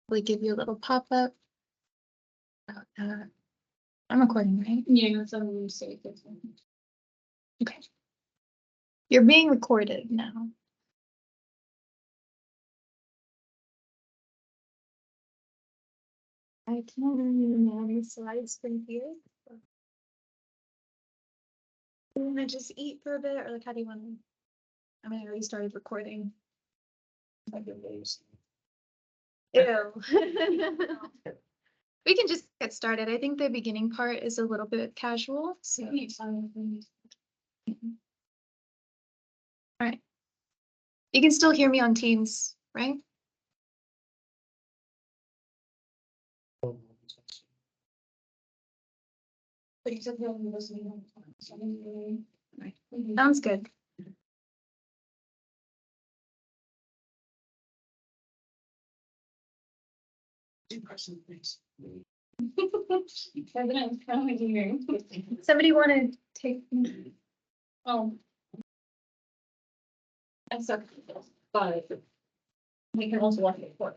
We give you a little pop-up. I'm recording, right? Yeah, that's what I'm gonna say. Okay. You're being recorded now. I can slides from here. Do you want to just eat for a bit, or like how do you want to? I mean, I already started recording. Ew. We can just get started. I think the beginning part is a little bit casual. So. All right. You can still hear me on Teams, right? But you said you're only listening on the phone, so maybe- Right. Sounds good. Evidence coming here. Somebody want to take? Oh. I suck, but we can also watch it for.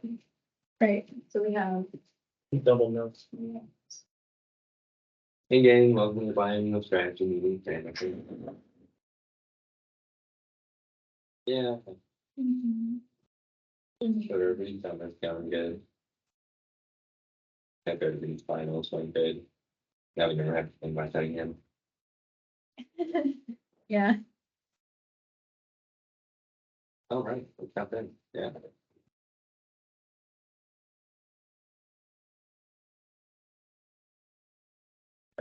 Right. So we have. Double notes. Yeah. Hey gang, welcome to Buying No Strategy Meeting. Yeah, sure, everybody's summer's going good. Hope everybody's finals went good. Now we never have to think about that again. Yeah. All right, let's jump in. Yeah.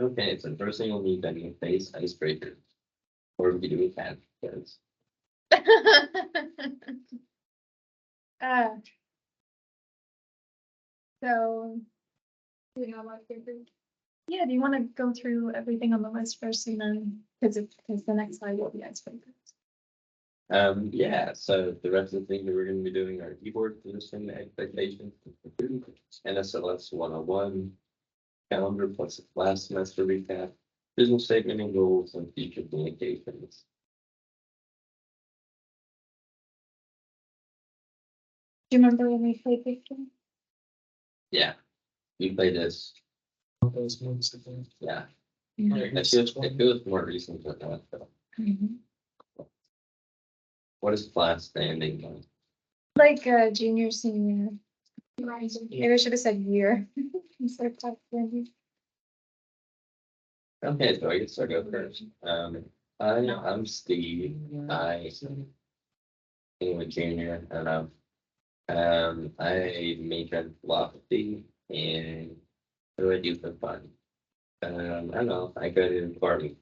Okay, so the first thing we'll need then is face icebreaker. Or we could do a cat, because uh, so, Do we have our favorite? yeah, do you want to go through everything on the list first and then, because the next slide will be icebreakers. yeah, so the rest of the things that we're gonna be doing are keyboard position expectations, NSLS 101, calendar plus last semester recap, business statement and goals, and future communications. Do you remember when we played before? Yeah, we played this, Those months ago. yeah, Mm-hmm. it feels more recent than that, though. What is class standing on? Like junior, senior. Maybe I should have said year. Instead of top 20. Okay, so I guess I'll go first. I'm Steve, I am a junior, and I major in philosophy, and what do I do for fun? I don't know, I go to parties,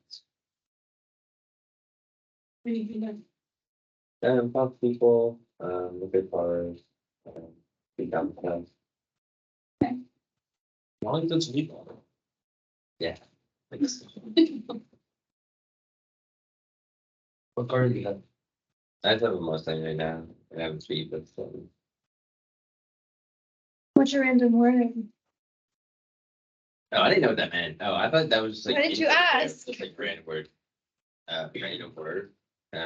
talk to people, look at cars, become friends. Long as it's legal. Yeah. Thanks. What card do you have? I have a Mustang right now, I have a speed, but What's your random word? oh, I didn't know what that meant. Oh, I thought that was just like. Why didn't you anything, ask? Just like random word. Random word. I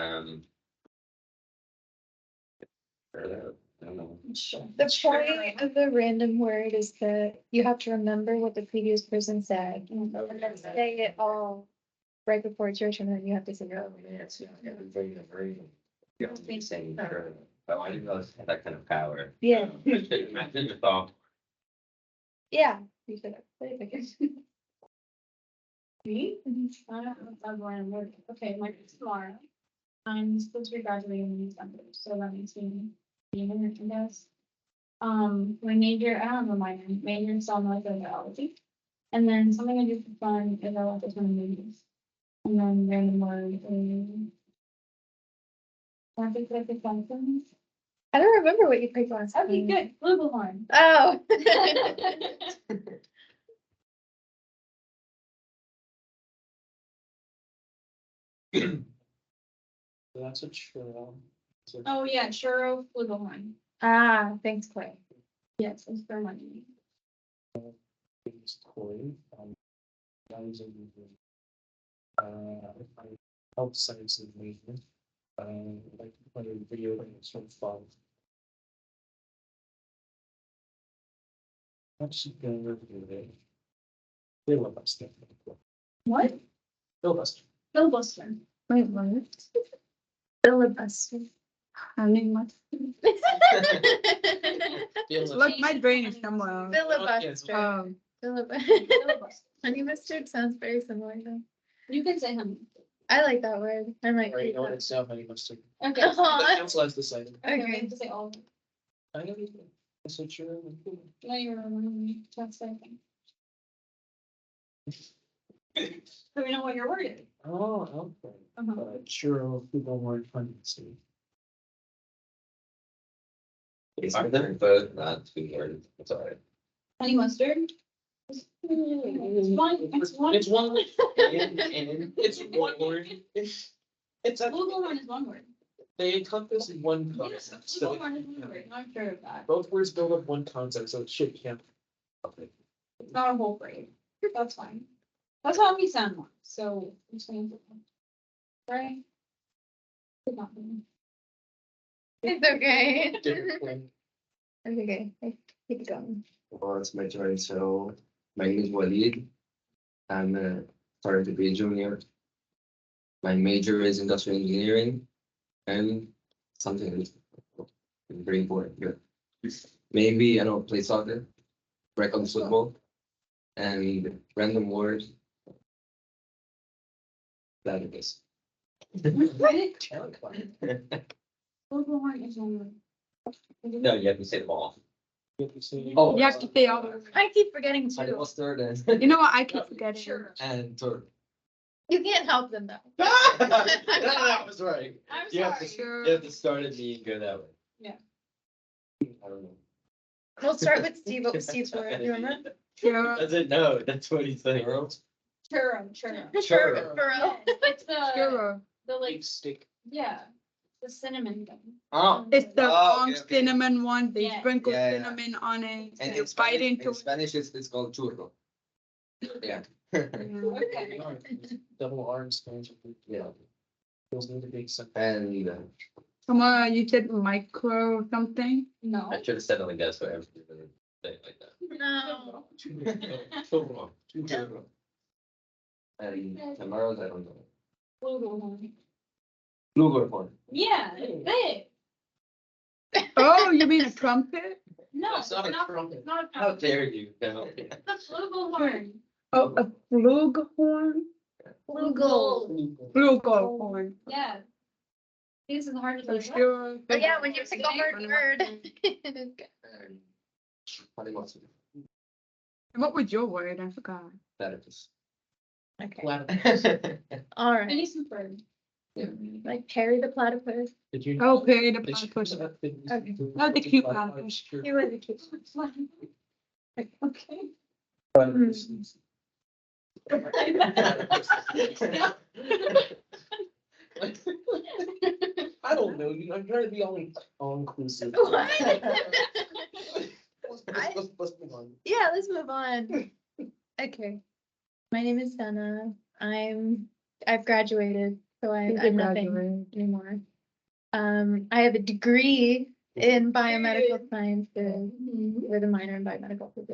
don't know. The point of the random word is that you have to remember what the previous person said and then say it all right before it's your turn, and then you have to say it over. You have to be saying, oh, I didn't realize it had that kind of power. Yeah. Imagine the thought. Yeah, you should have played again. Me? I'm random word. Okay, my name's Laura. I'm supposed to be graduating in December, so that makes me being in it, I guess. My major, I don't know my major is molecular biology. And then something I do for fun is I love to swim in movies. And then random word is. I think like the sentence. I don't remember what you picked last time. Okay, good, flugelhorn. Oh. That's a true. Oh, yeah, churro flugelhorn. Ah, thanks, Clay. Yes, it's for money. It's cool. That was outside of movement. Like playing video games from fun. What's she gonna review it? Filibuster. What? Filibuster. Filibuster. Wait, what? Filibuster. I mean, what? Look, my brain is somewhere. Filibuster. Um, Filibuster. Honey mustard sounds very similar though. You can say honey. I like that word. I might Right, keep no, that. it's now honey mustard. Okay. The Aw. council has decided. Okay, we Okay. have to say all of them. I don't even, I said sure. No, you remember me. That's the thing. So we know what your word is. Oh, okay. Uh-huh. Churro, people weren't honey mustard. It's either, but not two words. It's alright. Honey mustard. It's one. It's one. It's one. And It's one word. It's a, Flugelhorn is one word. they encompass one Yes, concept, so flugelhorn is one word. I'm sure of that. both words build up one concept, so it should count. It's not a whole phrase. That's fine. That's how we sound one. So. I'm saying- Right? Could not be. It's okay. Different one. It's okay. Keep going. Well, it's my turn. So my name is Walid. I'm starting to be a junior. My major is industrial engineering and something that's very important here. Maybe I don't play soccer, reckon football, and random word. That it is. Flugelhorn is one word. No, you have to say them all. You have to say- Oh. you have to say all the. I keep forgetting Honey too. mustard You know what? I keep forgetting. Sure. and turd. You can't help them though. That was right. I'm You have to, sorry. Sure. you have to start at me and go that way. I don't know. We'll start with Steve. What was Steve's word? You remember? Sure. That's it, no, that's what he's saying. Churro? Churro. Churro. Churro. Churro. It's the, Sure. the Big like, stick. yeah, the cinnamon thing. Oh. It's the Oh, long okay, okay. cinnamon one. They Yeah. sprinkle Yeah, yeah. cinnamon on it. And You bite into in it. Spanish it's called churro. Yeah. Yeah. Okay. Double R in Spanish. Yeah. Those need to be some. And Come on, you said micro something? No. I should have said it like that, so everyone would say it like that. No. churro. Churro. And tomorrow's I don't know. Flugelhorn. Flugelhorn. Yeah, it's big. Oh, you mean a trumpet? No, That's not a not, trumpet. it's not a How trumpet. dare you? No. It's a flugelhorn. Oh, a flugelhorn? Flugel. Flugelhorn. Yeah. This is hard to So say. sure. But yeah, when you say the hard word. And honey mustard. What was your word? I forgot. That it is. Okay. Platypus. All I right. need some bird. Like Perry the platypus. Did you? Oh, Perry the They should- platypus. Okay. Not the cute platypus. He was a cute. Okay. Platypus. I don't know, I'm trying to be all inclusive. What? Let's move on. Yeah, let's move on. Okay. My name is Senna. I've graduated, so I'm nothing Graduated. anymore. I have a degree in biomedical sciences with a minor in biomedical physics.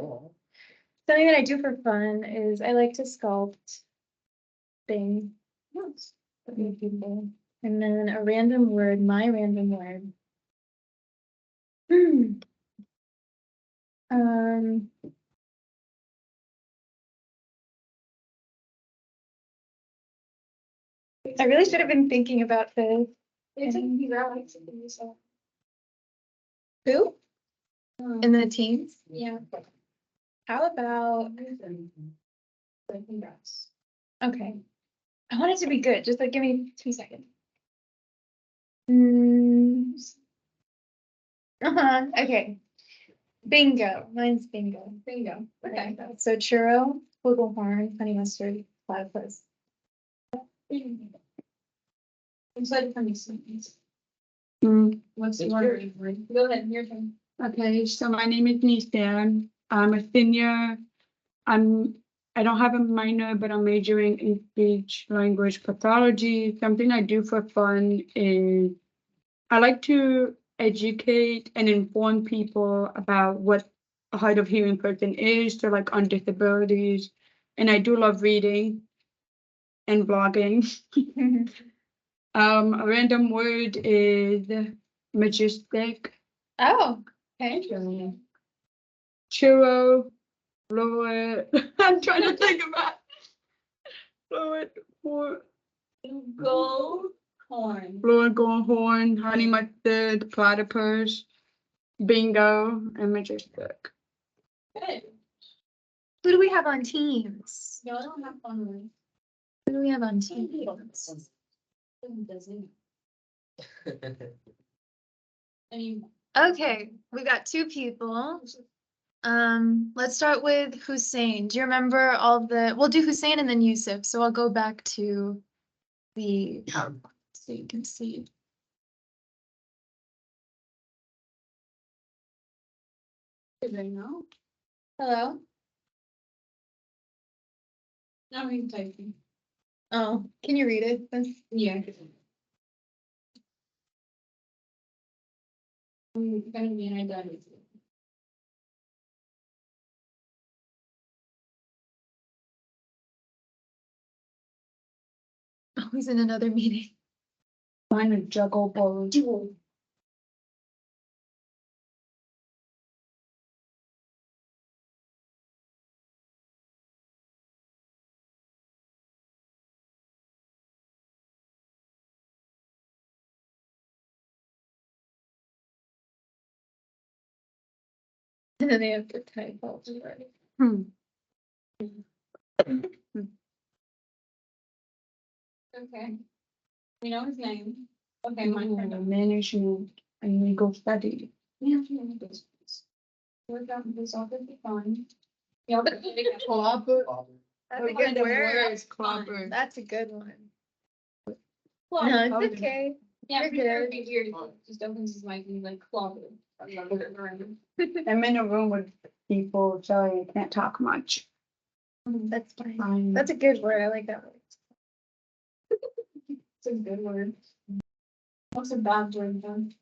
Something that I do for fun is I like to sculpt things. For other people. And then a random word, my random word. Um. I really should have been thinking about this. It's like you got yourself. Who? In the teams? Yeah. How about, Congrats. okay. I want it to be good. Just like give me 2 seconds. Okay. Bingo. Mine's bingo. Bingo. Okay. So churro, flugelhorn, honey mustard, platypus. I'm excited for these things. Mm. What's It's your yours. word? Go ahead, your turn. Okay, so my name is Nissan. I'm a senior. I don't have a minor, but I'm majoring in speech language pathology. Something I do for fun is I like to educate and inform people about what a hard of hearing person is. They're like on disabilities. And I do love reading and blogging. A random word is majestic. Oh, okay. Churro, fluid. I'm trying to think about fluid, Gold corn. fluid, golden horn, honey mustard, platypus, bingo, and majestic. Good. Who do we have on teams? Y'all don't have fun with Who do we have on teams? I mean, Okay, we got two people. Let's start with Hussein. Do you remember all we'll do Hussein and then Yusuf, so I'll go back to the PowerPoint so you can see. did they know? Hello? No, he's typing. Oh, can you read it? Yeah. I'm gonna be an identity. Oh, he's in another meeting. Mine is juggle balls. And then they have to type all the right. Okay. We know his name. Okay, my turn. Management and legal study. Yeah, this. Work out this all could be fun. Y'all could pick a Clobber. That's What a good kind of word. word is clobber? That's a good one. club. No, it's Okay. okay. Yeah, You're for sure good. it'd be weird. If he just opens his mic and he's like clobber. I'm in a room with people, so I can't talk much. That's fine. Fine. That's a good word. I like that word. It's a good word. What's a bad word then?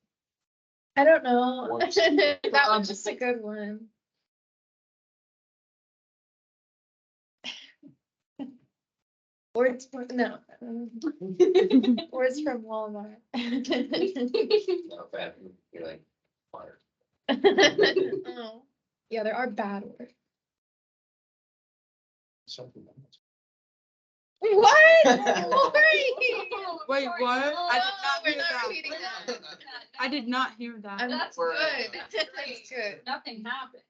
I don't know. Works. That one's just a good one. Words from, no. Words from Walmart. No, bad, you're like, water. Oh. Yeah, there are bad words. Something. What? Wait, what? I did not we're hear not that. repeating that. I did not hear that. That's We're- good. That's good. Nothing happened.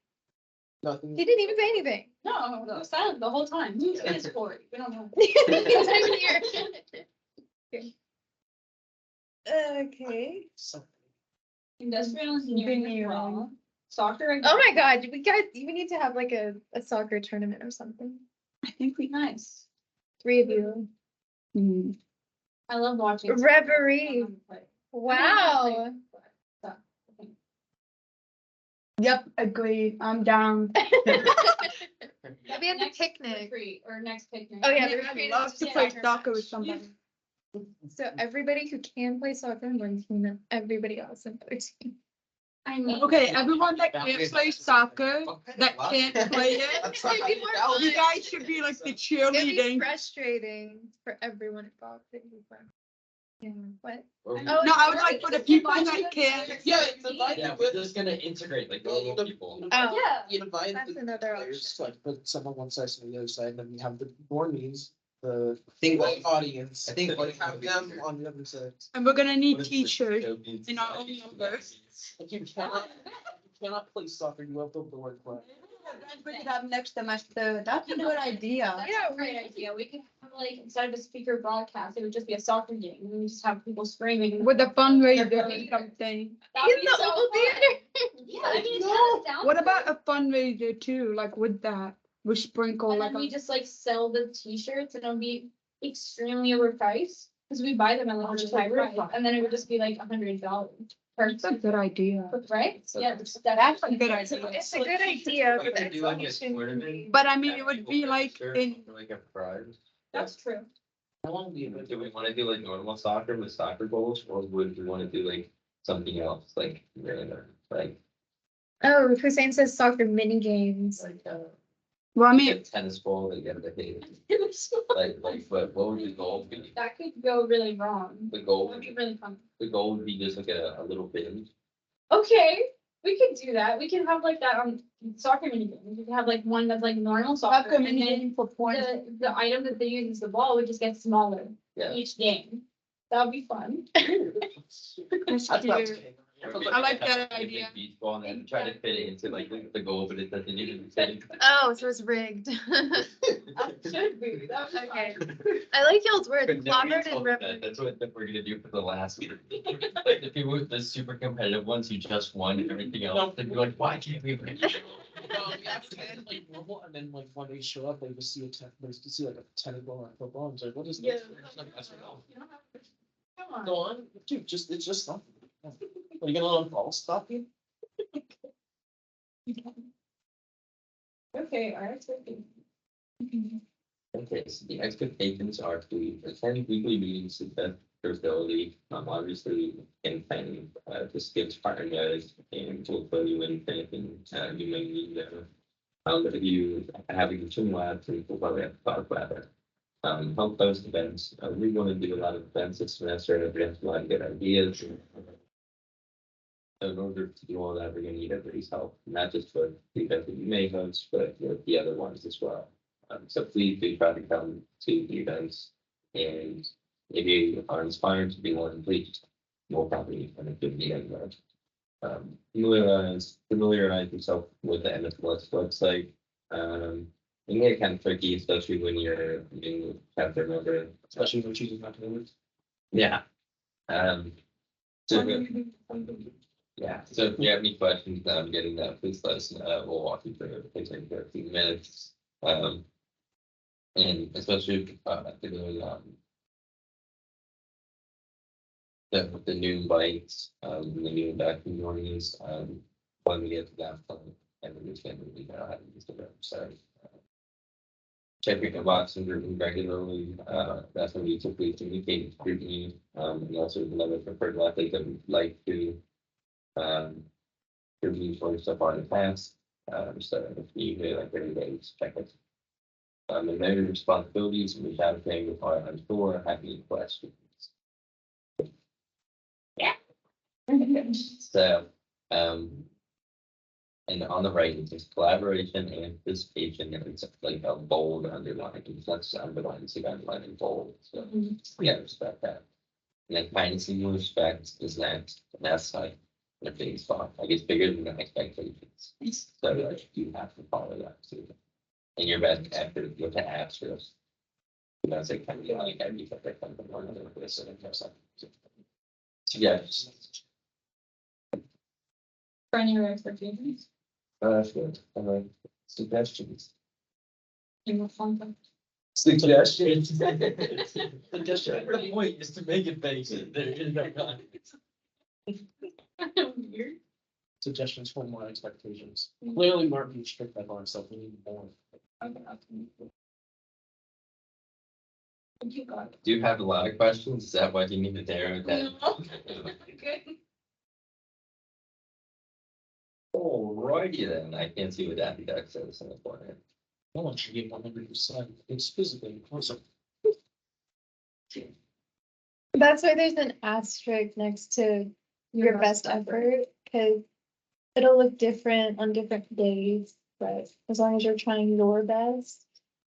Nothing. He didn't even say anything. No, it was silent the whole time. Who's this for? We don't know. He's not even here. Okay. Something. Industrial engineering as well. Soccer. Oh my God, we need to have like a soccer tournament or something. I think we nice. 3 of you. Mhm. I love watching. Reverie. Wow. Yep, agreed. I'm down. Maybe at the Next picnic. retreat or next picnic. Oh, yeah, I the think retreat I'd is love just to a play soccer soccer with match. somebody. So everybody who can play soccer in one team and everybody else in the other team. I mean. Okay, everyone that can't play soccer, that can't play it, That's not how Maybe you more balance you it. guys should be like the It'd be cheerleading. frustrating for everyone involved. It'd be fun. Yeah, what? Or- Oh, No, I was like, for the people that can't. Yeah, it's invited. Yeah, we're just gonna integrate like the little people. Oh. Yeah. You invite That's the another players, like put some on one side, some on the other side, and then we have the board meetings, the think audience. I think like have them on the other side. And we're gonna need What is t-shirts this? in our own numbers. Like you cannot play soccer, you have to word play. We could have next semester. That's a good idea. That's a great idea. We could have like, instead of a speaker broadcast, it would just be a soccer game. And we just have people screaming. With a fundraiser or something. That would In be the so old fun. theater. Yeah, I mean, it's No. kind of down. What about a fundraiser too, like with that, we sprinkle And like then we a. just like sell the t-shirts and it'll be extremely overpriced. Cause we buy them at like a library and then it would just be like $100 per That's a good idea. right? Yeah, That's a good idea. It's a good idea. We but could do like a execution- tournament. But I mean, it Have would people be like register in, for, like a prize. That's true. How long do you? Do we wanna do like normal soccer with soccer goals, or would we wanna do like something else, like, like? Oh, Hussein says soccer mini games. Like, Well, I A mean, tennis ball that you have to hit. Like, what would the goal be? That could go really wrong. The goal, That'd be really fun. the goal would be just like a little bin. Okay, we could do that. We can have like that on soccer mini games. We can have like one that's like normal soccer. soccer And mini then game for points. the item that they use as the ball would just get smaller Yeah. each game. That would be fun. That's cute. I like that A big idea. Beach ball and then try to fit it into like the goal, but it doesn't even fit. Oh, so it's rigged. That should be. That would be Okay. fun. I like y'all's words, But never clobbered told and that. riveted. That's what we're gonna do for the last year. Like the people with the super competitive ones who just won everything else, they'd be like, why can't we win? No, we have to end like normal, and then like when they show up, they just see they just see like a tennis ball or a football, and it's like, what is this? It's like, that's what You don't have to- Come on. Go on, dude, it's just something. Are you gonna let them ball stop you? Okay, our expectations. Okay, so the expectations are to attend weekly meetings to best their ability, obviously in planning, just gives partner guys and to fill you in anything, you may need, if you having two labs, and we'll probably have to talk about it. Help host events, we want to do a lot of events this semester, and we have a lot of good ideas. So in order to do all that, we're gonna need everybody's help, not just for the event that you may host, but with the other ones as well. So please do try to come to the events, and if you are inspired to be one, please, we'll probably kind of give you that. Familiarize yourself with the NSLS website. It can get kind of tricky, especially when you're being chapter member. Especially when choosing not to lose. Yeah. So, yeah, so if you have any questions, getting that, please let us know. We'll walk you through it. It takes a few minutes. And especially, the new bikes, the new vacuum noise, when we get to that point, and then we can really know how to use the website. Check your inbox and review regularly, that's when we typically communicate with you, and also another preferred method that we'd like to, review for stuff on the past, so if you really like everybody's check it. And then your responsibilities, we have thing with our store, have any questions? So, and on the right, it says collaboration and participation, and it's like a bold underline, it's not just underline, it's like underline and bold, so we gotta respect that. And then kindness and respect is next, and that's like the big spot, like it's bigger than the expectations. So like you have to follow that too. And your best effort with the answers. You know, it's like kind of like every but they come from one another, this and something. So yeah, For any of your expectations. that's good. Suggestions. You have fun. Suggestions. The point is to make it basic. There is no Weird. suggestions for more expectations. Clearly, Mark being strict by himself, we need more. You got it. Do you have a lot of questions? Is that why you need to narrow it down? No. Good. Alrighty then, I can't see what that says in the corner. No one should get 100%. It's physically impossible. That's why there's an asterisk next to your best effort, because it'll look different on different days, but as long as you're trying your best.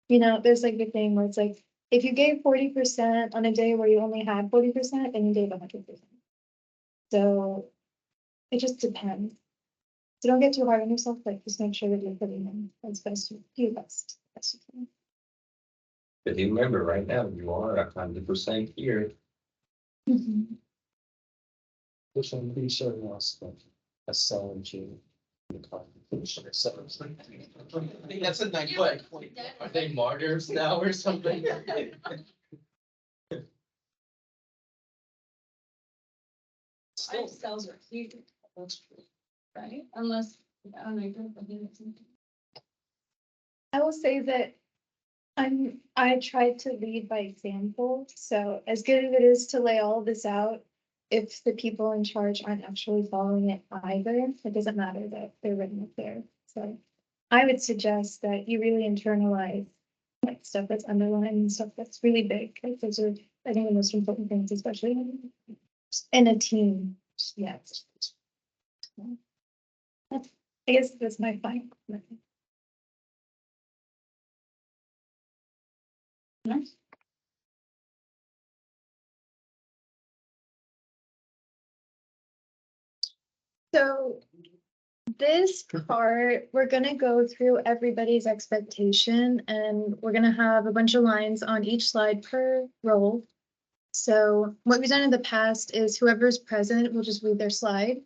You know, there's like a thing where it's like, if you gave 40% on a day where you only had 40%, then you gave 100%. So it just depends. So don't get too hard on yourself, like just make sure that you're putting in as best you do best you can. But you remember, right now, you are 100% here. Which I'm pretty sure lost like a cell and gene. I think that's a nice way. Are they martyrs now or something? Our cells are huge, That's true. right? Unless, I don't know, you don't believe it something. I will say that I tried to lead by example, so as good as it is to lay all of this out, if the people in charge aren't actually following it either, it doesn't matter that they're written up there. So I would suggest that you really internalize like stuff that's underlined and stuff that's really big. Like those are, I think, the most important things, especially in a team. Yes. That's, I guess that's my final comment. Nice. So this part, we're gonna go through everybody's expectation and we're gonna have a bunch of lines on each slide per role. So what we've done in the past is whoever's present will just read their slide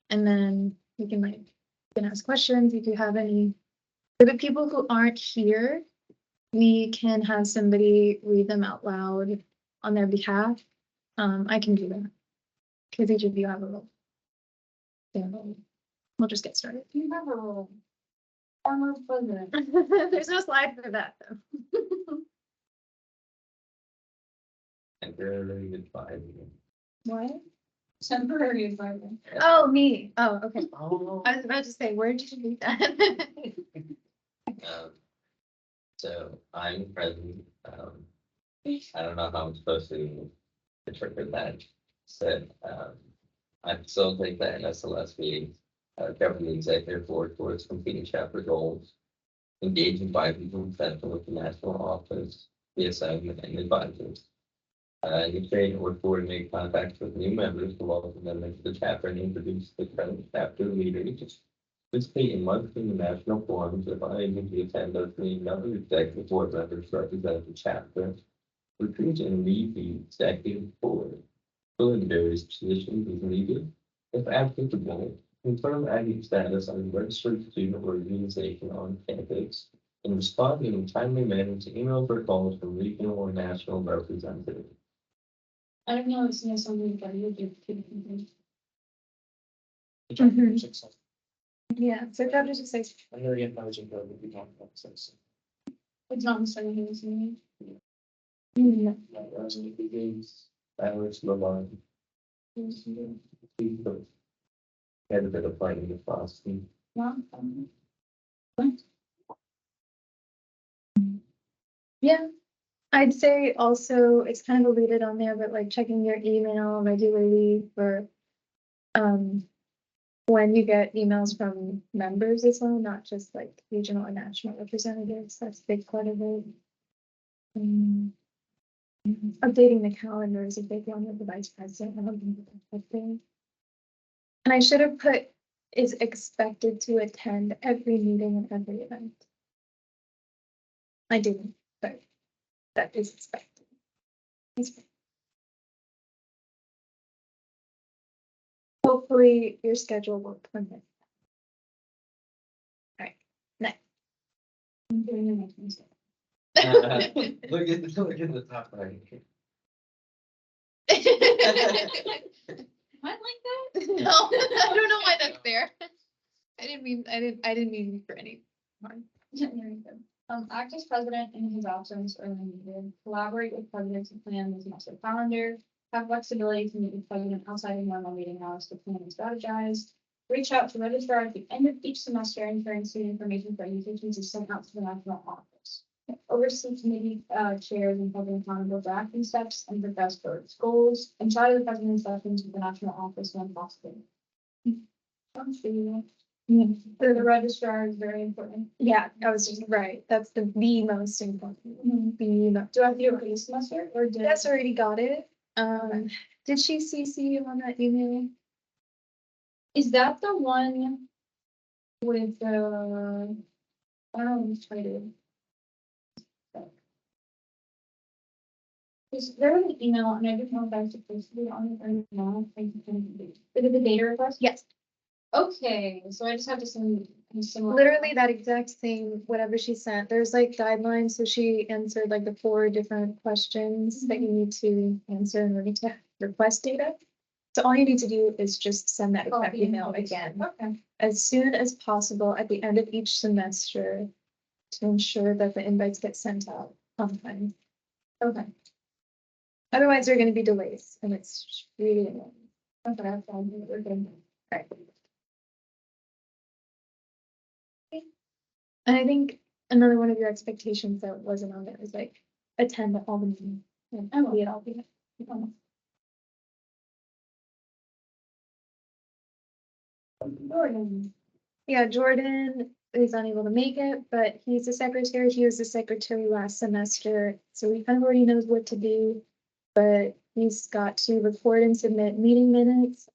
and then we can like, you can ask questions if you have any. For the people who aren't here, we can have somebody read them out loud on their behalf. I can do that because each of you have a role. So we'll just get started. You have a role. Former president. There's no slide for that though. Temporarily goodbye. What? Temporary advisor. Oh, me. Oh, okay. Oh. I was about to say, where did you read that? So I'm president. I don't know how I'm supposed to interpret that. Said, I facilitate the NSLS meetings, govern the executive board towards completing chapter goals, engage in biweekly professional with the national office, the assignment and advisors. You create or coordinate contacts with new members to welcome them into the chapter and introduce the current chapter leaders. Participate in monthly and national forums if unable to attend those meetings. Other executive board members represent the chapter. Recruit and lead the executive board. Fill in various positions as needed. If applicable, confirm active status on the registered student organization on campus and respond in a timely manner to emails or calls from regional or national representatives. I don't know, it's not something that you do. Mhm. 6 seconds. Yeah, so that was just like, I'm really advising her to be talking about 6 seconds. It's not necessarily his name. Like, those are the big games. Alex Lavon. Had a bit of fun in the Boston. Not. yeah. I'd say also, it's kind of alluded on there, but like checking your email regularly for when you get emails from members as well, not just like regional and national representatives. That's a big part of it. Updating the calendar is a big one with the vice president. I don't think that's a big thing. And I should have put is expected to attend every meeting and every event. I didn't, but that is expected. Hopefully your schedule will permit. All right, next. I'm doing it next Wednesday. Look at the top right. Am I like that? No, I don't know why that's there. I didn't mean for any harm. Yeah, there you go. Act as president in his absence or when needed, collaborate with president to plan the semester calendar, have flexibility to meet with president outside of normal meeting hours to plan and strategize, reach out to registrar at the end of each semester, ensuring student information for any teachers is sent out to the national office. Oversee committee chairs and hold them accountable for action steps and progress towards goals, and charter the president's sessions with the national office when possible. Sounds good. The registrar is very important. Yeah, I was just right. That's the most important. Do I have to do it for this semester or did? That's already got it. Did she CC you on that email? Is that the one with the, I don't know, which title? Is there an email, and I don't know if I'm supposed to be on it or not, is it the data request? Yes. Okay, so I just have to send similar. Literally that exact same, whatever she sent. There's like guidelines, so she answered like the 4 different questions that you need to answer in order to request data. So all you need to do is just send that exact Copy and email paste. again Okay. as soon as possible at the end of each semester to ensure that the invites get sent out on time. Okay. Otherwise, there are going to be delays and it's really annoying. Okay, that's fine, we're good. And I think another one of your expectations that wasn't on there is like attend all the meetings. And I will be at all the meetings. Jordan. Yeah, Jordan is unable to make it, but he's the secretary. He was the secretary last semester, so he kind of already knows what to do. But he's got to record and submit meeting minutes,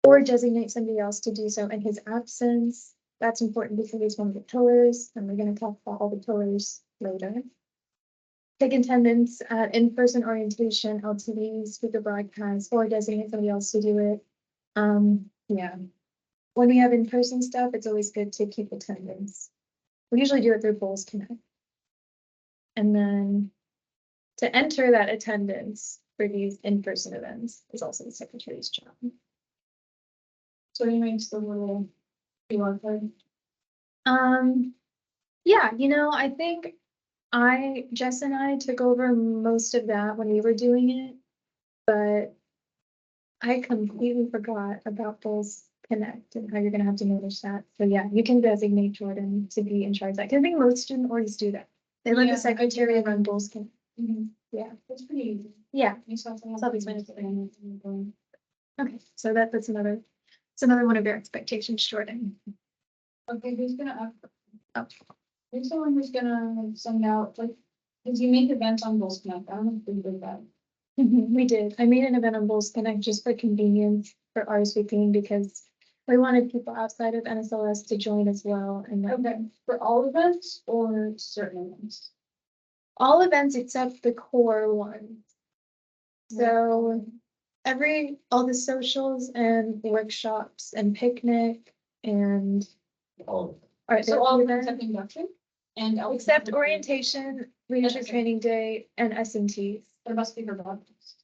or designate somebody else to do so in his absence. That's important because he's one of the pillars, and we're gonna talk about all the pillars later. Take attendance at in-person orientation, LTV, speaker broadcast, or designate somebody else to do it. Yeah. When we have in-person stuff, it's always good to keep attendance. We usually do it through Bowls Connect. And then to enter that attendance for these in-person events is also the secretary's job. So he makes the little QR code. Yeah, I think Jess and I took over most of that when we were doing it, but I completely forgot about Bowls Connect and how you're gonna have to manage that. So yeah, you can designate Jordan to be in charge of that. 'Cause I think most student orgs do that. They let Yeah, I the secretary do. run Bowls Connect. Yeah, It's pretty easy. yeah. You saw something. Self-explanatory. Okay, so that's another, it's another one of your expectations, Jordan. Okay, who's gonna, Oh. who's the one who's gonna send out, like, cause you make events on Bulls Connect, I don't know if we did that. We did. I made an event on Bowls Connect just for convenience for RSVPing because we wanted people outside of NSLS to join as well. And like Okay, for all events or certain events? all events except the core ones. So all the socials and workshops and picnic and. Oh, Are So there all events? events except induction? And. Except orientation, leadership Okay. training day and S&Ts. What about speaker broadcast?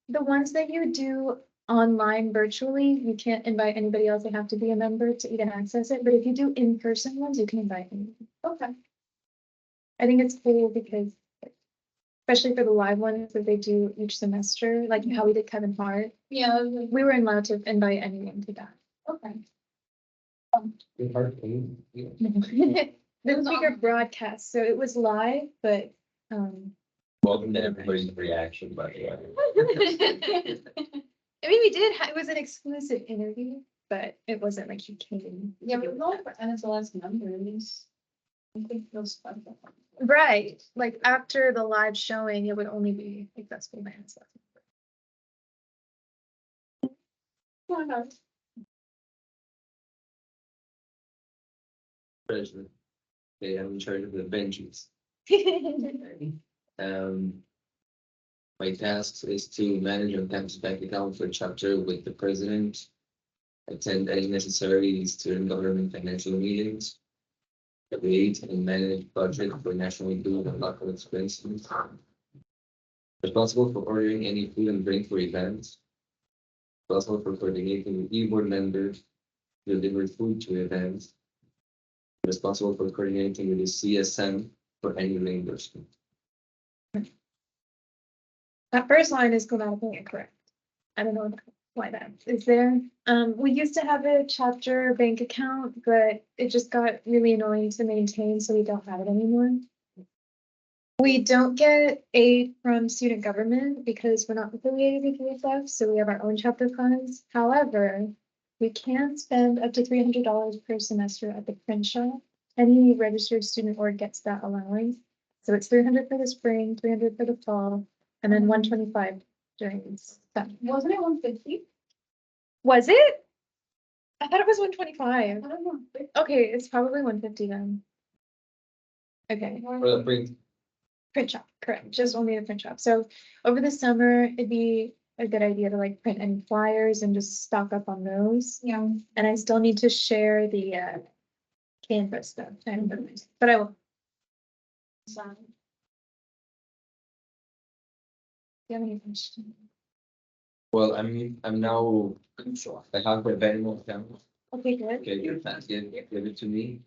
The ones that you do online virtually, you can't invite anybody else. They have to be a member to even access it. But if you do in-person ones, you can invite them. Okay. I think it's cool because especially for the live ones that they do each semester, like how we did Kevin Hart, Yeah, we were allowed to invite anyone to that. okay. Good heart, pain, yeah. The was speaker on- broadcast, so it was live, but welcome to everybody's reaction, by the way. I mean, we did, it was an exclusive interview, but it wasn't like you came. Yeah, but it was only for NSLS members. I think those fun. Right, like after the live showing, it would only be accessible by NSLS. Treasurer. Okay, I'm in charge of the benches. Um. My task is to manage on campus bank account for chapter with the president. Attend any necessary student government financial meetings. Create and manage budget for national food and local expenses. Responsible for ordering any food and drink for events. Responsible for coordinating with e-board members. To deliver food to events. Responsible for coordinating with the CSM for any reimbursement. That first line is grammatically incorrect. I don't know why that is there. We used to have a chapter bank account, but it just got really annoying to maintain, so we don't have it anymore. We don't get aid from student government because we're not affiliated with USF, so we have our own chapter funds. However, we can spend up to $300 per semester at the print shop. Any registered student org gets that allowance. So it's 300 for the spring, 300 for the fall, and then 125 during summer. Wasn't it 150? Was it? I thought it was 125. I don't know. Okay, it's probably 150 then. Okay. For the print, Print shop, correct, just only the print shop. So over the summer, it'd be a good idea to like print any flyers and just stock up on those. Yeah. And I still need to share the Canva stuff, but I will. So, Do you have any questions? well, I'm now, I have a Venmo account. Okay, good. Okay, give it to me.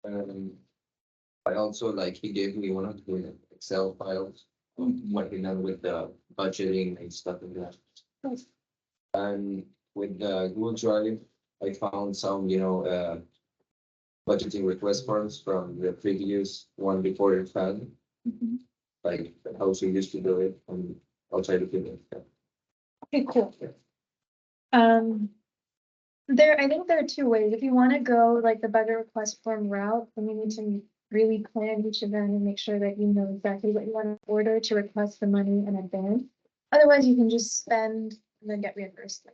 I also like, he gave me one of the Excel files working on with the budgeting and stuff like that. And with the Google Drive, I found some, budgeting request forms from the previous one before it had, Mhm. like how she used to do it, and I'll try to do it. Okay, cool. I think there are two ways. If you want to go like the budget request form route, then you need to really plan each of them and make sure that you know exactly what you want to order to request the money in advance. Otherwise, you can just spend and then get reimbursed.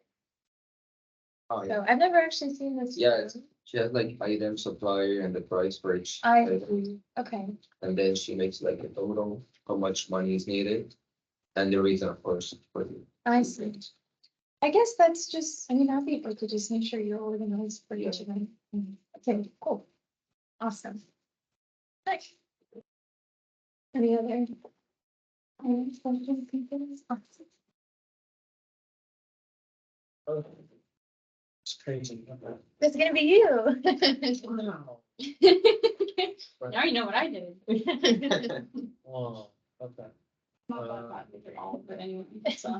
Oh, yeah. So I've never actually seen this. Yeah, she has like item supplier and the price for each. I item, see. Okay. And then she makes like a total, how much money is needed. And the reason, of course, for the. I see. I guess that's just, I mean, I'd be able to just make sure you're organized for each of them. Okay, cool. Awesome. Nice. Any other? Questions, concerns? Awesome. It's crazy. It's gonna be you. Wow. Now you know what I did. Oh, okay. Not that bad at all, but anyway, so.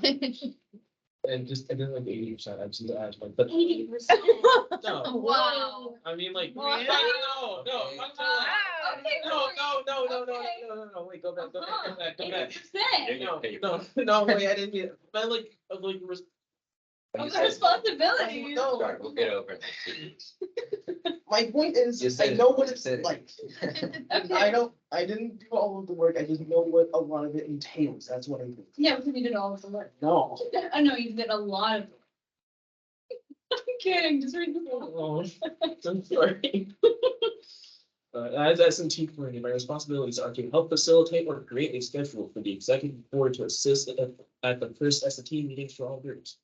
And then like 80%, I've seen the ads, like, but 80%. no, Wow. I mean, like, Wow. no, Wow. Okay, no, wait, go back. 80%. No, wait, I didn't mean it. But like, Of responsibility. No. Sorry, we'll get over it. my point You is, said I it. know what You it's said it. like. Okay. I didn't do all of the work, I just know what a lot of it entails, that's what I do. Yeah, because you did all of the work. No. I know you did a lot of. I'm kidding, just read the book. Oh, I'm sorry. As S&T committee, my responsibilities are to help facilitate or create a schedule for the executive board to assist at the first S&T meetings for all groups.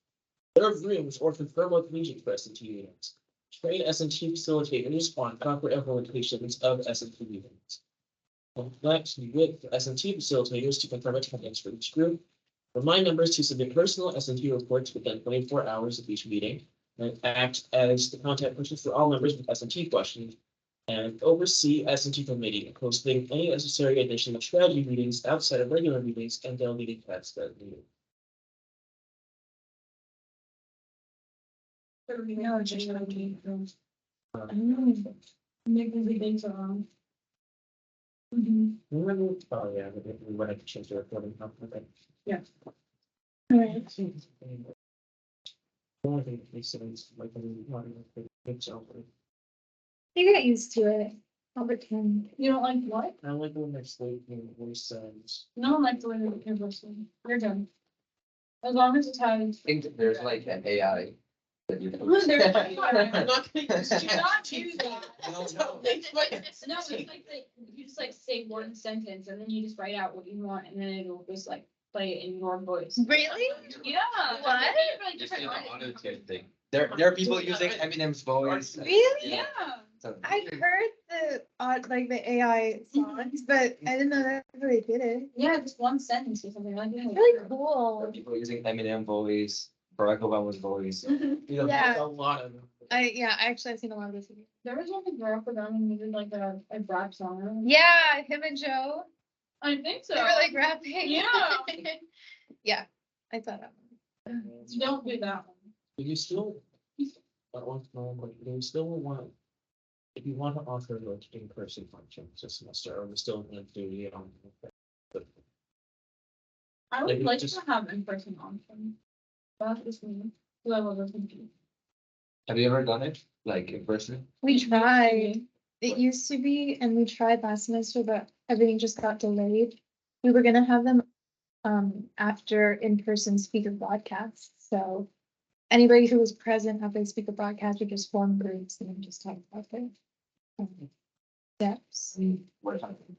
Serve rooms or confirm locations for S&T meetings. Train S&T facilitators on proper implementations of S&T meetings. Connect with S&T facilitators to confirm attendance for each group. Remind members to submit personal S&T reports within 24 hours of each meeting. And act as the contact person for all members with S&T questions. And oversee S&T committee, hosting any necessary additional strategy meetings outside of regular meetings and delegating tasks that needed. No, just not me. Mm. Make the things wrong. Oh, yeah, we went to change the recording. Okay. Alright. Only thing that makes sense, like, I mean, not even itself, like, You get used to it over time. You don't like what? I like when they're sleeping, voice sounds. No one likes the way you're listening. You're done. As long as it's how. I think there's like an AI. That you. There's- I'm not gonna use Do not do that. No, No, it's like you just like say one sentence and then you just write out what you want and then it'll just like play it in your voice. Really? Yeah. What? It's really Just in different the language. auto tune thing. There are people using Eminem's voice. Really? Yeah. So- I've heard the like the AI songs, but I didn't know that's how they did it. Yeah, just one sentence or something like that. Really There are cool. people using Eminem voice, Barack Obama's voice. Yeah, Yeah. there's a lot of them. Actually I've seen a lot of this. There was one with Barack Obama and he did like a rap song. Yeah, him and Joe. I think so. They were like rapping. Yeah. Yeah, I saw that one. Don't do that one. But you still, I want to know, like, you still want, if you want to offer like in-person functions this semester, or we still want to do, I Like, would like just- to have in-person option. That's just me. So I will listen to you. Have you ever done it, like in person? We tried. It used to be, and we tried last semester, but everything just got delayed. We were gonna have them after in-person speaker broadcasts, so anybody who was present at the speaker broadcast would just form groups and then just talk about their steps. What happened?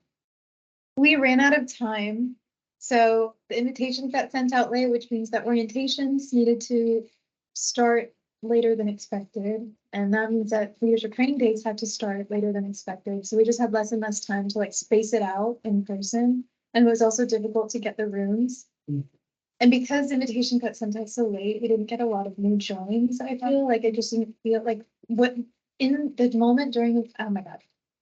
We ran out of time, so the invitations got sent out late, which means that orientations needed to start later than expected. And that means that leadership training days had to start later than expected. So we just had less and less time to like space it out in person. And it was also difficult to get the rooms. Mm. And because the invitation got sent out so late, we didn't get a lot of new joins. I feel like it just didn't feel like what in the moment during, oh my God.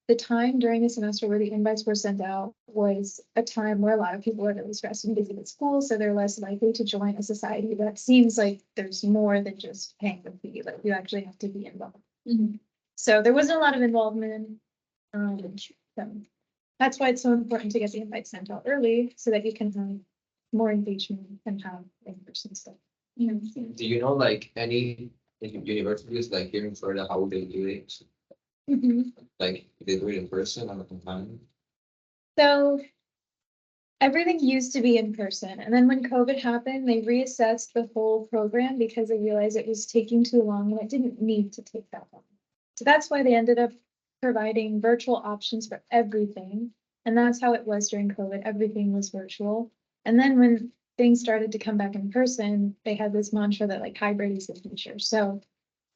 the time during the semester where the invites were sent out was a time where a lot of people are really stressed and busy with school, so they're less likely to join a society that seems like there's more than just paying the fee, like you actually have to be involved. So there wasn't a lot of involvement. So that's why it's so important to get the invites sent out early so that you can have more engagement and have in-person stuff. Do you know like any universities like here in Florida, how they do it? Like they do it in person or online? So everything used to be in person, and then when COVID happened, they reassessed the whole program because they realized it was taking too long and it didn't need to take that long. So that's why they ended up providing virtual options for everything. And that's how it was during COVID. Everything was virtual. And then when things started to come back in person, they had this mantra that like hybrid is the future. So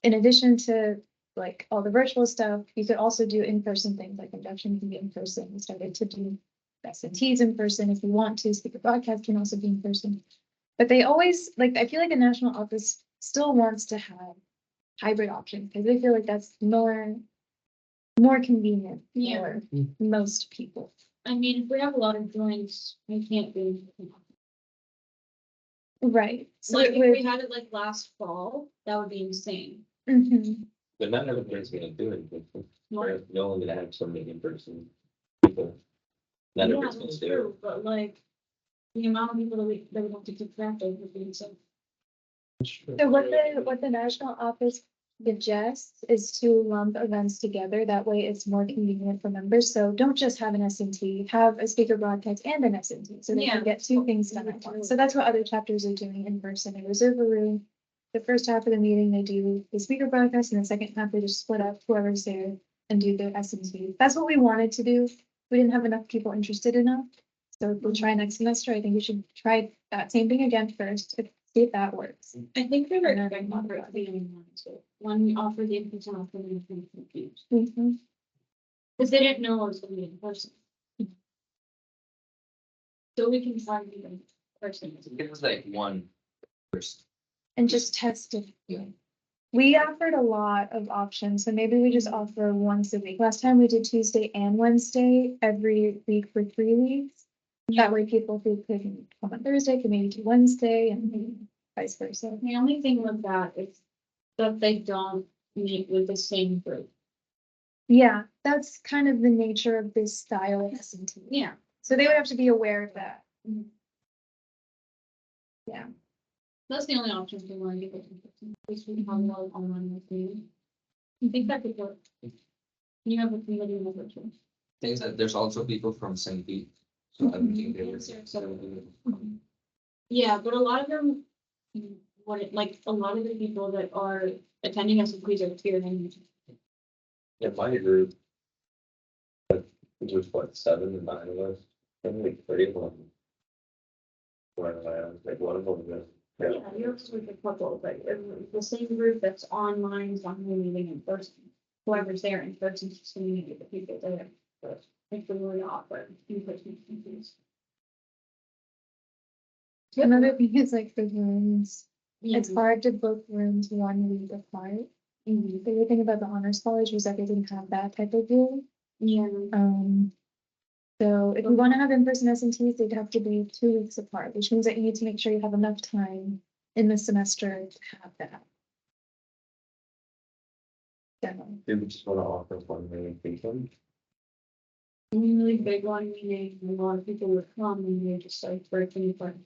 in addition to like all the virtual stuff, you could also do in-person things like induction can be in person. We started to do S&Ts in person if you want to. Speaker broadcast can also be in person. But they always like, I feel like the national office still wants to have hybrid options because they feel like that's more convenient Yeah. for most people. I mean, if we have a lot of joints, we can't do. Right. So Like, it if would, we had it like last fall, that would be insane. Mhm. But not everybody's gonna do it. Right. No one gonna have so many in-person people. Not Yeah, everybody's gonna that's do it. true, but like, the amount of people that we want to keep track of would be insane. So what the national office suggests is to lump events together. That way it's more convenient for members. So don't just have an S&T, have a speaker broadcast and an S&T. So they Yeah. can get two things done at once. So that's what other chapters are doing in person. They reserve a room. The first half of the meeting, they do the speaker broadcast, and the second half, they just split up whoever's there and do the S&T. That's what we wanted to do. We didn't have enough people interested enough. So if we'll try next semester, I think we should try that same thing again first, to see if that works. I think we were And then expecting for it to be online too. When we offered the in-person offer, we were pretty confused. Mhm. Because they didn't know it was gonna be in person. So we can try to be in person. It was like one person. And just test it. Yeah. We offered a lot of options, so maybe we just offer once a week. Last time we did Tuesday and Wednesday every week for 3 weeks. That way people who couldn't come on Thursday could maybe do Wednesday and vice versa. The only thing with that is that they don't meet with the same group. Yeah, that's kind of the nature of this style of S&T. Yeah. So they would have to be aware of that. Yeah. That's the only option if we want to get it in person. At least we can have a lot of online with me. I think that could work. You have a committee in the virtual. Things that there's also people from St. Pete. So I don't think they would. Yeah, but a lot of them, a lot of the people that are attending us are here and Yeah, my group. Like, it was what, 7 and 9 of us, and like 3 of them. Were, like one of them was. yeah, yours with a couple, but the same group that's online is only meeting in person. Whoever's there in person is just gonna meet the people there, but if we were to offer in person. Another thing is like the rooms. Yeah. It's hard to book rooms 1 week apart. Mhm. The good thing about the honors college was that they didn't have that type of deal. Yeah. So if you want to have in-person S&Ts, they'd have to be 2 weeks apart, which means that you need to make sure you have enough time in the semester to have that. So, Did we just wanna offer one million people? Really big one, meaning a lot of people would come and they just like breaking apart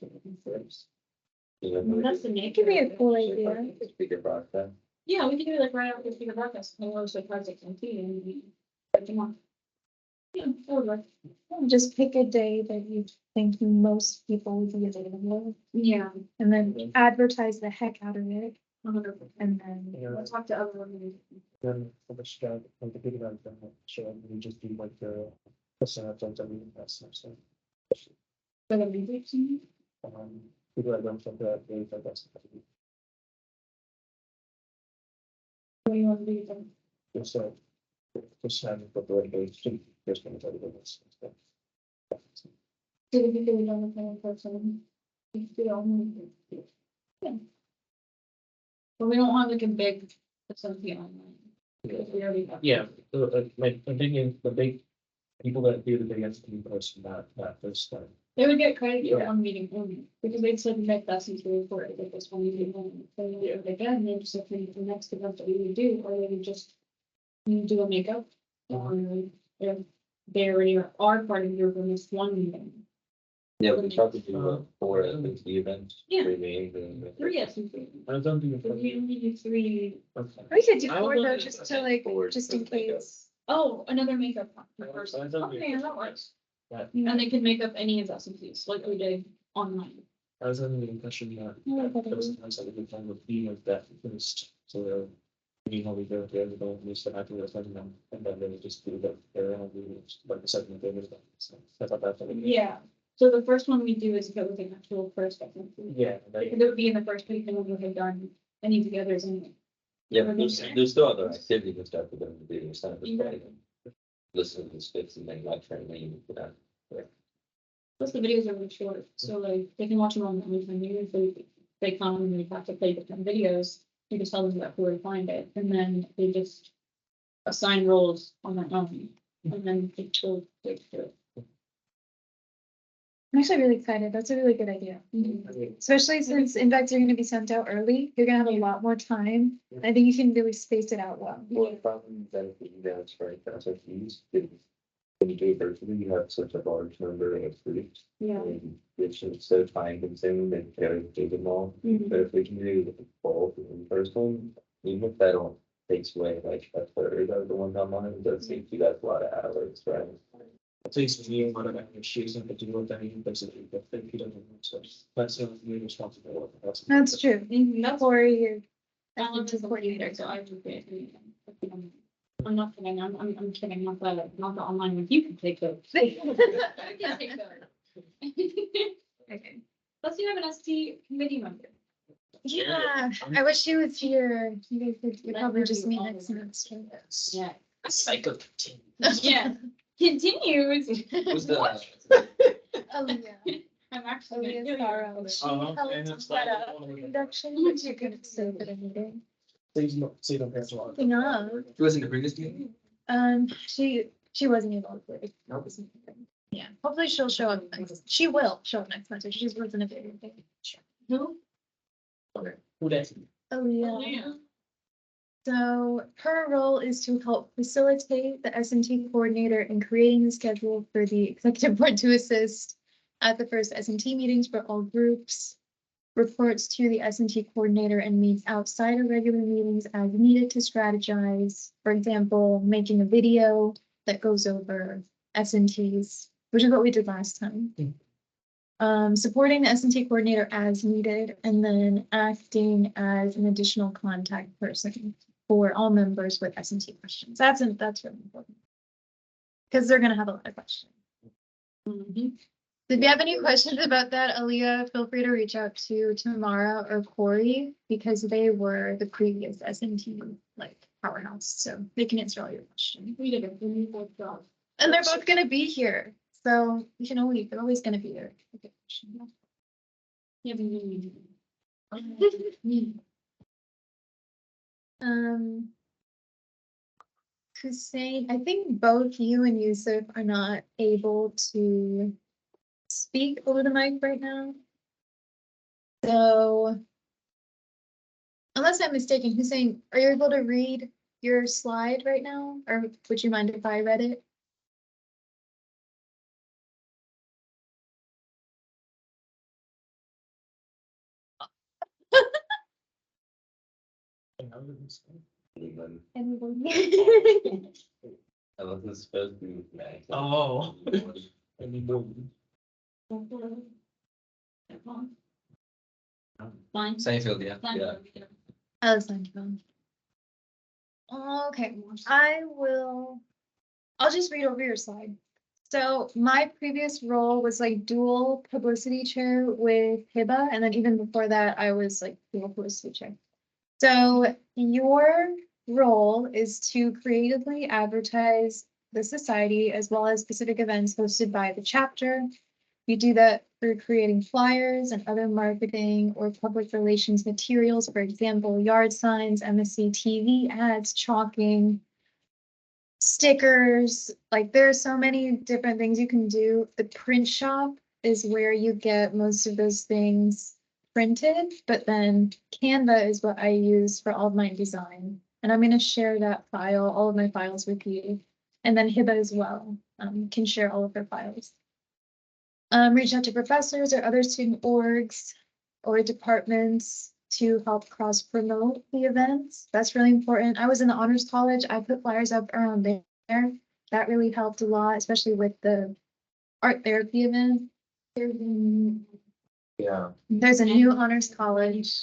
first. That's the it nature. could be of a it. cool idea. Speaker broadcast. Yeah, we can do it like right after speaker broadcast, and we'll also project on TV and we break them off. Yeah, that would work. Just pick a day that you think most people would be available, Yeah. and then advertise the heck out of it, 100%. and then. We'll talk to other women. Then for the start, like the big event, so we just do like the percent of the meeting that's so. For the music scene. We do like them from the day for that's. What do you want to do then? Just just having for the like a street, just gonna tell you this. Do we do it on the same person? It's the only. Yeah. But we don't want like a big facility online. We already have. Yeah, my opinion, the big people that do the big entity post from that first time. They would get credit for Yeah. one meeting only, because they'd submit that into the report, if this one meeting only. So again, they're just looking at the next event that we would do, or they would just do a makeup. Or if they already are part of your missed one meeting. Yeah, we tried to do 4 FNT events. Yeah. 3 meetings and. 3 SMT. I don't think But we only do 3. We could do I would 4 though, look just at to like, Or just in makeup. case. Oh, another makeup person. I don't think- Okay, that works. Yeah. And they can make up any of the SMTs, like we did online. I was under the impression that Yeah, but there was sometimes that we could find with being like that first, so. You know, we go there, we don't use the happy with them, and then they just do that, their own, like the second thing is that, so I thought that's. Yeah, so the first one we do is go with an actual first SMT. Yeah, like, It would be in the first week, and we would have done any together anyway. Yeah, but there's still other activities and stuff for them to do, it's not just Yeah. like. Listen to the scripts and then like training for that. Plus the videos are really short, so like they can watch them on the time, even if they come and we have to play different videos. You just tell them about where to find it, and then they just assign roles on their own, and then they go through it. I'm actually really excited. That's a really good idea. Especially since invites are gonna be sent out early. You're gonna have a lot more time. I think you can really space it out well. Well, the problem then for you guys, right, that's what you use. When you do it virtually, you have such a large number of groups. Yeah. And it's just so time consuming and very do them all. Mhm. But if we can do the both in person, even if that don't takes away like a third of the ones online, it does save you guys a lot of hours, right? it takes me a lot of extra shoes and to do with any basically, but if you don't know, so that's really responsible. That's true. That's Corey, you're. Alan is the coordinator, so I would be. I'm not kidding, I'm kidding, not the online one, you can take those. You can take those. Okay. Plus you have an ST committee member. Yeah, I wish she was here. You guys could Let probably her just do meet all next of it. semester. Yeah. Psycho. Yeah. Continues. Who's the? Oh, yeah. I'm actually. Leah Sorrow. She And helped it's set like up one of the- induction, but she couldn't stay for the meeting. Say don't pass along. Speaking of, It was in the previous meeting? she wasn't able to. Yeah, hopefully she'll show up next. She will show up next semester. She just wasn't available. Who? Who that? Oh, yeah. So her role is to help facilitate the S&T coordinator in creating the schedule for the executive board to assist at the first S&T meetings for all groups, reports to the S&T coordinator and meets outside of regular meetings as needed to strategize. For example, making a video that goes over S&Ts, which is what we did last time. Supporting the S&T coordinator as needed, and then acting as an additional contact person for all members with S&T questions. That's really important. Because they're gonna have a lot of questions. If you have any questions about that, Aaliyah, feel free to reach out to Tamara or Corey, because they were the previous S&T like powerhouse, so they can answer all your questions. We did a really good job. And they're both gonna be here, so they're always gonna be there. Okay. You have a new Hussein, I think both you and Yusuf are not able to speak over the mic right now. So, unless I'm mistaken, Hussein, are you able to read your slide right now? Or would you mind if I read it? Anyone, I wasn't supposed to be with Max. Oh. I mean, Fine. Seinfeld, yeah. Fine. Yeah. Alexander. Okay, I'll just read over your slide. So my previous role was like dual publicity chair with Hiba, and then even before that, I was like dual publicity chair. So your role is to creatively advertise the society as well as specific events hosted by the chapter. You do that for creating flyers and other marketing or public relations materials, for example, yard signs, MSC TV ads, chalking, stickers, like there are so many different things you can do. The print shop is where you get most of those things printed, but then Canva is what I use for all of my design. And I'm gonna share that file, all of my files with you. And then Hiba as well, can share all of her files. Reach out to professors or other student orgs or departments to help cross promote the events. That's really important. I was in the honors college. I put flyers up around there. That really helped a lot, especially with the art therapy event. Yeah, There's a new honors college.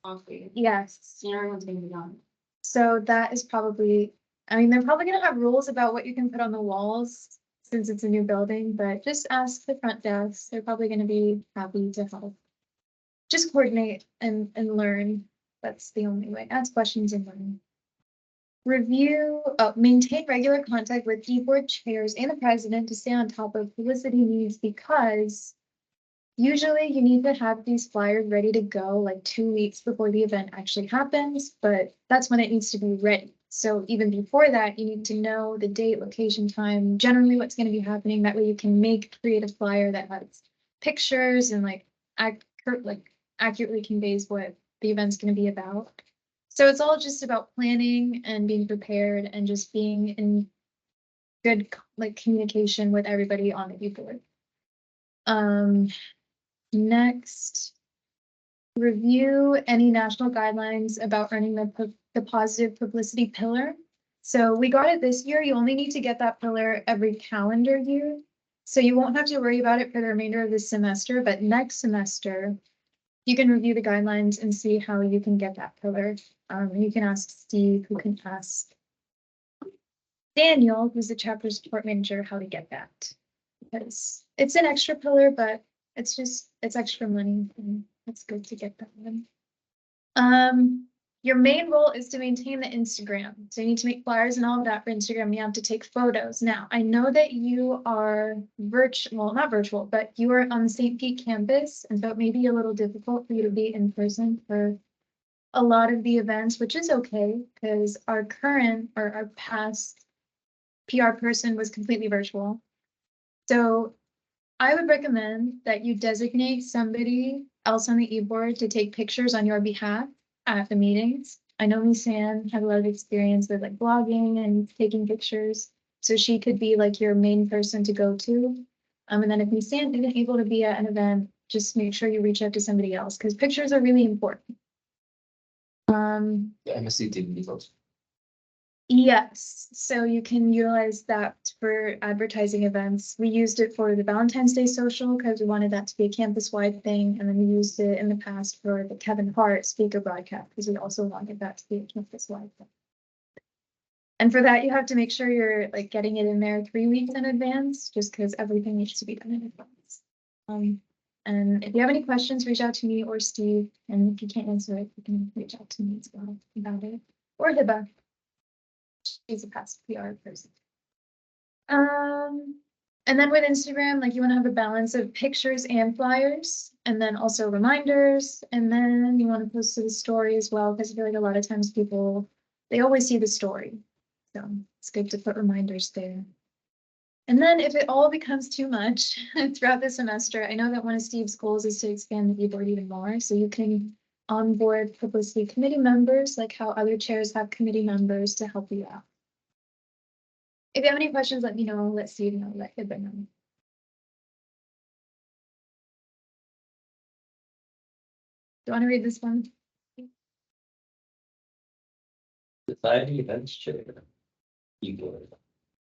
Okay. Yes. And everyone's gonna be gone. So that is probably, I mean, they're probably gonna have rules about what you can put on the walls since it's a new building, but just ask the front desk. They're probably gonna be happy to help. Just coordinate and learn. That's the only way. Ask questions and learn. Maintain regular contact with board chairs and the president to stay on top of publicity needs because usually you need to have these flyers ready to go like 2 weeks before the event actually happens, but that's when it needs to be ready. So even before that, you need to know the date, location, time, generally what's going to be happening. That way you can make a creative flyer that has pictures and like accurately conveys what the event's going to be about. So it's all just about planning and being prepared and just being in good like communication with everybody on the board. Next, review any national guidelines about earning the positive publicity pillar. So we got it this year. You only need to get that pillar every calendar year. So you won't have to worry about it for the remainder of this semester, but next semester, you can review the guidelines and see how you can get that pillar. You can ask Steve, who can ask Daniel, who's the chapter support manager, how to get that. Because it's an extra pillar, but it's extra money and it's good to get that one. Your main role is to maintain the Instagram. So you need to make flyers and all of that for Instagram. You have to take photos. Now, I know that you are not virtual, but you are on the St. Pete campus. And so it may be a little difficult for you to be in person for a lot of the events, which is okay because our past PR person was completely virtual. So I would recommend that you designate somebody else on the e-board to take pictures on your behalf at the meetings. I know Miss Ann had a lot of experience with like blogging and taking pictures, so she could be like your main person to go to. And then if Miss Ann isn't able to be at an event, just make sure you reach out to somebody else because pictures are really important. the MSC TV details. Yes, so you can utilize that for advertising events. We used it for the Valentine's Day social because we wanted that to be a campus-wide thing, and then we used it in the past for the Kevin Hart speaker broadcast because we also wanted that to be a campus-wide thing. And for that, you have to make sure you're like getting it in there 3 weeks in advance, just because everything needs to be done in advance. And if you have any questions, reach out to me or Steve, and if you can't answer it, you can reach out to me as well about it, or Hiba. She's a past PR person. And then with Instagram, like you want to have a balance of pictures and flyers, and then also reminders, and then you want to post to the story as well, because I feel like a lot of times they always see the story. So it's good to put reminders there. And then if it all becomes too much throughout the semester, I know that one of Steve's goals is to expand the e-board even more, so you can onboard publicity committee members, like how other chairs have committee members to help you out. If you have any questions, let me know. Let Steve know. Let Hiba know. Do you want to read this one? Society events chair. Keyboard.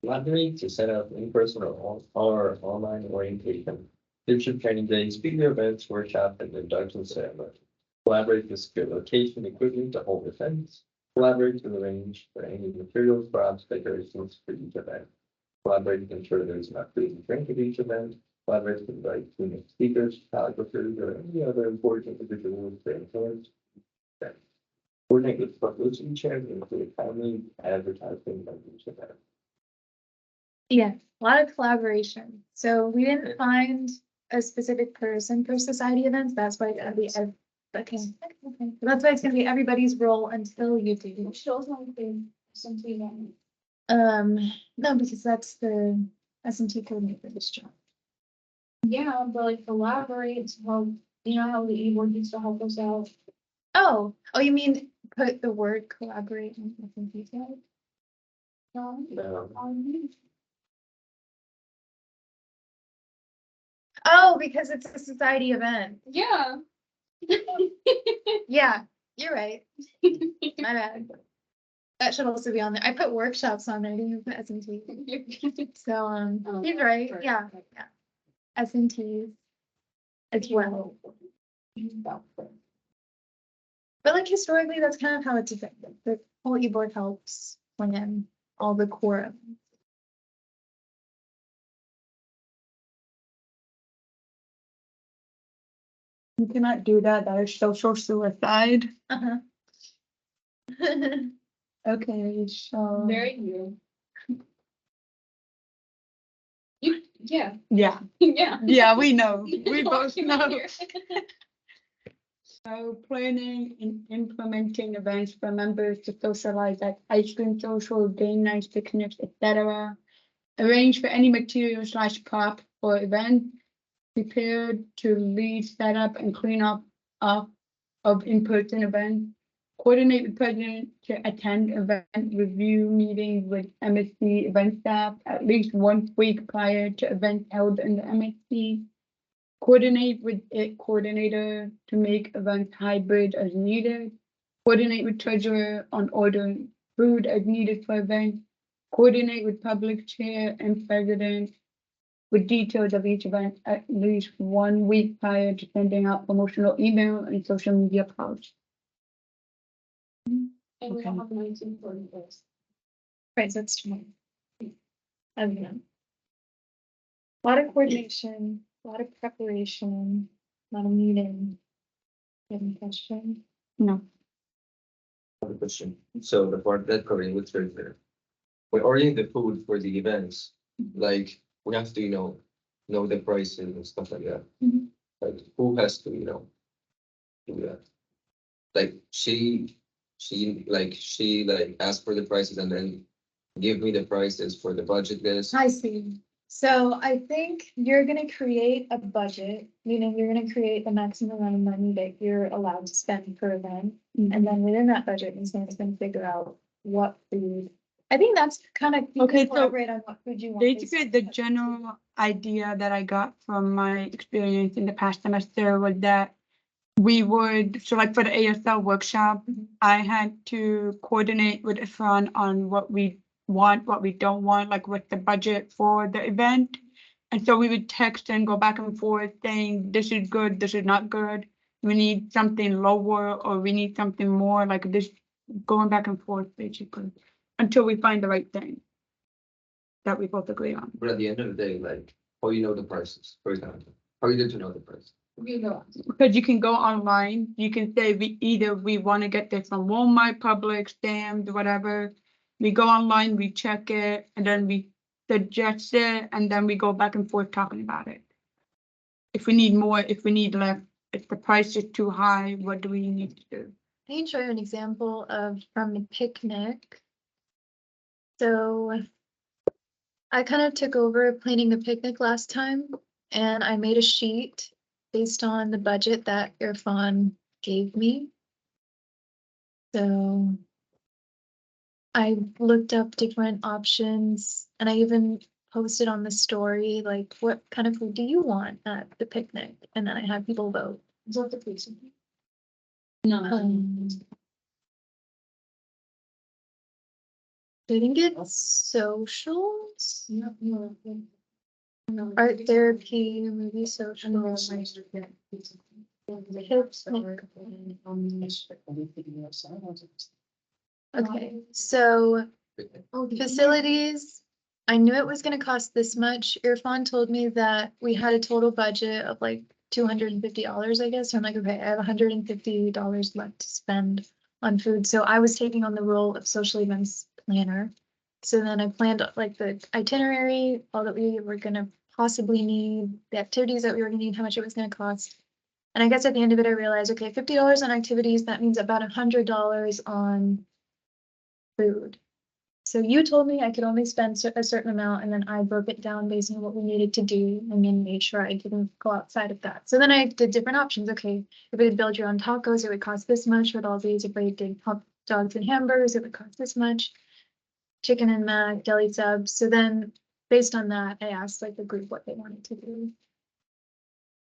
Collaborate to set up in-person or online orientation. Leadership training days, speaker events, workshop, and induction ceremony. Collaborate to secure location equipment to hold events. Collaborate to arrange for any materials, props, decorations for each event. Collaborate to ensure there's enough food and drink at each event. Collaborate to invite keynote speakers, photographers, or any other important individuals to influence. Coordinate with publicity chairs and include timely advertising of each event. Yeah, a lot of collaboration. So we didn't find a specific person for society events, that's why it's gonna be, okay. That's why it's gonna be everybody's role until you do. We should also include some feedback. No, because that's the S&T coordinator for this job. Yeah, but like collaborate to help, you know how the e-board needs to help us out. Oh, you mean put the word collaborate in S&T side? No, No. Oh, because it's a society event. Yeah. Yeah, you're right. My bad. That should also be on there. I put workshops on there, didn't put S&T. So, he's right, yeah, yeah. S&Ts as well. But like historically, that's kind of how it's affected. The whole e-board helps plan all the core events. You cannot do that. That is social suicide. Uh-huh. Okay, so. Very new. You, yeah, Yeah, yeah. yeah, we know. We both Walking know. here. So planning and implementing events for members to socialize at ice cream social, game nights, picnics, etc. Arrange for any material / prop or event. Prepared to lead setup and clean up of in-person events. Coordinate with president to attend event review meetings with MSC event staff at least 1 week prior to events held in the MSC. Coordinate with it coordinator to make events hybrid as needed. Coordinate with treasurer on ordering food as needed for events. Coordinate with public chair and president with details of each event at least 1 week prior to sending out promotional email and social media posts. And we don't have 19 for this. Right, so it's tomorrow. I don't know. A lot of coordination, a lot of preparation, a lot of meeting. You have any question? No, Another question. So the part that coordinates right there. When ordering the food for the events, like we have to, know the prices and stuff like that. Mhm. Like who has to, do that? Like she asked for the prices and then give me the prices for the budget list. I see. So I think you're gonna create a budget, meaning you're gonna create the maximum amount of money that you're allowed to spend per event. And then within that budget, Ms. Sam's gonna figure out what food. I think that's kind of. Okay, so elaborate on what food you want. based basically on the budget. general idea that I got from my experience in the past semester was that we would, so like for the ASL workshop, Mhm. I had to coordinate with Efron on what we want, what we don't want, like what's the budget for the event. And so we would text and go back and forth saying, this is good, this is not good. We need something lower or we need something more, like this, going back and forth basically, until we find the right thing that we both agree on. But at the end of the day, like, how you know the prices, for example, how you get to know the price? You go. Because you can go online, you can say we want to get this from Walmart, Publix, Sam's, whatever. We go online, we check it, and then we suggest it, and then we go back and forth talking about it. If we need more, if we need less, if the price is too high, what do we need to do? I can show you an example of from the picnic. So I kind of took over planning the picnic last time and I made a sheet based on the budget that Irfan gave me. So I looked up different options and I even posted on the story, like, what kind of food do you want at the picnic? And then I had people vote. Is that the police? No. I think it's socials, No, no, no. art therapy, maybe social. Okay, so facilities, I knew it was gonna cost this much. Irfan told me that we had a total budget of like $250, I guess. So I'm like, okay, I have $150 left to spend on food. So I was taking on the role of social events planner. So then I planned like the itinerary, all that we were gonna possibly need, the activities that we were gonna need, how much it was gonna cost. And I guess at the end of it, I realized, okay, $50 on activities, that means about $100 on food. So you told me I could only spend a certain amount, and then I broke it down based on what we needed to do, and then made sure I didn't go outside of that. So then I did different options. Okay, if we could build your own tacos, it would cost this much. With all these, if we did hot dogs and hamburgers, it would cost this much. Chicken and mac, deli subs. So then, based on that, I asked like the group what they wanted to do.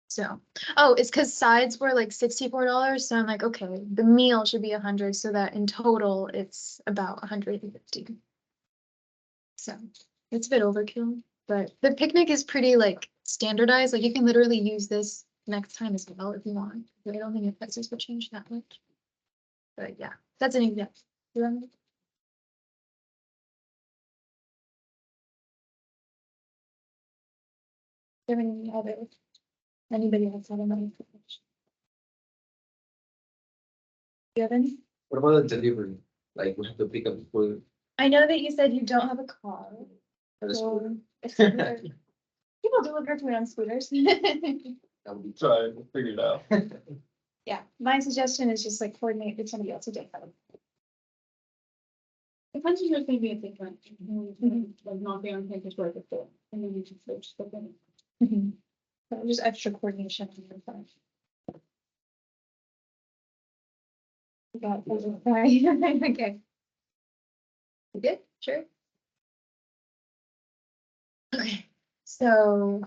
So, oh, it's because sides were like $64. So I'm like, okay, the meal should be 100, so that in total it's about 150. So it's a bit overkill, but the picnic is pretty like standardized. Like you can literally use this next time as well if you want. But I don't think the prices will change that much. But yeah, that's an example. You want me- Do you have any other, anybody else have any? Do you have any? What about the delivery? Like we have to pick up the food I know that you said you don't have a car. for the school. So if people deliver food on scooters. That would be Try to figure it out. Yeah, my suggestion is just like coordinate with somebody else to take that. The punches are gonna be a big one, like not be on campus right before, and then you can switch the thing. So just extra coordination on your part. Sorry. Okay. You good? Sure. Okay, so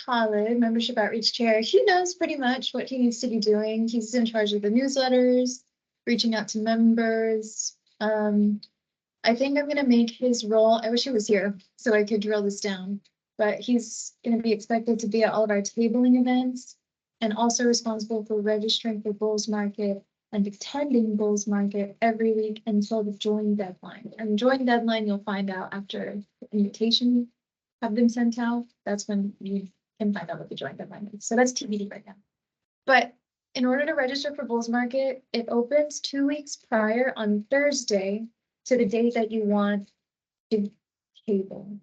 Khalid, membership outreach chair, he knows pretty much what he needs to be doing. He's in charge of the newsletters, reaching out to members. I think I'm gonna make his role, I wish he was here so I could drill this down, but he's gonna be expected to be at all of our tabling events and also responsible for registering for Bulls Market and attending Bulls Market every week until the join deadline. And join deadline, you'll find out after the invitation have been sent out. That's when you can find out what the join deadline is. So that's TBD right now. But in order to register for Bulls Market, it opens 2 weeks prior on Thursday to the date that you want to table.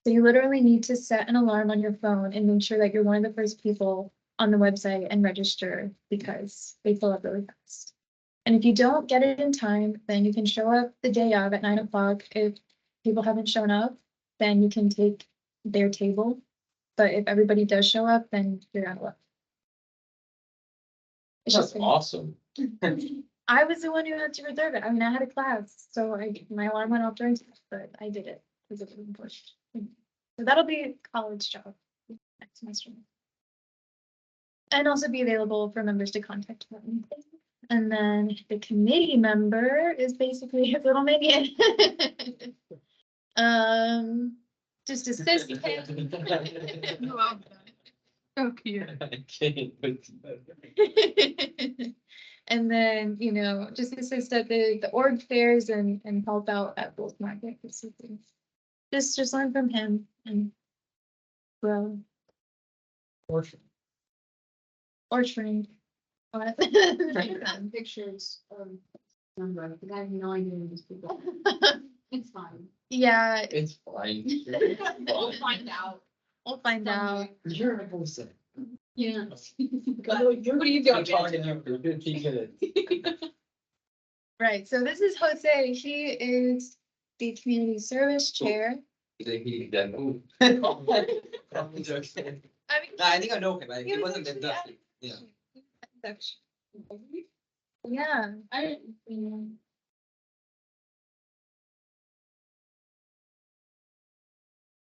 So you literally need to set an alarm on your phone and make sure that you're one of the first people on the website and register because they fill up really fast. And if you don't get it in time, then you can show up the day of at 9 o'clock. If people haven't shown up, then you can take their table. But if everybody does show up, then you're out of luck. It's That's just, awesome. I was the one who had to reserve it. I mean, I had a class, so my alarm went off during, but I did it because it was pushed. So that'll be a college job next semester. And also be available for members to contact them. And then the committee member is basically his little minion. Just assist him. So cute. I can't put And then, just assist at the org fairs and help out at Bulls Market. Just learn from him and grow or train. What? Pictures of, number, the guy has no idea who these people. It's fine. Yeah, It's fine. We'll find out. we'll find out. You're a person. Yeah. What are you I'm talking to you for 15 minutes. Right, so this is Jose. He is the community service chair. He done. Ooh. I'm joking. I mean, Nah, I think I know him. he It was wasn't actually industrial. Yeah. Yeah, I didn't,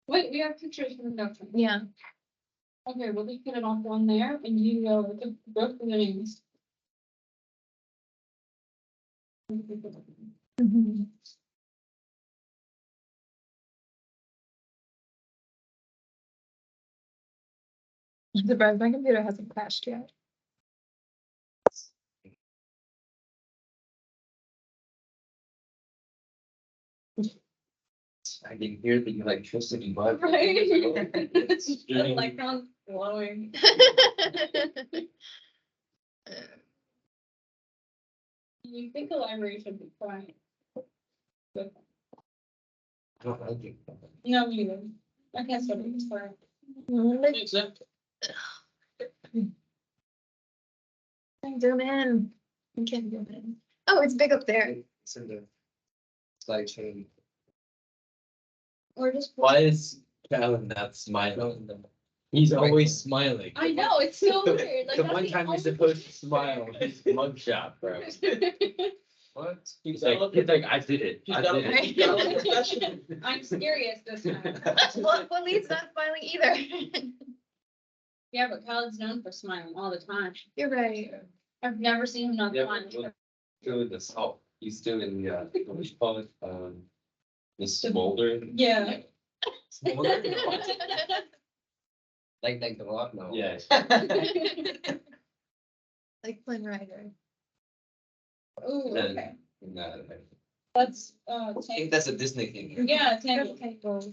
Wait, we have pictures from the doctor. yeah. Okay, well, we put it on one there and you go with the both the names. Mhm. I'm surprised my computer hasn't crashed yet. I can hear the electricity vibe. Right? Like on glowing. You think the library should be quiet? I don't like it. No, me either. I can't study this far. Exactly. Zoom in. I can't zoom in. Oh, it's big up there. It's in the slide chain. Or just. Why is Calvin not smiling? He's always smiling. I know, it's so weird, like. The that's one the time you're only- supposed to smile, his mugshot, bro. What? He's like, I did it. I did it. He's got a profession. I'm serious this time. Well, Lee's not smiling either. Yeah, but Kyle's known for smiling all the time. You're right. I've never seen him not Yeah, smile. but doing this, oh, he's doing, what do you call it, the smolder. Yeah. Like the rock now. Yeah. Like Flynn Rider. Ooh, Then- okay. No, That's, I think that's a Disney thing. yeah, Tango. Okay, cool.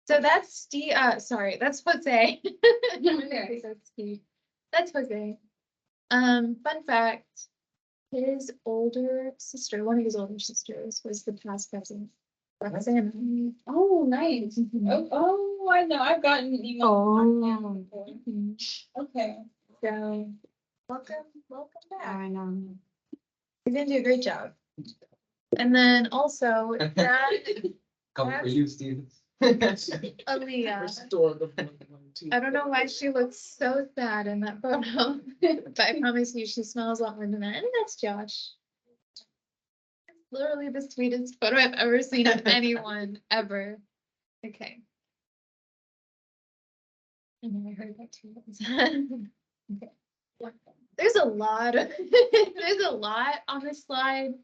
So that's sorry, that's Jose. Okay. That's Steve. That's Jose. Fun fact, his older sister, one of his older sisters, was the past president. Roxanne. Oh, nice. Oh, I know, I've gotten an email. from Oh. him before. Okay. So, welcome back. I know. He's gonna do a great job. And then also, that Come for you, Steve. Aaliyah. Restore the I don't know why she looks so sad in that photo, but I promise you she smells a lot more than that. And that's Josh. Literally the sweetest photo I've ever seen of anyone ever. Okay. I know I heard that too. Okay. There's a lot on this slide.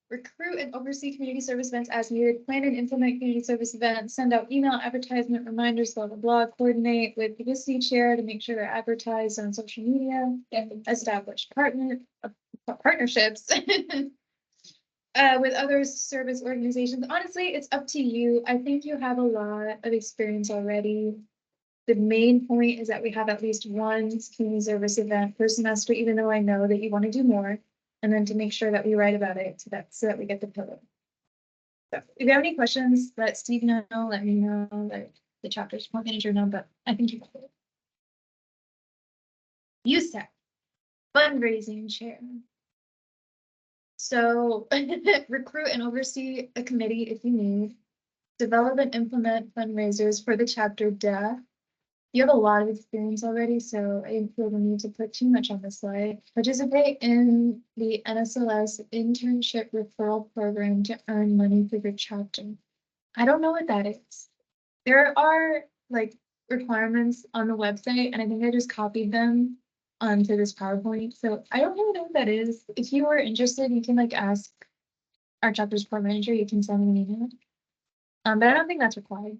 Recruit and oversee community service events as needed, plan and implement community service events, send out email advertisement reminders, blah, blah, blah, coordinate with the VC chair to make sure they're advertised on social media, establish partnerships with other service organizations. Honestly, it's up to you. I think you have a lot of experience already. The main point is that we have at least one community service event per semester, even though I know that you want to do more. And then to make sure that we write about it so that we get the pillar. So if you have any questions, let Steve know, let me know, let the chapter support manager know, but I think you got it. USAC, fundraising chair. So recruit and oversee a committee if you need. Develop and implement fundraisers for the chapter DEF. You have a lot of experience already, so I didn't feel the need to put too much on the slide. Participate in the NSLS internship referral program to earn money for your chapter. I don't know what that is. There are like requirements on the website, and I think I just copied them onto this PowerPoint. So I don't really know what that is. If you are interested, you can like ask our chapter support manager. You can send me an email. But I don't think that's required.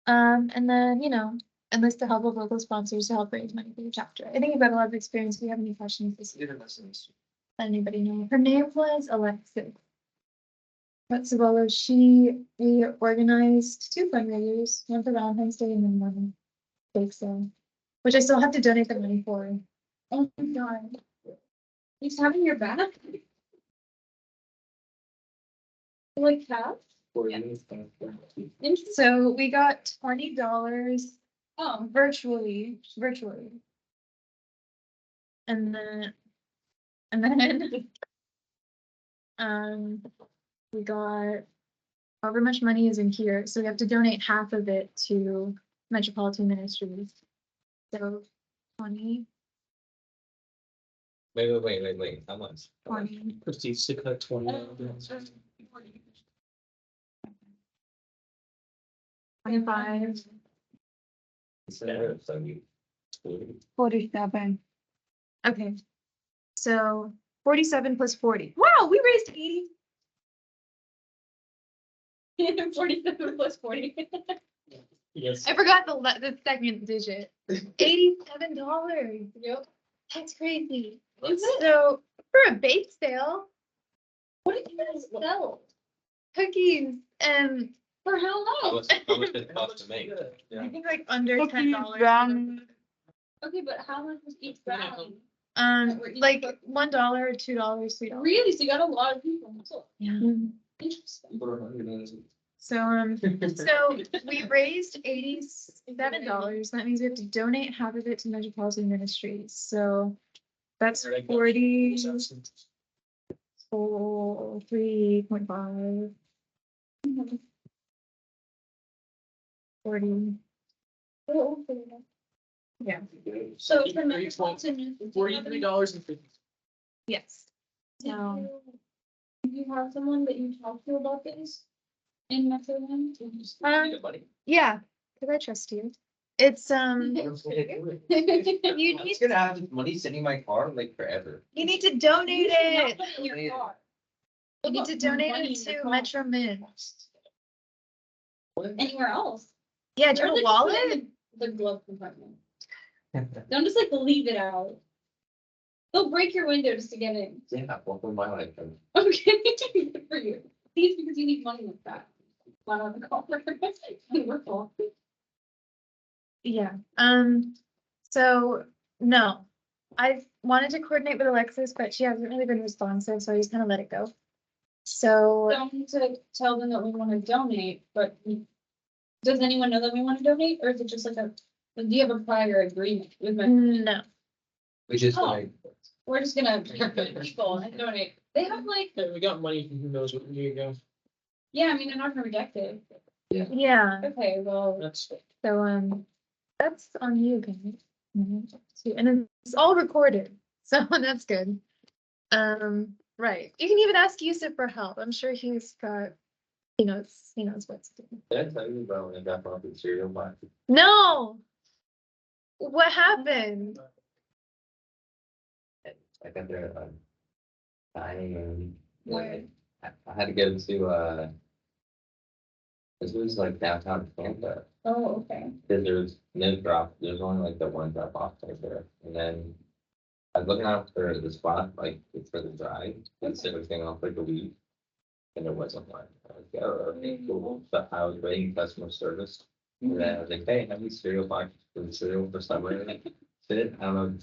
And then, enlist the help of local sponsors to help raise money for your chapter. I think you've got a lot of experience. If you have any questions, just let anybody know. Her name was Alexis. What's we organized 2 fundraisers, one for Valentine's Day and then one bake sale, which I still have to donate the money for. Oh my God. He's having your back? Like that? So we got $20 Oh, virtually. And then we got however much money is in here, so we have to donate half of it to Metropolitan Ministries. So 20, Wait, how much? 20. Christie, stick that 20. 25. So you. 47. Okay. So 47 plus 40. Wow, we raised 80. 47 plus 40. Yes. I forgot the second digit. $87. Yep. That's crazy. Is it? So for a bake sale, What did you guys sell? cookies and For how How long? much did it cost to make? I think like under Cookies, $10. brownies. Okay, but how much was each brownie? Like $1, $2, $3. Really? So you got a lot of people. So Yeah. interesting. So we raised $87. That means we have to donate half of it to Metropolitan Ministries. So that's 3.5. 40. Yeah, So for Metropolitan. $43.50. yes. Do you have someone that you talk to about this in Metroland? Yeah, because I trust you. It's, I'm just gonna have this money sitting in my car like forever. you need to donate it. Your car. You need to donate it to Metro Min. Anywhere else. Yeah, do you have a Or, like, wallet? put it in The glove compartment. Don't just like leave it out. They'll break your window just to get in. Yeah, welcome my life. Okay, good for you. Please, because you need money like that. Not on the call. Wonderful. Yeah, so, no. I wanted to coordinate with Alexis, but she hasn't really been responsive, so I just kind of let it go. So, Don't to tell them that we want to donate, but does anyone know that we want to donate, or is it just like do you have a prior agreement with them? no. We just Oh. like, We're just gonna be good people and donate. They have like, Hey, we got money from who knows what year ago. yeah, I mean, they're not gonna reject it. Yeah, Okay, well, That's so, that's on you, guys. And then it's all recorded, so that's good. Right, you can even ask Yusuf for help. I'm sure he knows what to do. Did I tell you about when I got off the cereal box? No! What happened? I got there, Where? I had to go to, this was like downtown Tampa. Oh, okay. Cause there was no drop, there's only like the one drop off right there, and then. I was looking out for the spot, like, for the drive, instead of getting off like a week. And there wasn't one. I was like, oh, okay, cool, but I was waiting customer service. And then I was like, hey, have you cereal box for the cereal for summer? Fit, I don't know if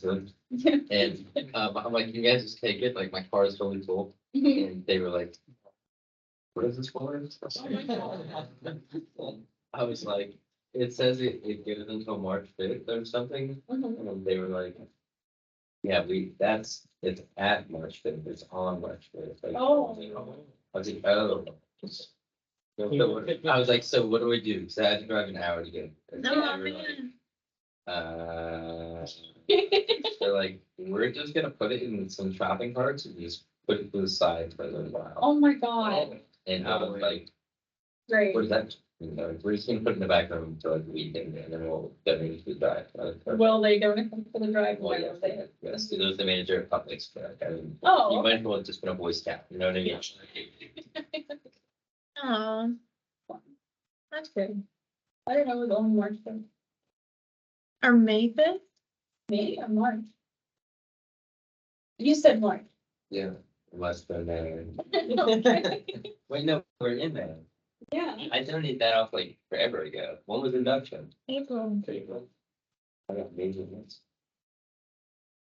it's in. And, I'm like, you guys just take it, like, my car is totally full, and they were like. What is this for? I was like, it says it goes until March 5th or something, and they were like. Yeah, it's at March 5th, it's on March 5th. Like, Oh. I was like, oh. I was like, so what do we do? So I had to drive an hour to get. It. No, They were man. They're like, we're just gonna put it in some shopping carts and just put it to the side for a little while. Oh my god, And I was like, great. what is that? You know, we're just gonna put it in the back room until like the weekend, and then we'll donate to the drive. I was like, Will they donate them for the drive? well, yeah, yes, it was the manager of Publix, but I mean, you Oh. might as well have just been a Boy Scout, you know what I mean? Aw. That's good. I don't know, it was only March 5th. Or May 5th? Maybe or March. You said March. Yeah. Less than there. Okay. Wait, no, we're in there. Yeah. I donated that off like forever ago. When was induction? April. April. I got major ones.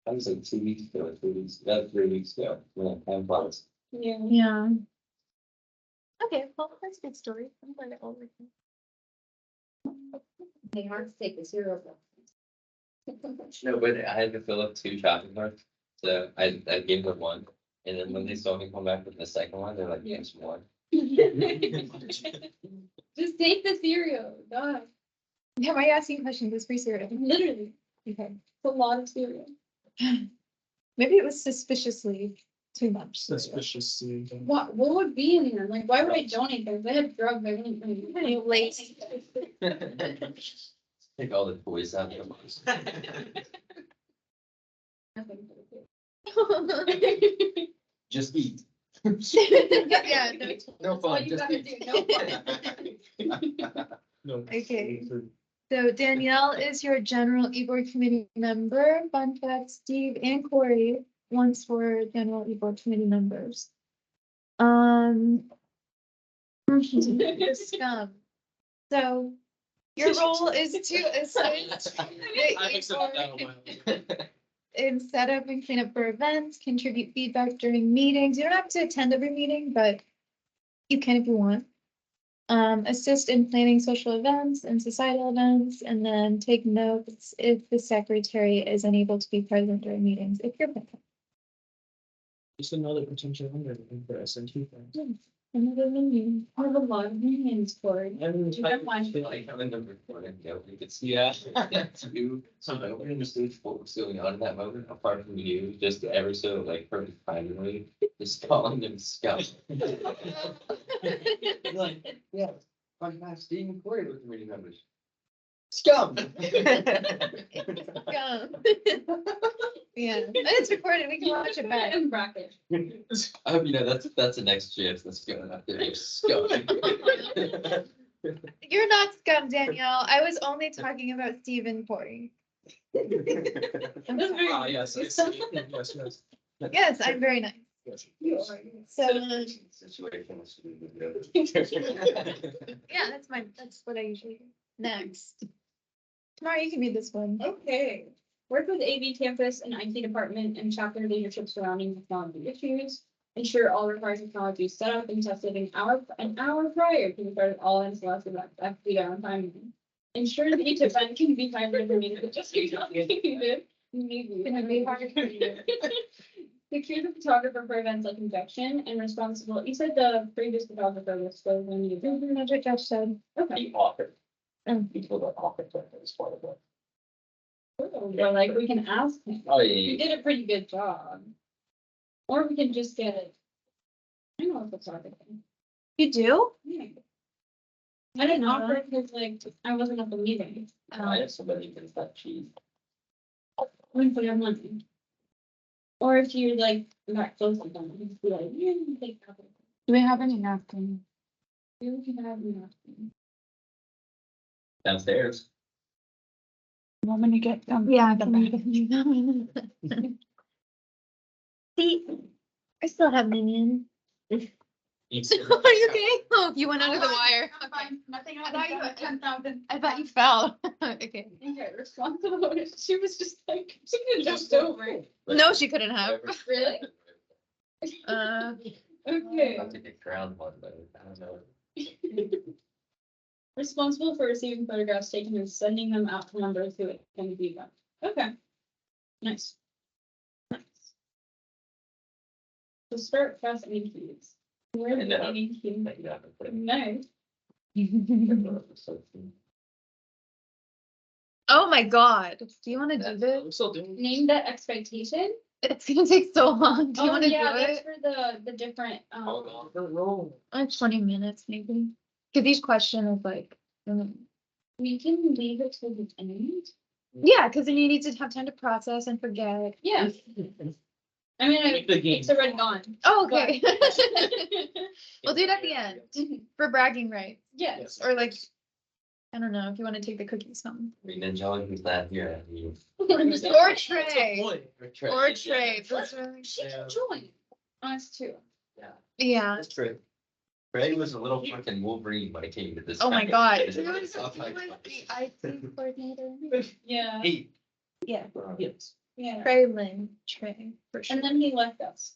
That was like 2 weeks ago, or 3 weeks, about 3 weeks ago, yeah, time flies. Yeah. Yeah. Okay, well, that's a good story. I'm glad it all worked out. They have to take the cereal. No, but I had to fill up 2 shopping carts, so I gave them one. And then when they saw me come back with the second one, they're like, yes, one. Just take the cereal, God, Yeah, why are you asking questions? It's free cereal. literally, Okay. it's a lot of cereal. Maybe it was suspiciously too much. cereal. suspicious. What would be in there? Like, why would I donate them? If they had drugs, I wouldn't. Any lace. Take all the toys out of the box. Just eat. Yeah, no. no All fun, you just gotta eat. do, no fun. No. Okay. So Danielle is your general e-board committee member. Fun fact, Steve and Corey once were general e-board committee members. Scum. So your role is to assist the I've accepted that on e-board my own. in setup and cleanup for events, contribute feedback during meetings. You don't have to attend every meeting, but you can if you want. Assist in planning social events and societal events, and then take notes if the secretary is unable to be present during meetings, if you're present. Just another potential under for SNT things. Another meeting. I have a lot of meetings for it. And You don't mind. Like, I'm in the recording, yeah, we could see. Yeah. You, so I don't understand what was going on in that moment, apart from you, just ever so like perfect finally, just calling them scum. Like, yeah, podcast being recorded with committee members. Scum. Yeah, and it's recorded, we can watch it back. In bracket. I hope you know that's the next GIF that's going out there. Scum. You're not scum, Danielle. I was only talking about Stephen Corey. Ah, yes, I see. Yes, yes. Yes, I'm very nice. Yes. So, Situation. yeah, that's what I usually do. Next. Tamara, you can read this one. Okay. Work with AV campus and IT department and chapter leadership surrounding technology issues. Ensure all required technology is set up and tested an hour prior to the start of all NSLS events. That have to be done on time. Ensure that each event can be hybrid or needed, just be needed. Can it be hard? Secure the photographer for events like induction and responsible. You said the previous photographer was still when you. That's what Josh said. Okay. The author. Oh. People that author is part of it. Or like we can ask him. Oh, He yeah. did a pretty good job. Or we can just get it. I know if it's already. You do? Yeah. I didn't offer because like I wasn't at the meeting. I have somebody who's that cheese. When put your money. Or if you're like not close to them, you just be like, yeah, you can take a couple. Do we have any napkins? You can have enough. Downstairs. Want me to get them? Yeah, can you See, I still have minion. Are you okay? Oh, you went under the wire. Okay. Nothing. I thought you had 10,000. I thought you fell. Okay. Okay, responsible. She was just like, she could have jumped over it. No, she couldn't have. Really? Okay. I'll take a crown one, but I don't know. Responsible for receiving photographs taken and sending them out to members who can view them. Okay. Nice. Nice. So start press any keys. Where are And the then- any keys? But you have to put it Nice. in. Oh my God. Do you want to do I'm this? still doing. Name that expectation. It's gonna take so long. Do you Oh, want to do yeah, that's it? for the different, Roll. 20 minutes maybe. Cause each question is like, we can leave it till the end. yeah, cause then you need to have time to process and forget. Yeah. I mean, Make the game. it's already gone. Oh, okay. We'll do it at the end for bragging rights. Yes. Or like, I don't know, if you want to take the cookies home. I mean, Angelica's not here. You. Or Trey. Or Trey. That's really- She can join. Us too. Yeah. That's true. Ray was a little fucking Wolverine when it came to this. Oh my kind of God. shit. He was Oh my the God. IT coordinator. Yeah. Hey. Yeah. Yes. Yeah. Trey Lynn, Trey, for sure. And then he left us.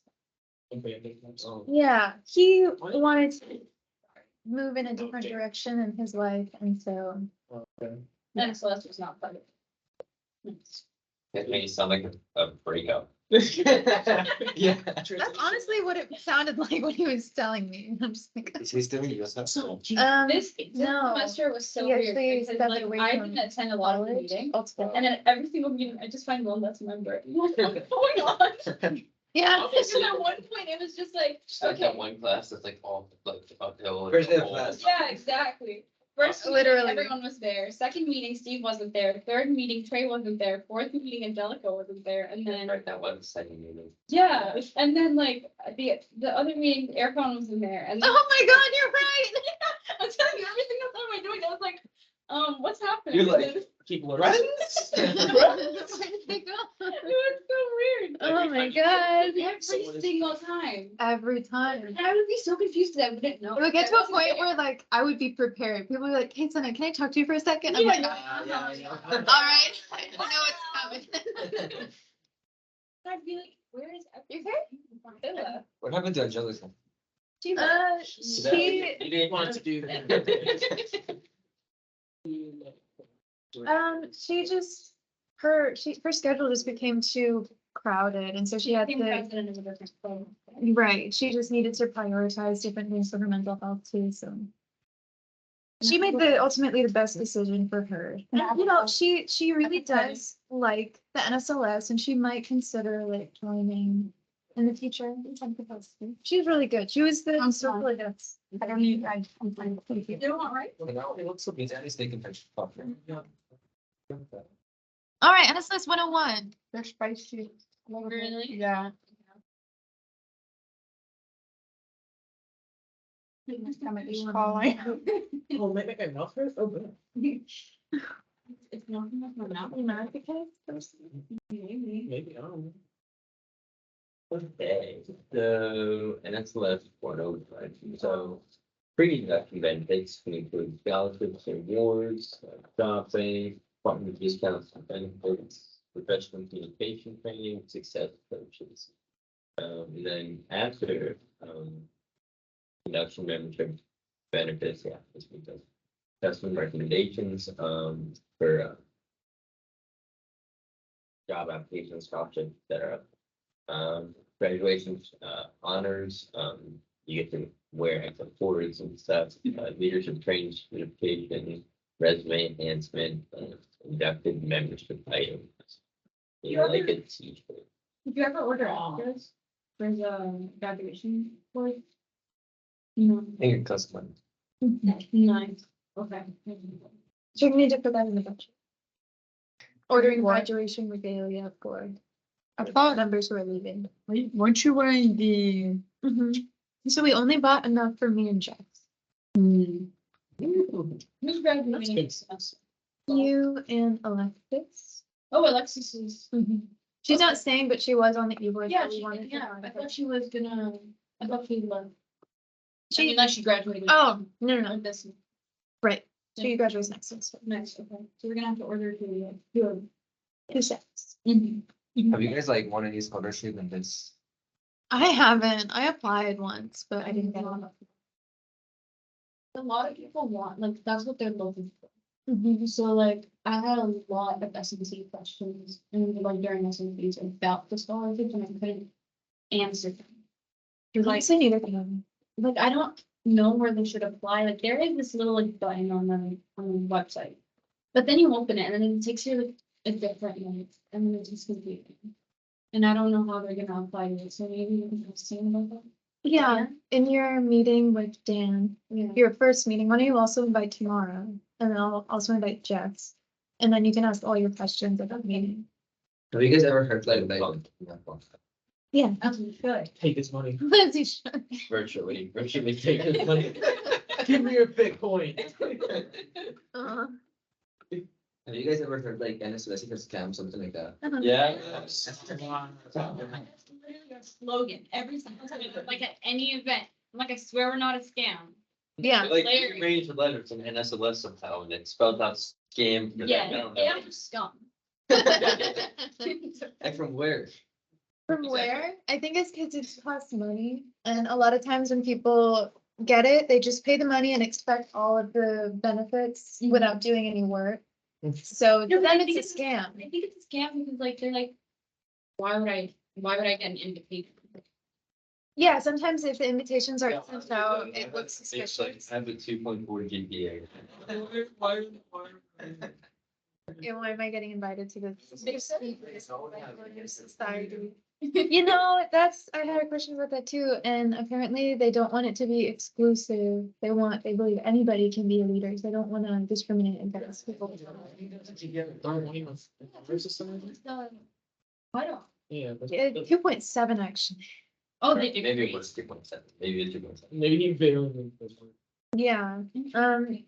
Yeah, he wanted to move in a different direction in his life, and so. And Celeste was not part of it. That made it sound like a breakup. Yeah. That's honestly what it sounded like when he was telling me. I'm just like, Is he still in US? This no. semester was so He weird actually because stepped like away I from didn't attend a lot of the college meetings. altogether. And then every single meeting, I just find one less member. What's going on? Yeah. And at one point, it was just like, Just like okay, that one class that's like all like uphill. First day of all- class. yeah, exactly. First meeting, Literally. everyone was there. Second meeting, Steve wasn't there. Third meeting, Trey wasn't there. Fourth meeting, Angelica wasn't there. And then, Right, that was the second meeting. yeah, and then like the other meeting, Aircon wasn't there. And then, Oh my God, you're right. I'm telling you, everything else I'm doing, I was like, what's happening? You're like, People are. friends? Where did they go? It was so weird. Oh my God. Every single time. Every time. And I would be so confused because I wouldn't know. It would get I to a wasn't point there. where like I would be prepared. People would be like, "Hey, Sana, can I talk to you for a second?" I'm like, Yeah. all right, I know what's coming. I'd be like, where is You everything? What happened to Angelica? She, You didn't Want to do that. she just, her schedule just became too crowded, and so she had Being to, president is a different thing. right, she just needed to prioritize different things for her mental health too, so. She made ultimately the best decision for her. And, you know, she really does like the NSLS, and she might consider like joining in the future. She's really good. She was the I'm circle fine. against. I don't need, I'm fine. Thank you. You don't want, right? At least they can touch. All right, NSLS 101. They're spicy. Really? Yeah. My stomach is calling. Oh, make my mouth hurt? Oh, good. It's not enough for now. Maybe, I don't know. Okay, so, and that's the last one over, right? So, pre-deduction benefits can include scholarships and awards, job training, partner discounts and benefits, professional communication training, success coaches. And then after, induction membership benefits, yeah, this week does. Custom recommendations, for, job applications, scholarships, et cetera. Graduations, honors, you get to wear extra awards and stuff, leadership training, certification, resume enhancement, inducted membership items. You know, like it's useful. Did you ever order offers for the graduation course? No. I think it custom. Nice. Okay. So we need to put that in the budget. Ordering What? graduation regalia for I thought, members who are leaving. weren't you wearing the? So we only bought enough for me and Jeff. Hmm, Who's graduating this semester? You and Alexis. Oh, Alexis is. She's not staying, but she was on the e-board. Yeah, so we she, wanted to yeah, have I her. thought she was gonna, I thought she left. She- Unless she graduated. Oh, no, no, no, This right. She graduates next semester. next, okay, so we're gonna have to order two. 2 sets. Have you guys like won any scholarship in this? I haven't. I applied once, but I didn't get it. A lot of people want, like, that's what they're looking for. Mm-hmm. So like, I had a lot of SMC questions and like during SMCs about the scholarships and I couldn't answer them. Cause like, Honestly, neither can I. like, I don't know where they should apply. Like, there is this little like button on the website. But then you open it and then it takes you like a different link and then it's just confusing. And I don't know how they're gonna apply to it, so maybe you can have seen about that. Yeah, in your meeting with Dan, Yeah. your first meeting, why don't you also invite Tamara? And then I'll also invite Jess. And then you can ask all your questions at that meeting. Have you guys ever heard like? Yeah. As we should. Take this money. Lindsay should. Virtually take this money. Give me your Bitcoin. Uh, Have you guys ever heard like NSLS is a scam, something like that? Yeah. That's literally our slogan every single time, like at any event. I'm like, I swear we're not a scam. Yeah. Like, Hilarious. range of letters in NSLS somehow, and it spelled out scam. for them. I Yeah, don't they know. are scum. Like from where? From where? I think it's because it costs money. And a lot of times when people get it, they just pay the money and expect all of the benefits Mhm. without doing any work. So No, but I then think it's a scam. I think it's a scam because like, they're like, why would I get an invitation? Yeah, sometimes if the invitations are sent out, it looks It's like, suspicious. I have a 2.4 GPA. Yeah, why am I getting invited to this? Society. You know, I had a question about that too, and apparently they don't want it to be exclusive. They believe anybody can be a leader. They don't want to discriminate against people. Why don't? Yeah, but 2.7 actually. Oh, they do. Maybe it was 2.7, maybe it's 2.7. maybe he failed. Yeah,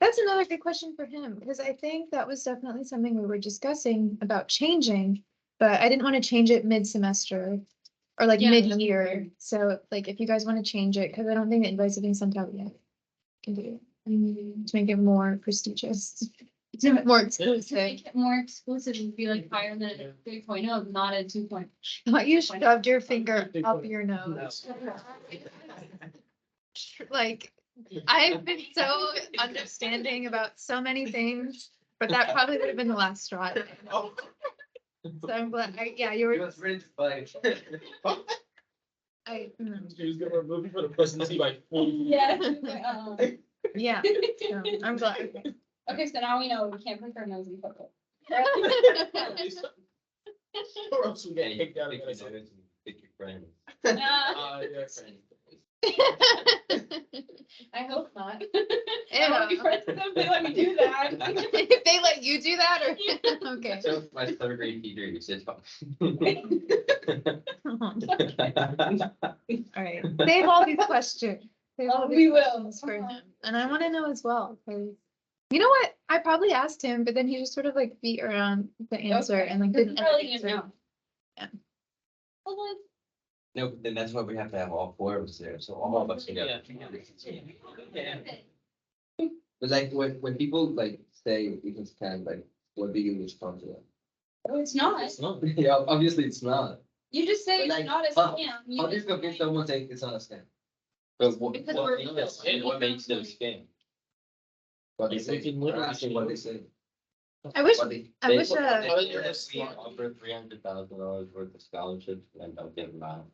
that's another good question for him, because I think that was definitely something we were discussing about changing, but I didn't want to change it mid-semester or like Yeah, that's mid-year. fair. So like if you guys want to change it, because I don't think the invites have been sent out yet. Can do it to make it more prestigious, more exclusive. Make it more exclusive and be like higher than a 3.0, not a 2.0. How you shoved your finger up your nose. like, I've been so understanding about so many things, but that probably would have been the last straw. So I'm glad, yeah, you He were, was ready to fight. She was gonna remove you from the presidency by 40. Yeah. yeah, so I'm glad. Okay. Okay, so now we know we can't pick our nosy couple. Or else we get Yeah, kicked out of pick your Minnesota. nose and pick your friends. Yes. I hope not. I Yeah. want to be friends with them, they let me do that. If they let you do that, or, okay. So my third grade teacher used to talk. All right, save all these questions. Save all Oh, these we will. questions for him, and I wanna know as well, because. You know what? I probably asked him, but then he just sort of like beat around the answer Okay. and like You didn't. probably answer. didn't know. Yeah. Well, like, No, but then that's why we have to have all four of us there, so all of us together. Yeah. But like when people like say we can stand, like, what do you respond to that? oh, it's not. It's not. Yeah, obviously it's not. You just say But, it's like, not a how- scam. You How do you just convince say- someone saying it's not a scam? But what, Because what we're makes real. it, what makes it a scam? What they Like, we say, can or literally actually what they say. I wish, What they- I wish, They They- offer $300,000 worth of scholarships and don't give them out.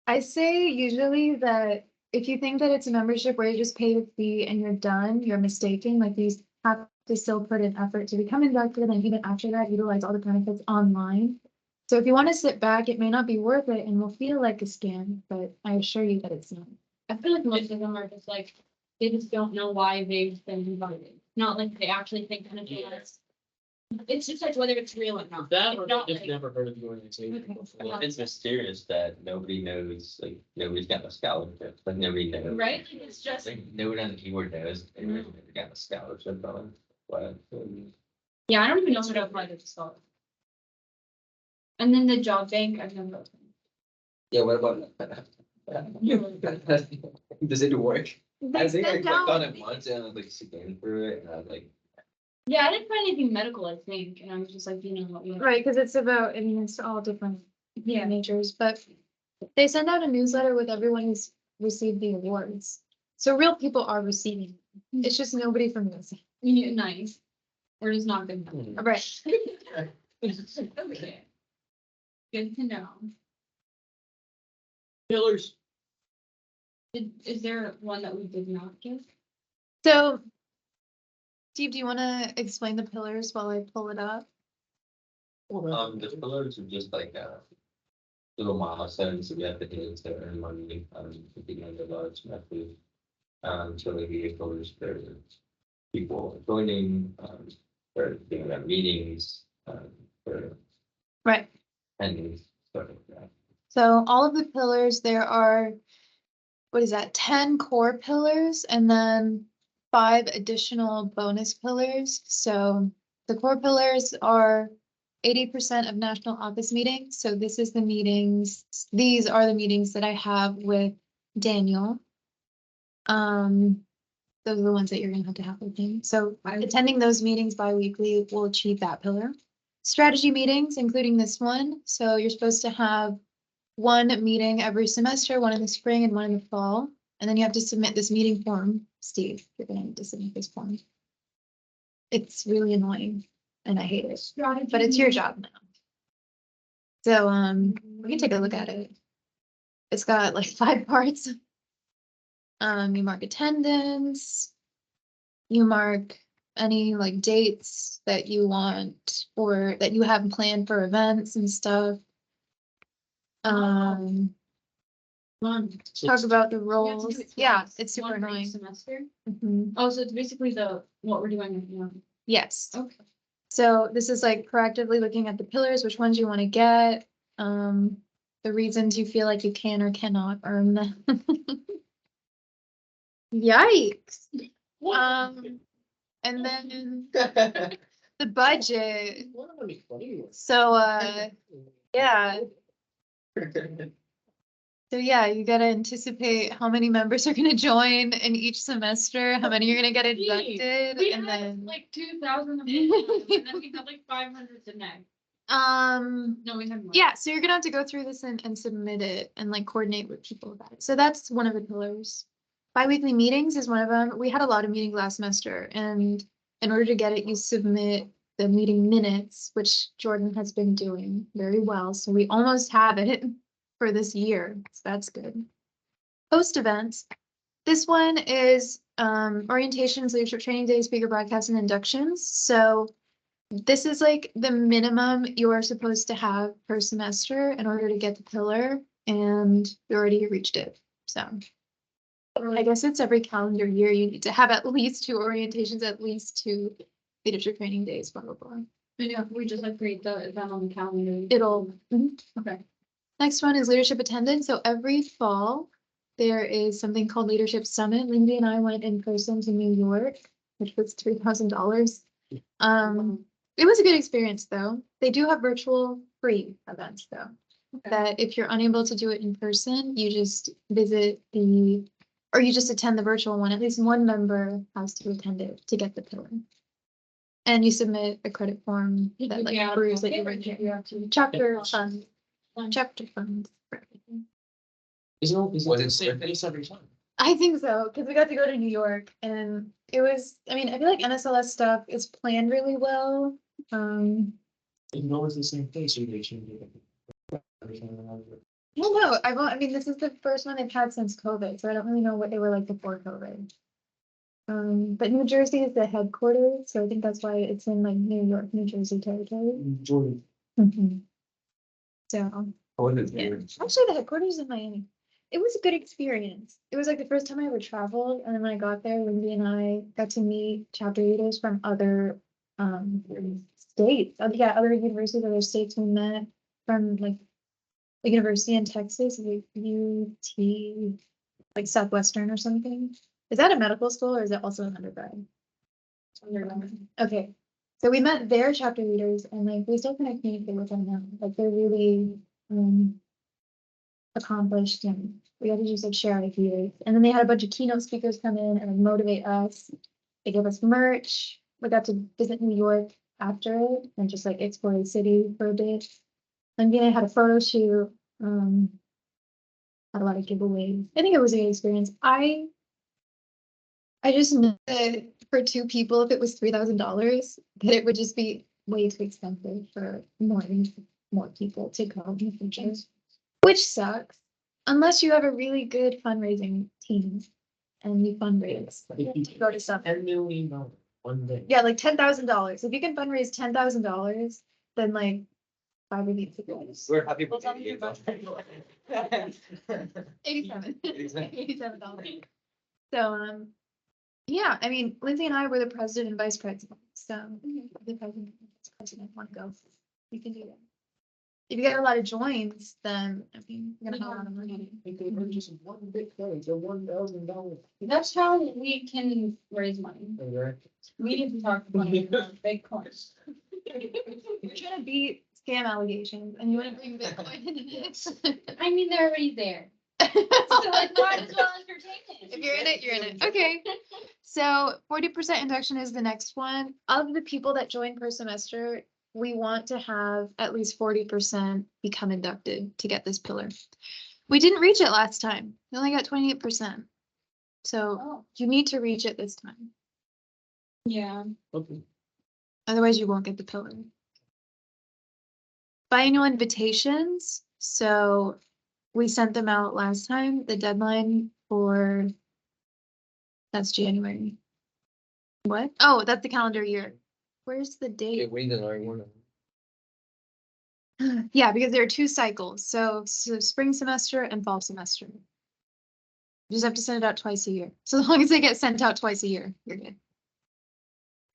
I say usually that if you think that it's a membership where you just pay the fee and you're done, you're mistaken, like you have to still put in effort to become inducted, and even after that, utilize all the benefits online. So if you want to sit back, it may not be worth it and will feel like a scam, but I assure you that it's not. I feel like most of them are just like, they just don't know why they've been invited. Not like they actually think NSLS. It's just like whether it's real or not. That It's or not they've like- never heard of the organization Okay. before. Well, it's mysterious that nobody knows, like, nobody's got a scholarship, like, nobody knows. Right? Like, it's just, Like, no one on the keyboard knows, anybody's got a scholarship on, but. yeah, I don't even know how to apply to the scholarship. And then the job bank, I've never. Yeah, what about? Does it work? They I think I send clicked on out, it once and I was like scanning through it and I was like, Yeah, I didn't find anything medical, I think, and I was just like, you know what? we- right, because it's about, I mean, it's all different Yeah. majors, but they send out a newsletter with everyone who's received the awards. So real people are receiving. them. It's just nobody from this. Yeah, nice. Or just not good enough. Hmm. Right. Okay. Good to know. Pillars. Is there one that we did not give? So, Steve, do you want to explain the pillars while I pull it up? The pillars are just like, little milestones that we have to hit to earn money, at the beginning of large method. So like vehicles for people joining, for doing our meetings, for Right. attending, stuff like that. So all of the pillars, there are, what is that, 10 core pillars and then 5 additional bonus pillars. So the core pillars are 80% of national office meetings. So this is the meetings, these are the meetings that I have with Daniel. Those are the ones that you're gonna have with him. So attending those meetings bi-weekly will achieve that pillar. Strategy meetings, including this one. So you're supposed to have one meeting every semester, one in the spring and one in the fall. And then you have to submit this meeting form. Steve, you're gonna need to submit this form. It's really annoying and I hate it, but it's your job now. So, we can take a look at it. It's got like 5 parts. You mark attendance. You mark any like dates that you want or that you have planned for events and stuff. Talk about the We have to do roles. it Yeah, twice, it's super one for each annoying. Semester. Mhm. Oh, so it's basically what we're doing right now. Yes. Okay. So this is like proactively looking at the pillars, which ones you want to get, the reasons you feel like you can or cannot earn them. Yikes. And then the budget. What am I making? So, yeah. So yeah, you gotta anticipate how many members are gonna join in each semester, how many you're gonna get inducted, We and had then, like 2,000 the first time, and then we had like 500 the next. No, we had more. yeah, so you're gonna have to go through this and submit it and like coordinate with people about it. So that's one of the pillars. Biweekly meetings is one of them. We had a lot of meetings last semester, and in order to get it, you submit the meeting minutes, which Jordan has been doing very well. So we almost have it for this year. So that's good. Post events. This one is orientations, leadership training days, speaker broadcasts, and inductions. So this is like the minimum you are supposed to have per semester in order to get the pillar, and we already reached it. So I guess it's every calendar year you need to have at least 2 orientations, at least 2 leadership training days, blah, blah, blah. Yeah, we just like create the event on the calendar. It'll, Okay. next one is leadership attendance. So every fall, there is something called Leadership Summit. Lindsay and I went in person to New York, which was $3,000. It was a good experience though. They do have virtual free events though. Okay. That if you're unable to do it in person, you just visit or you just attend the virtual one. At least one member has to attend it to get the pillar. And you submit a credit form that like Yeah, proves that okay, you were you here. have to- Chapter funds, chapter funds. for everything. Is it Was the it same different? place every time? I think so, because we got to go to New York and it was, I mean, I feel like NSLS stuff is planned really well. You know it's the same place or they change it? Well, no, I mean, this is the first one they've had since COVID, so I don't really know what they were like before COVID. But New Jersey is the headquarters, so I think that's why it's in like New York, New Jersey territory. Jordan. So, How was it yeah, here? actually the headquarters is in Miami. It was a good experience. It was like the first time I ever traveled, and then when I got there, Lindsay and I got to meet chapter leaders from other states. Yeah, other universities, other states. We met from like a university in Texas, like UT, like Southwestern or something. Is that a medical school or is it also an undergrad? Okay, so we met their chapter leaders and like we still kind of communicate with them now. Like they're really accomplished and we got to just like share ideas. And then they had a bunch of keynote speakers come in and like, motivate us. They gave us merch. We got to visit New York after it and just like explore the city for a bit. And then I had a photo shoot. Had a lot of giveaways. I think it was a good experience. I just know that for 2 people, if it was $3,000, that it would just be way too expensive for more people to go in the future, which sucks. Unless you have a really good fundraising team and you fundraise to go to something. $10 million one day. Yeah, like $10,000. If you can fundraise $10,000, then like 5 of these people. We're happy with What's on your it. budget? $87. So, yeah, I mean, Lindsay and I were the president and vice president, so the president and vice president want to go, you can do that. If you get a lot of joins, then, I mean, you're gonna have a lot of money. If they purchase one Bitcoin for $1,000. That's how we can raise money. We need to talk about Bitcoin. You're trying to beat scam allegations, and you wanna bring Bitcoin into this. I mean, they're already there. So like, might as well entertain it. If you're in it, you're in it. Okay. So 40% induction is the next one. Of the people that join per semester, we want to have at least 40% become inducted to get this pillar. We didn't reach it last time. We only got 28%. So Oh, you need to reach it this time. yeah. Okay. Otherwise you won't get the pillar. Biannual invitations. So we sent them out last time. The deadline for that's January. What? Oh, that's the calendar year. Where's the Okay, date? we need another one. Yeah, because there are 2 cycles. So spring semester and fall semester. You just have to send it out twice a year. So as long as they get sent out twice a year, you're good.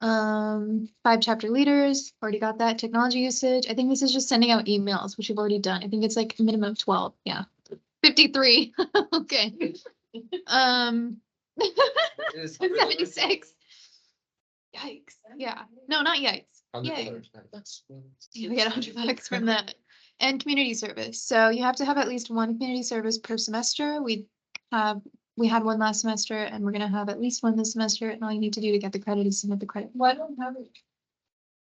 5 chapter leaders, already got that. Technology usage. I think this is just sending out emails, which we've already done. I think it's like a minimum of 12. Yeah. 53. Okay. 76. Yikes. Yeah. No, not yikes. Yay. Yeah, we get $100 from that. And community service. So you have to have at least 1 community service per semester. We had one last semester and we're gonna have at least 1 this semester. And all you need to do to get the credit is submit the credit. Why don't have it?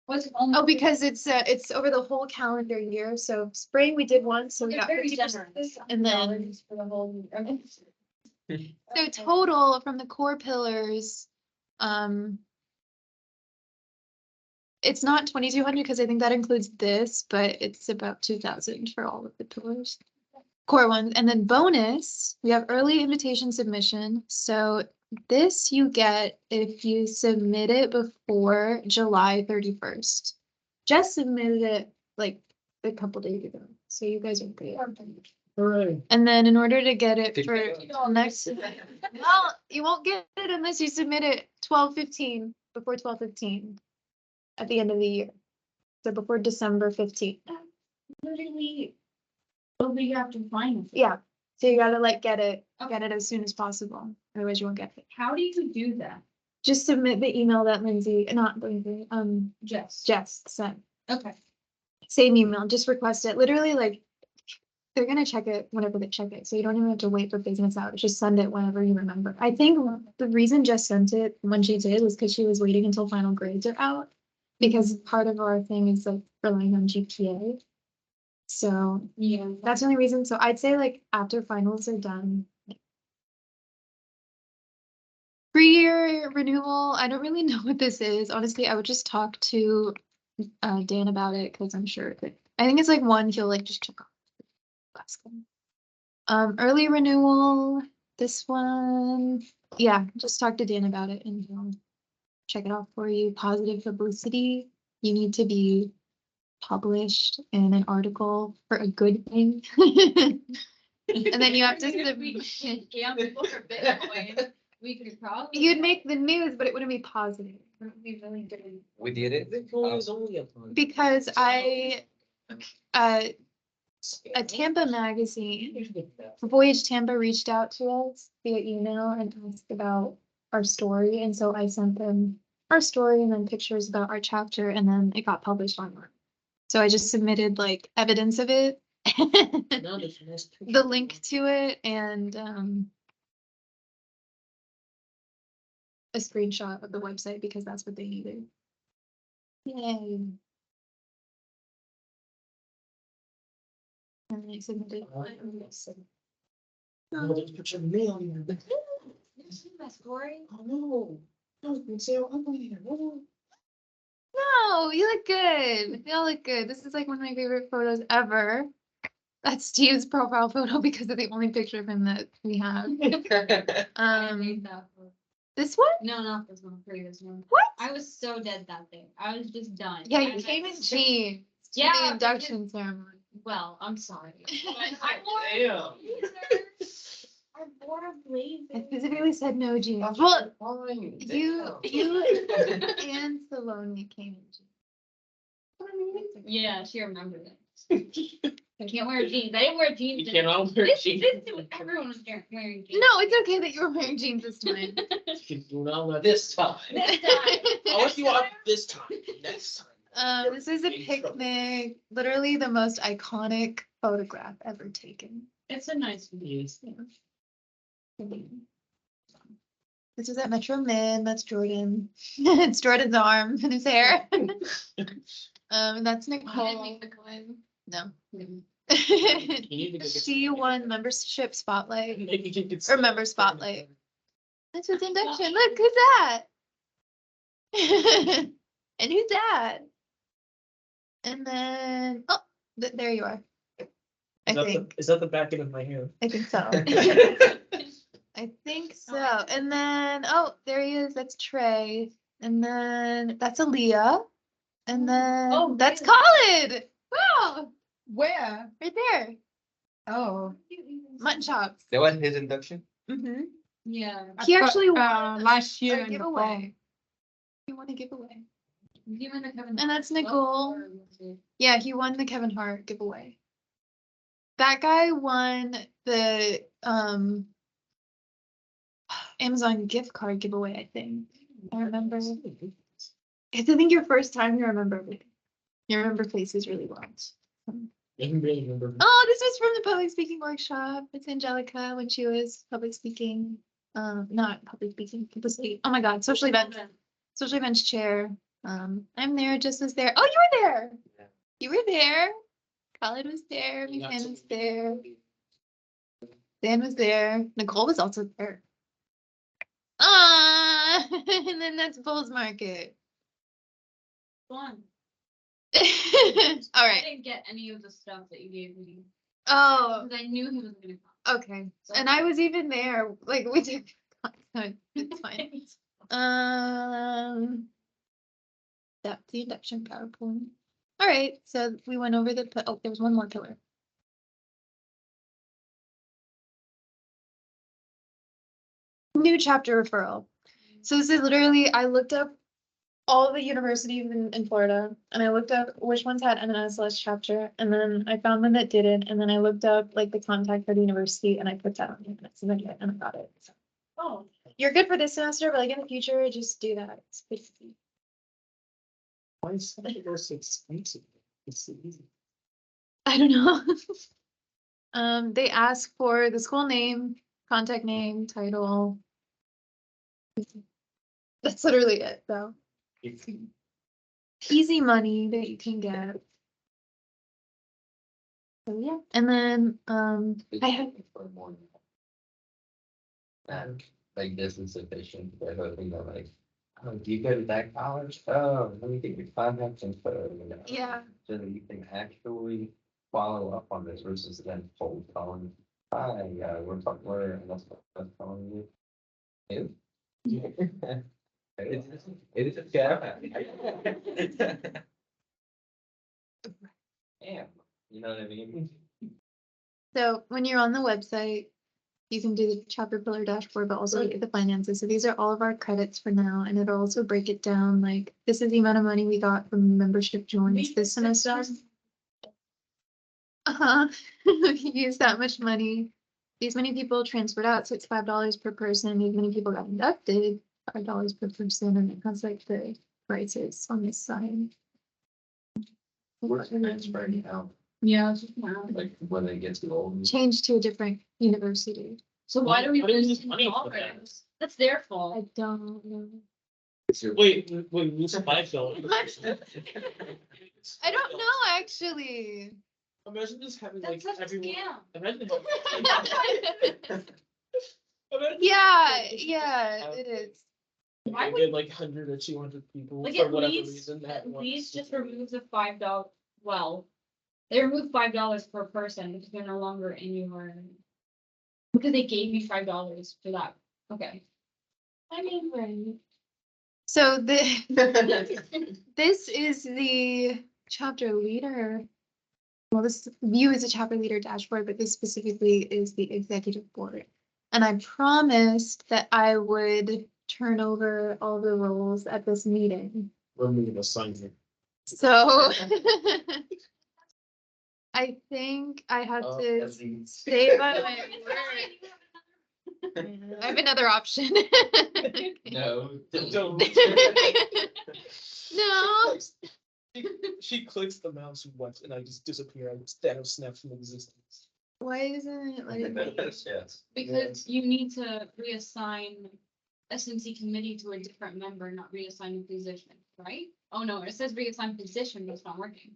What's it only? Oh, because it's over the whole calendar year. So spring we did 1, so we It's got very 50%. generous. And then For the whole year. I mean, So total from the core pillars, it's not 2,200 because I think that includes this, but it's about 2,000 for all of the pillars. Core ones, and then bonus, we have early invitation submission. So this you get if you submit it before July 31st. Just submitted it like a couple days ago, so you guys are great. Hooray. And then in order to get it for $50. next, well, you won't get it unless you submit it 12/15, before 12/15 at the end of the year. So before December 15th. Literally. But we have to find it. Yeah, so you gotta like get it as soon as possible, otherwise you won't get it. How do you do that? Just submit the email that not Lindsay, Jess. Jess sent. Okay. Same email, just request it, literally like, they're gonna check it whenever they check it, so you don't even have to wait for business hours, just send it whenever you remember. I think the reason Jess sent it when she did was because she was waiting until final grades are out. Because part of our thing is like relying on GPA. So Yeah. that's the only reason, so I'd say like after finals are done. 3-year renewal, I don't really know what this is, honestly, I would just talk to Dan about it, because I'm sure that, I think it's like one, he'll like just check off. Ask him. Early renewal, this one, yeah, just talk to Dan about it and he'll check it off for you. Positive publicity, you need to be published in an article for a good thing. And then you have to submit. Gamble for Bitcoin. We could probably. You'd make the news, but it wouldn't be positive. It would be really good. We did it. Bitcoin is only a fun. Because a Tampa magazine, Voyage Tampa reached out to us via email and asked about our story, and so I sent them our story and then pictures about our chapter, and then it got published online. So I just submitted like evidence of it, No, there's a nice picture. the link to it, and a screenshot of the website because that's what they needed. Yay. And I submitted. No, there's a picture of me on here. You see my story? Oh no. No, you can see how ugly I am. No, you look good. You all look good. This is like one of my favorite photos ever. That's Steve's profile photo because of the only picture of him that we have. I made that one. This one? No, not this one, previous one. What? I was so dead that day. I was just done. Yeah, I you was came like, in jeans to Yeah, the induction ceremony. Well, I'm sorry. Damn. I wore a blazer. I specifically said no jeans. That's Well, fine. you and Saloni came in jeans. Yeah, she remembered it. I can't wear jeans. I didn't wear jeans. You cannot wear jeans. Everyone was wearing jeans. No, it's okay that you were wearing jeans this time. You do not wear this time. This time. I'll let you off this time. Next time. This is a Big trouble. picnic, literally the most iconic photograph ever taken. It's a nice view. This was at Metro Mid, that's Jordan. It's Jordan's arm and his hair. That's Nicole. No. You need to go get She some- won membership spotlight, Maybe you could or member spotlight. That's with induction. Look, who's that? And who's that? And then, oh, there you are. I think. Is that the back end of my hair? I think so. I think so. And then, oh, there he is. That's Trey. And then that's Aaliyah. And then Oh, that's really? Khalid. Wow, Where? right there. Oh. Mutton chops. That was his induction? Mm-hmm. Yeah. He actually won last year a in the fall. giveaway. He won a giveaway. Given the Kevin. And that's Nicole. Yeah, he won the Kevin Hart giveaway. That guy won the Amazon gift card giveaway, I think. I remember. It's I think your first time you remember everything. You remember faces really well. I can really remember. Oh, this was from the public speaking workshop. It's Angelica when she was public speaking. Not public speaking, publicity. Oh my God, social events chair. I'm there, just was there. Oh, you were there. Yeah. You were there. Khalid was there. You got Mikan some- was there. Dan was there. Nicole was also there. And then that's Bull's Market. Fun. All I right. didn't get any of the stuff that you gave me, Oh, because I knew he was gonna come. okay. So- And I was even there. Like we took. It's fine. That's the induction PowerPoint. All right, so we went over the, oh, there was one more pillar. New chapter referral. So this is literally, I looked up all the universities in Florida, and I looked up which ones had an NSLS chapter, and then I found one that didn't, and then I looked up like the contact for the university, and I put that on the internet, and I got it. So Oh, you're good for this semester, but like in the future, just do that. It's basically. Why is something so expensive? It's so easy. I don't know. They ask for the school name, contact name, title. That's literally it, though. Easy money that you can get. So yeah, and then I have For more. And like this is sufficient for hoping that like, oh, do you go to that college? Oh, let me get your contact info. You know, Yeah. so that you can actually follow up on this versus then cold calling. Hi, we're that's calling you. It is a Damn, you know what I mean? So when you're on the website, you can do the chapter pillar dashboard, but also look at the finances. So these are all of our credits for now, and it'll also break it down. Like this is the amount of money we got from membership joins this semester. We used that much money. These many people transferred out, so it's $5 per person. These many people got inducted, $5 per person, and it has like the prices on this side. We're transferring out, yeah. it's just now. like when they get too old. Change to a different university. So why do we? Why do we lose use money for all that? this? That's their I fault. don't know. Wait, we said $5. I don't know actually. Imagine just having like That's such a everyone. scam. Imagine. Yeah, it is. Why I would- get like 100 or 200 people Like for at whatever least, reason. at once. least just remove the $5. Well, they removed $5 per person because they're no longer in your. Because they gave you $5 for that. Okay. I mean, right. So this is the chapter leader. Well, this view is a chapter leader dashboard, but this specifically is the executive board. And I promised that I would turn over all the roles at this meeting. We're moving a sign here. So I think I have to stay by my word. I have another option. No. Don't. No. She clicks the mouse once and I just disappear. I stand snap from existence. Why isn't it like? Yes. Because you need to reassign SNC committee to a different member, not reassign a position, right? Oh, no, it says reassign position, but it's not working.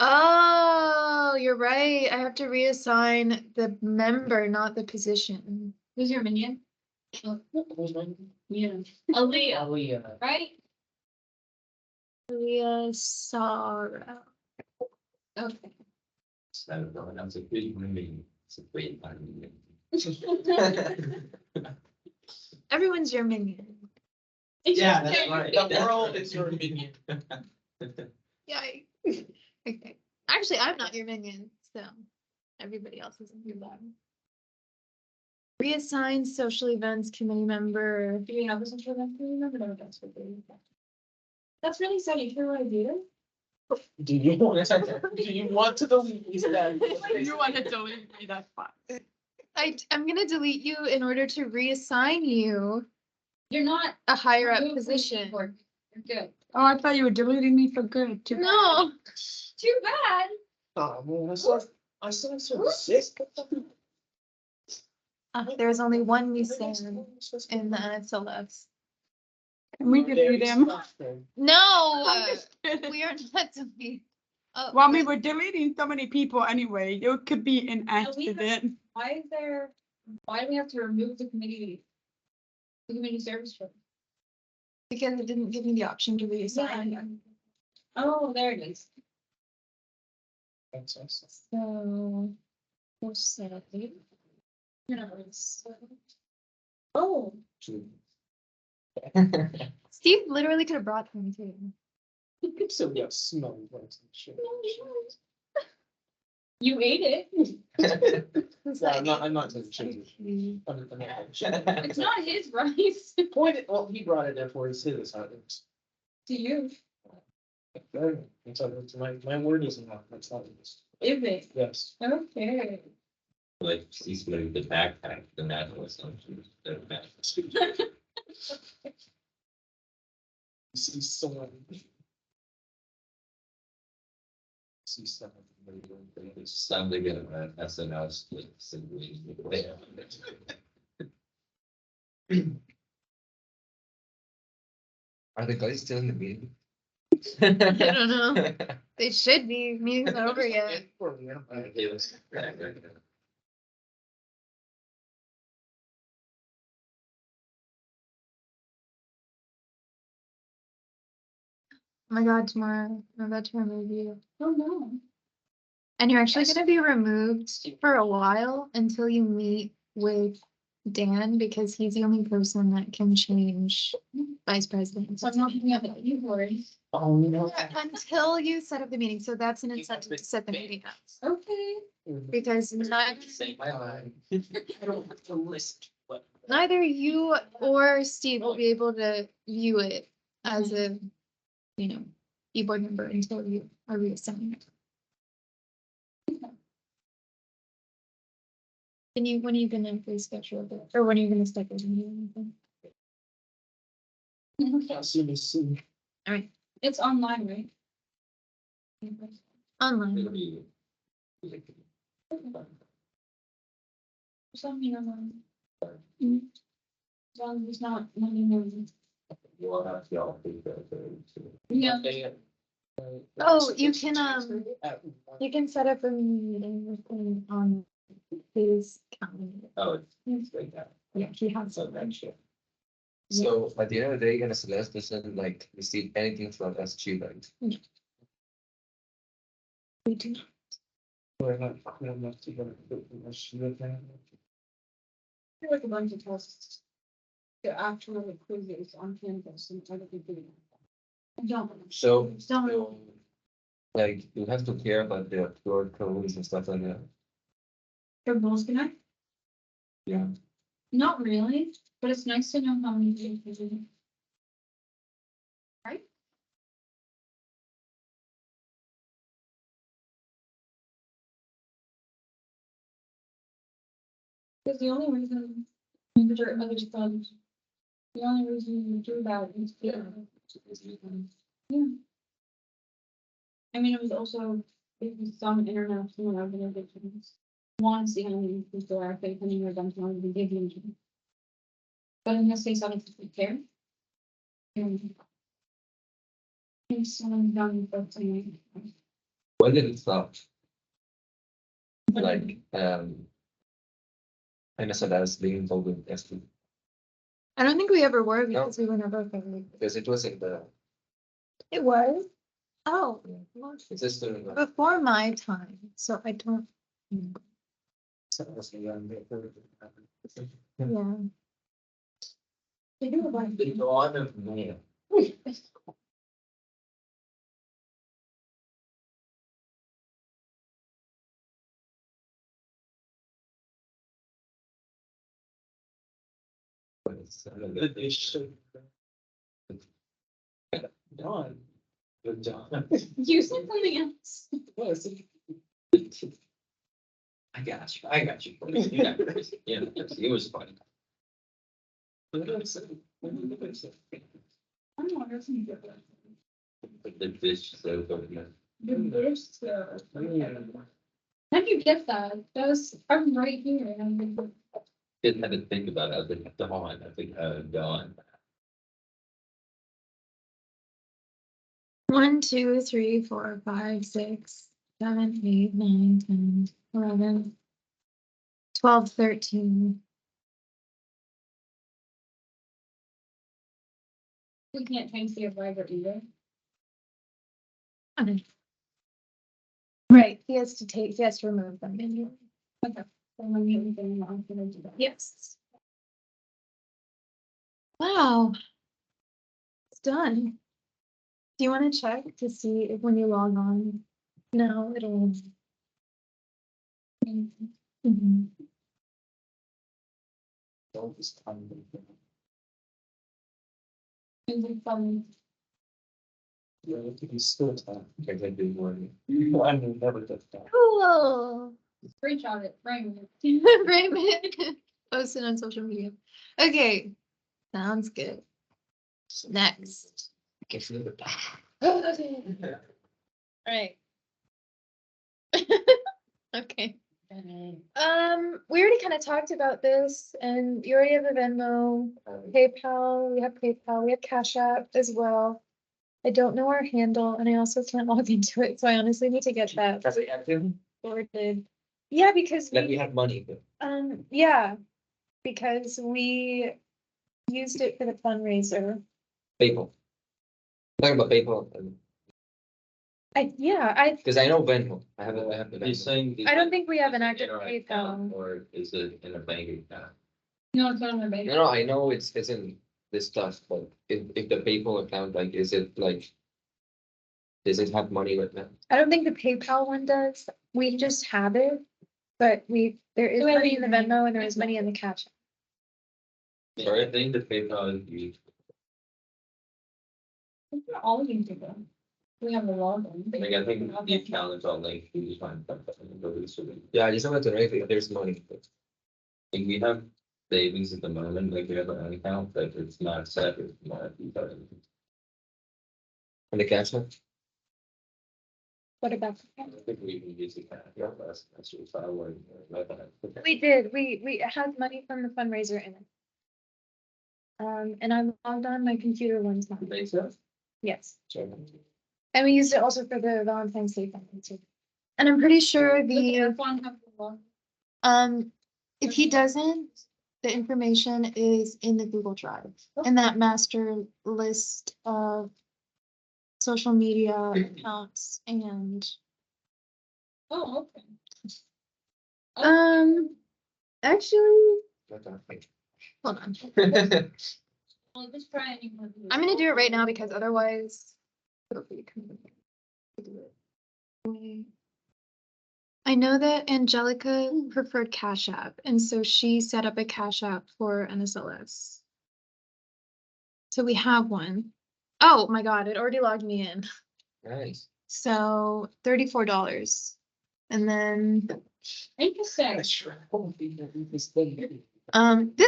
Oh, you're right. I have to reassign the member, not the position. Who's your minion? Who's mine? Yeah. Aaliyah, Aaliyah. right? Leah Sara. Okay. So going up to good women, it's a great time. Everyone's your minion. Yeah, that's right. The world is your minion. Yeah. Okay. Actually, I'm not your minion, so everybody else is your minion. Reassign social events committee member. Do you have a social event committee member? No, that's what they. That's really sad. You hear what I do? Do you want to delete these guys? You want to delete me, that's fine. I'm gonna delete you in order to reassign you You're not. a higher up removed from position. keyboard. You're good. Oh, I thought you were deleting me for good too. No. Too bad. Oh man, I saw so sick. There's only one Nissan in the NSLS. Can we delete him? No, we are not deleting. Oh, Well, we were deleting so many people anyway. It could be an No, we have- accident. Why do we have to remove the community service trip? Because it didn't give me the option to reassign. Oh, there it is. That's awesome. So. We'll say. Oh, Steve literally could have brought them too. So, yeah, smelling like some shit. you ate it. Yeah, I'm not taking shit. It's not his rice. Well, he brought it, therefore it's his. To you. My word is enough, that's not this. Is it? Yes. Okay. Like, he's moving the backpack, the natural assumption. See someone. See someone. It's time to get an SNL split. Simply. Are the guys still in the meeting? I don't know. They should be. Meeting's not over yet. Okay, let's- Oh my God, tomorrow I'm about to remove you. Oh, no. And you're actually gonna be removed for a while until you meet with Dan, because he's the only person that can change vice president. So I'm not picking up the keyboard. Oh, no. Until you set up the meeting, so that's an incentive to set the meeting up. Okay. Because Say my line. I don't have to list, but. neither you or Steve will be able to view it as a, e-board member until you are reassigned. When are you gonna reschedule it? Or when are you gonna start the meeting? As soon as soon. It's online, right? It'll Online. be- Something online. As long as it's not Monday morning. You will have to all think that, Yeah. Oh, you can set up a meeting with him on his calendar. Oh, it's like that. Yeah, he has So it. that shit. So at the end of the day, NSLS doesn't like receive anything from SG, right? We do. We're not enough to go to the machine thing. There was a bunch of tests. The actual quizzes on campus and other people. I don't. So, Don't. like, you have to care about the pure codes and stuff like that. For Bulls Connect? Yeah. Not really, but it's nice to know how many people do it. Right? Because the only reason major other funds, the only reason we do that is yeah. I mean, it was also, it was some international organizations. Want to see how many people are facing your downtown and give you. But in this case, I don't care. And someone done for something. When did it stop? Like, NSLS being involved with SG, I don't think we ever were because we were never affiliated. because it was in the, It was. Oh, well, it's just the. before my time, so I don't. Yeah. They do a bunch of The dawn of man. But it's, It should. Dawn. The dawn. You said something else. Was I got you. Yeah, yeah, it was funny. I don't know, there's some different. But the fish so good. How do you get that? That was, I'm right here and I'm like, Didn't have to think about it. I was like, dawn. I think, dawn. 1, 2, 3, 4, 5, 6, 7, 8, 9, 10, 11, 12:13. We can't change the advisor either. Right, he has to remove them. Okay. So when you leave them, I'm gonna do that. Yes. Wow. It's done. Do you want to check to see if when you log on? No, it'll. Mhm. Don't just time. Is it from Yeah, I think he's still time. I think they were. I mean, never did that. Cool. screenshot it, frame it? Frame it. Post it on social media. Okay, sounds good. Next. Right. Okay. We already kind of talked about this, and you already have a Venmo, PayPal, we have Cash App as well. I don't know our handle, and I also can't log into it, so I honestly need to get that Does it have to? sorted. Yeah, because Let me have money. yeah, because we used it for the fundraiser. PayPal. Talking about PayPal, I because I know Venmo. I have the You're Venmo. saying. I don't think we have an is it active in our account, PayPal. Or is it in a bank account? No, it's on my baby. No, I know it's in this stuff, but if the PayPal account, like, is it like? Does it have money with that? I don't think the PayPal one does. We just have it, but there is So we have money in the even- Venmo and there is money in the Cash App. Or I think the PayPal is used. All of these are done. We have a login. Like, I think the account is all linked, we just find that. Yeah, I just wanted to know if there's money. Like, we have savings at the moment, like we have an account, but it's not set, it's not. And the cash app? What about? I think we can use the cash, yeah, that's just our way. We did, we had money from the fundraiser in it. And I logged on my computer one time. Makes sense. Yes, Sure. and we used it also for the Valentine's Day fundraiser. And I'm pretty sure Look, the, everyone has the login. if he doesn't, the information is in the Google Drive. In that master list of social media accounts and, Oh, okay. actually, Okay. hold on. Well, just try anyone. I'm gonna do it right now because otherwise. it'll be complicated. I know that Angelica preferred Cash App, and so she set up a Cash App for NSLS. So we have one. Oh my God, it already logged me in. Nice. So $34. And then, Interesting. this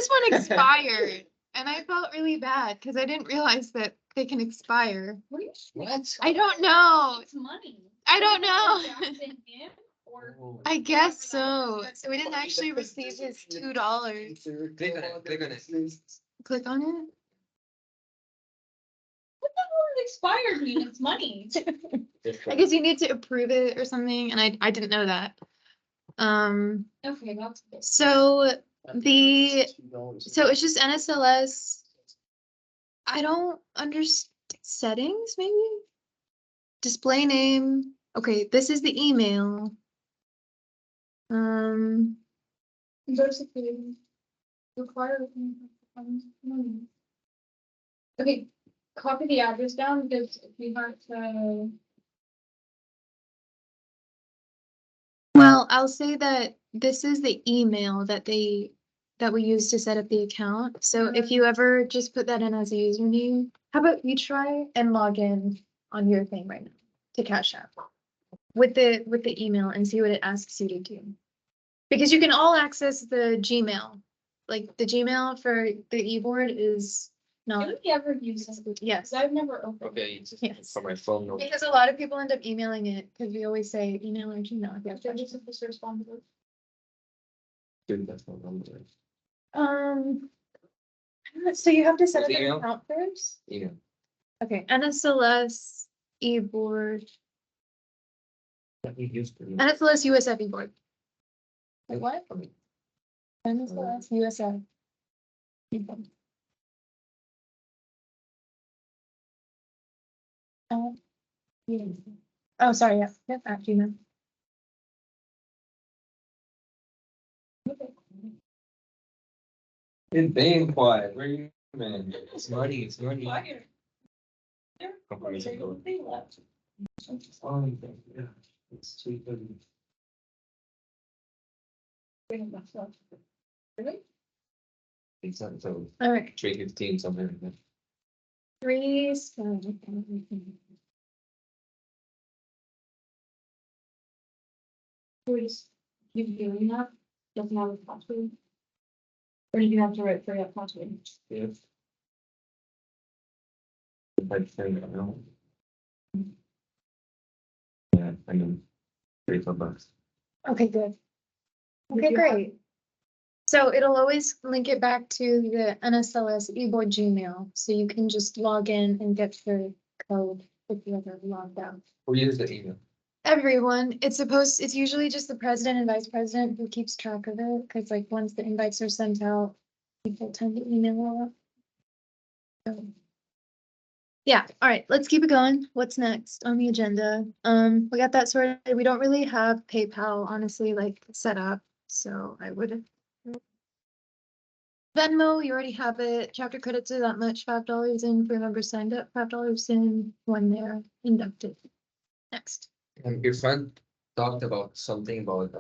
one expired and I felt really bad because I didn't realize that they can expire. What do you? What? I don't know. It's money. I don't know. Jackson him or- I guess so. So we didn't actually receive his $2. Click on it, click on it. Click on it. What the hell is expired mean? It's money. I guess you need to approve it or something, and I didn't know that. Okay, that's good. So it's just NSLS. I don't understand settings, maybe? Display name. Okay, this is the email. Diversity. Require. Okay, copy the address down because we have to. Well, I'll say that this is the email that we use to set up the account. So if you ever just put that in as a username, how about you try and log in on your thing right now to Cash App with the email and see what it asks you to do. Because you can all access the Gmail. Like the Gmail for the e-board is not, Have you ever used this? yes. Because I've never opened. Okay, it's Yes. from my phone. No. Because a lot of people end up emailing it because we always say email or Gmail if you have They're questions. just supposed to respond to it. Dude, that's not number. So you have to set up What's an email? account first? Email. Okay, NSLS e-board, That we used to. NSLS USF e-board. Like what? NSLS, USF. Yeah. Oh, sorry, yeah, yep, after you know. It's being quiet, where you, man? It's money, it's money. It's 2:30. It's not so All right, 3:15, something like that. 3. Please, keep doing that, doesn't have a password. Or do you have to write for your password? If I turn it on. Yeah, I mean, $3 Okay, good. Okay, great. So it'll always link it back to the NSLS eBoard Gmail, so you can just log in and get the code if you ever logged out. Who uses the email? Everyone, it's usually just the president and vice president who keeps track of it, because like once the invites are sent out, people tend to email a lot. So, yeah, all right, let's keep it going. What's next on the agenda? We got that sorted. We don't really have PayPal, honestly, like set up, so I would. Venmo, you already have it. Chapter credits are that much, $5 in for members signed up, $5 in when they're inducted. Next. Your friend talked about something about,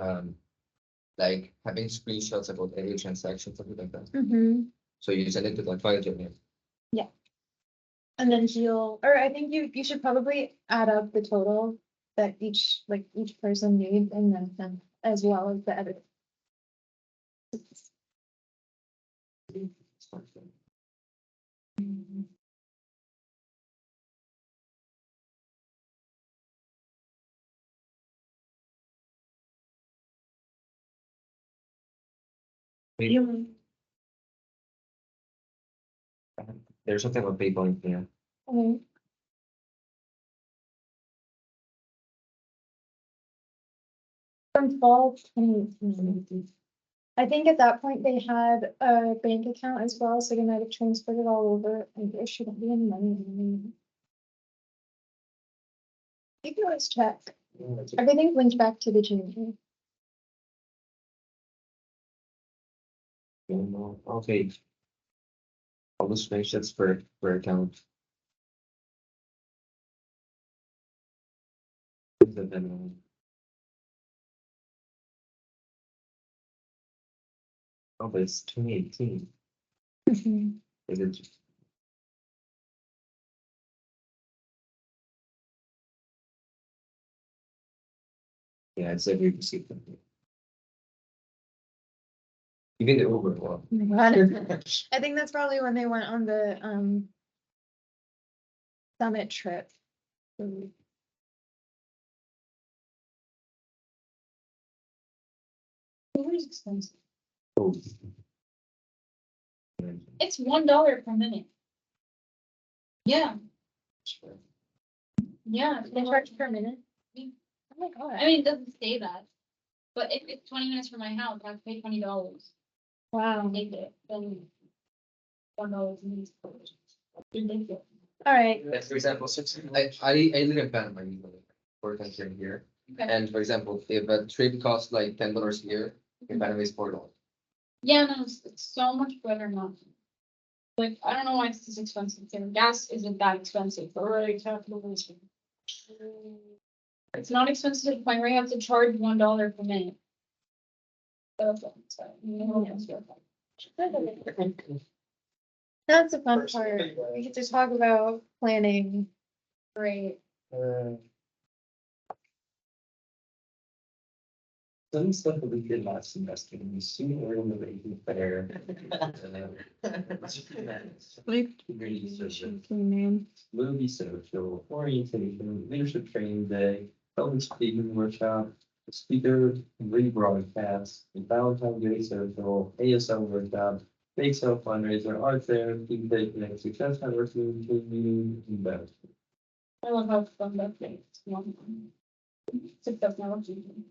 like having screenshots about every transaction, something like that. So you send it to the file Gmail. And then or I think you should probably add up the total that each person made and then send as well as the edit. There's something about PayPal in here. Okay. From fall 2018. I think at that point they had a bank account as well, so they might have transferred it all over and there shouldn't be any money. You can always check. Everything's linked back to the Gmail. Okay. All the screenshots per account. Oh, but it's 2018. Is it? Yeah, it's every receipt. Even the Uber one. Oh my God. I think that's probably when they went on the summit trip. Uber's expensive. Oh. It's $1 per minute. Yeah, yeah. They charge per minute. Oh my God. I mean, it doesn't say that. But if it's 20 minutes from my house, I have to pay $20. Wow. Take it, then $1 in these. Ridiculous. All right. Like, for example, since I live in Panama, usually, 4 times a year. Okay. And for example, if a trip costs like $10 a year, in Panama is $4. Yeah, no, it's so much better now. Like, I don't know why it's this expensive. Gas isn't that expensive, but already capitalism. It's not expensive to the point where you have to charge $1 per minute. That's a fun part. We get to talk about planning. Great. Some stuff that we did last semester, we soon learned the rating fair. Sleep. Man. Movie social, orientation, leadership training day, public speaking workshop, speaker rebroadcast, Valentine's Day social, ASL workshop, bake sale fundraiser, art fair, team day, connect success networking, team meeting, and best. I love how fun that thing. It's one. Success networking.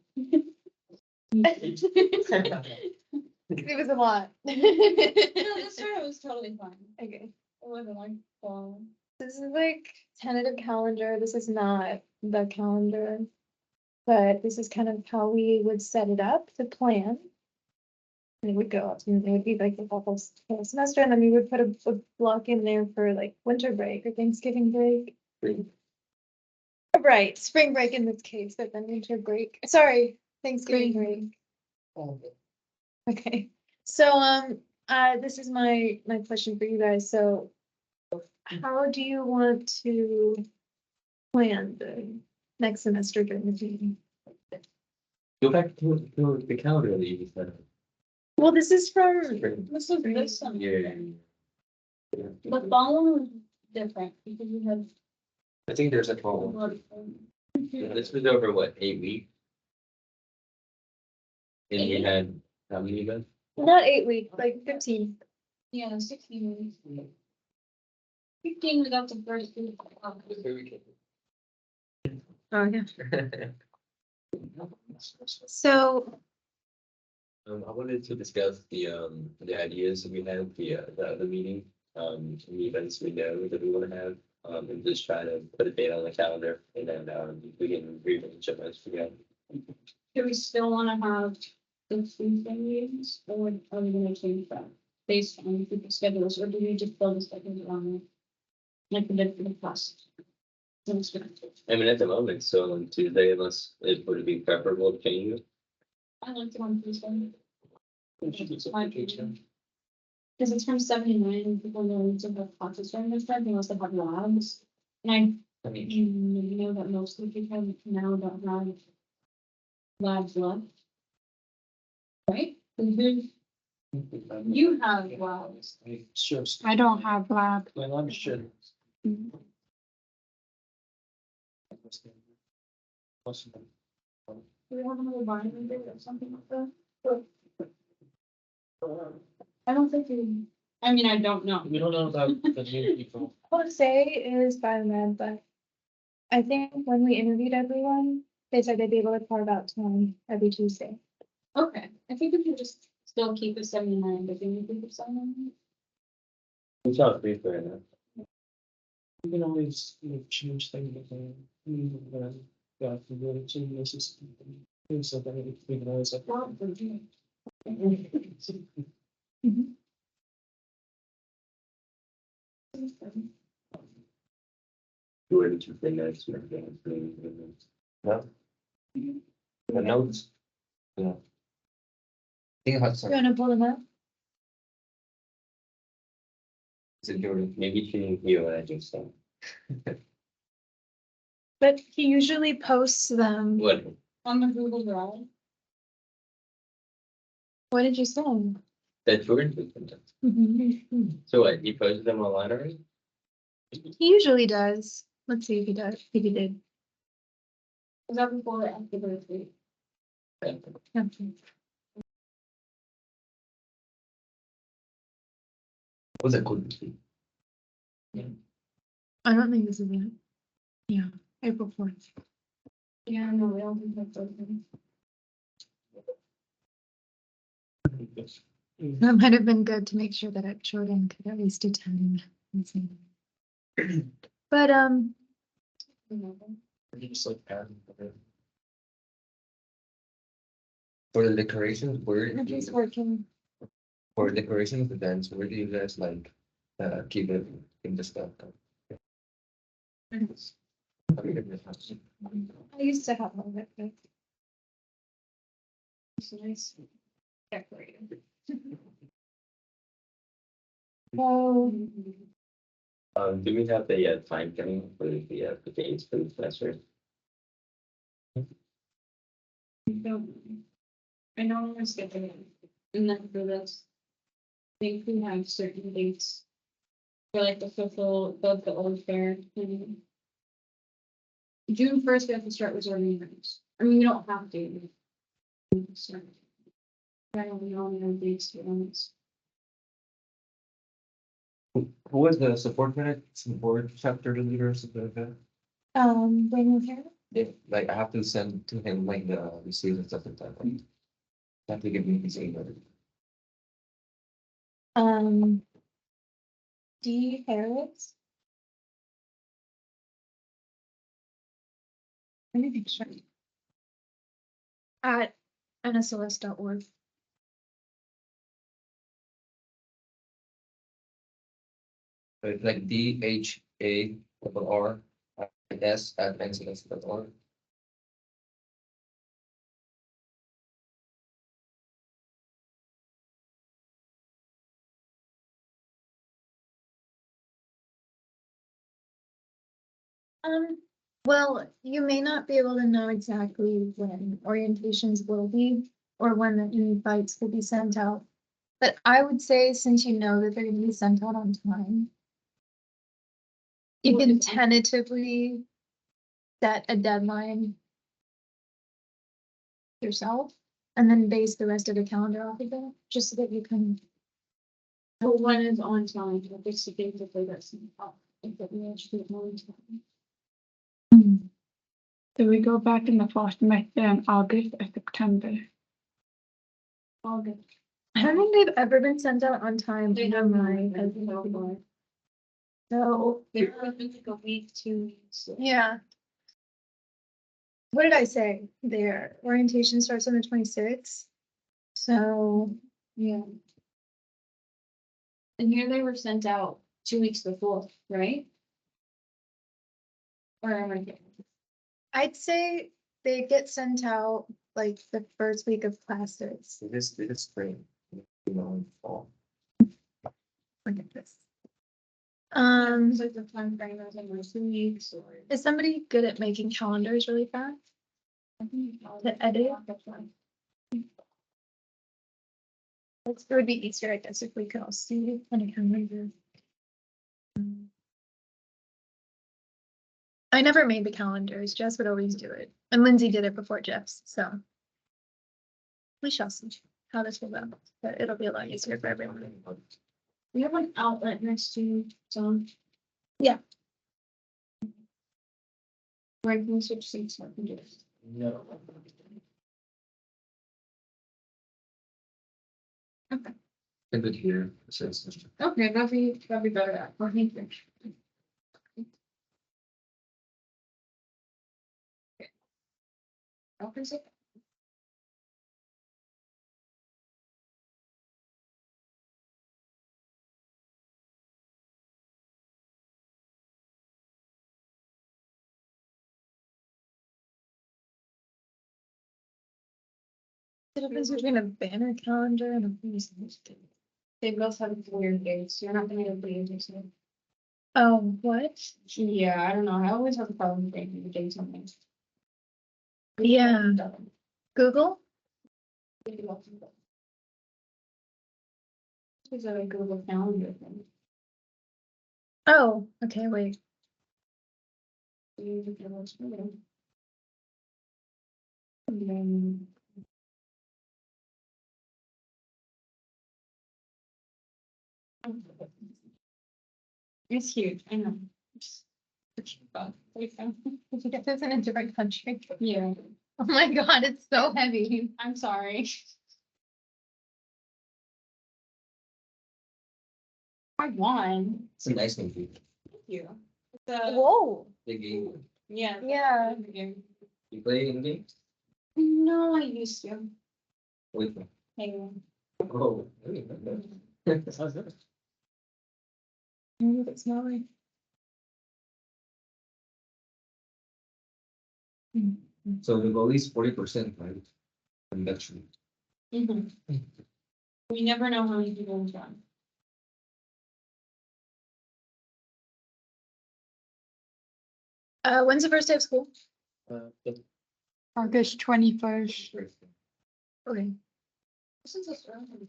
It was a lot. No, this year it was totally fine. Okay, It wasn't like, fall. this is like tentative calendar. This is not the calendar. But this is kind of how we would set it up to plan. And it would go up, and it would be like the whole semester, and then we would put a block in there for like winter break or Thanksgiving break. Right, spring break in this case, but then winter break, sorry, Thanksgiving break. Okay, so, this is my question for you guys, so how do you want to plan the next semester during the meeting? Go back to the calendar that you said. Well, this is from, This was this summer. Yeah. The fall one was different because we had. I think there's a a problem. lot of- This was over what, 8 weeks? And we 8? had, how many events? not 8 weeks, like 15. Yeah, 16 weeks. 15 without the first week. Oh, yeah. So, I wanted to discuss the ideas that we had, the meeting, and the events we know that we wanna have. And just try to put a date on the calendar and then, we can rearrange it as we go. Do we still wanna have the Tuesday meetings or are we gonna change that based on people's schedules or do we just build a schedule around it? Like we did for the past. semester? I mean, at the moment, so on Tuesday, unless it would be preferable to change it. I like the one Tuesday. It should be It's my something to opinion. Cause it's from 79 and people know to have classes during this time, unless they have labs. And I mean, you know that most of the people now don't have labs left. Right? Mhm. You have labs. Sure. I don't have lab. Well, I'm sure. Do we have another environment or something like that? I don't think we, I mean, I don't know. We don't know about the new people. I would say is biomed, but I think when we interviewed everyone, they said they'd be able to carve out time every Tuesday. Okay, I think we could just still keep it 79, but then we keep it 79. We shall agree for it. We can always, change things. God, for really change this is. So that we can always. Do it Tuesday nights. no. The notes. Yeah. I think I have You some, wanna pull them up? is it Jordan? Maybe she hear what I just said. But he usually posts them. What? On the Google Drive. What did you say? That Jordan did them. Mhm. So what, he posted them online already? He usually does. Let's see if he does, if he did. Was that before or after birthday? Okay. Was it good? I don't think this is it. Yeah, April 4th. Yeah, no, we don't think that's open. That might have been good to make sure that Jordan could at least attend. But, Just like add. For the decorations, where, I'm just working. for decoration of events, where do you guys like, keep it in the stuff? I mean, if it has- I used to have one of it, but It's nice. Decorated. well, Do we have the time coming for the dates for the semester? I know I'm gonna skip it. And then for this. I think we have certain dates. For like the football, the old fair. and June 1st, we have to start reserving rooms. I mean, we don't have to. We can start. I don't know, we have dates to be honest. Who was the support chapter leader or something like that? Daniel here. Yeah, like I have to send to him like the receipts and stuff like that. Like, have to give me his email. D Harris. Let me make sure. At NSLS.org. So it's like DHARRS@NCS.org. Well, you may not be able to know exactly when orientations will be or when the invites will be sent out. But I would say, since you know that they're gonna be sent out on time, you can tentatively set a deadline yourself and then base the rest of the calendar off of that, just so that you can. But when is on time, if it's the date that they got sent out, if it actually on time. So we go back in the fall semester in August or September. August. I don't think they've ever been sent out on time. They in have my mine, I know, but So, they've been like a week, 2 weeks. yeah. What did I say? Their orientation starts on the 26th. So, Yeah. And here they were sent out 2 weeks before, right? Or am I getting? I'd say they get sent out like the first week of classes. This spring, fall. Look at this. It's like the time frame is in like 2 weeks or. Is somebody good at making calendars really fast? To edit? It would be easier, I guess, if we could all see on a calendar. I never made the calendars. Jess would always do it. And Lindsay did it before Jeff's, so. We shall see how this will go, but it'll be a lot easier for everyone. We have an outlet next to John. Yeah. Where I can switch seats, so I can do this. No. Okay. Put it here, it says. Okay, that'd be better. I think. Okay, so. The difference between a banner calendar and a piece. They both have weird dates. You're not gonna be able to use this. Oh, what? Yeah, I don't know. I always have a problem with the dates on things. Yeah. Google? Is that a Google Calendar thing? Oh, okay, wait. And then. It's huge, I know. Did you get this in a different country? Yeah, Oh my god, it's so heavy. I'm sorry. I won. It's a nice one, too. Thank you. The, Whoa. Big game. yeah. Yeah. You play in games? No, I used to. With me. Hang on. Oh. Really? Sounds good. Move it smaller. So the goal is 40%, right? Conduction. Mhm. We never know how many people will join. When's the first day of school? The August 21st. Okay. This is just random.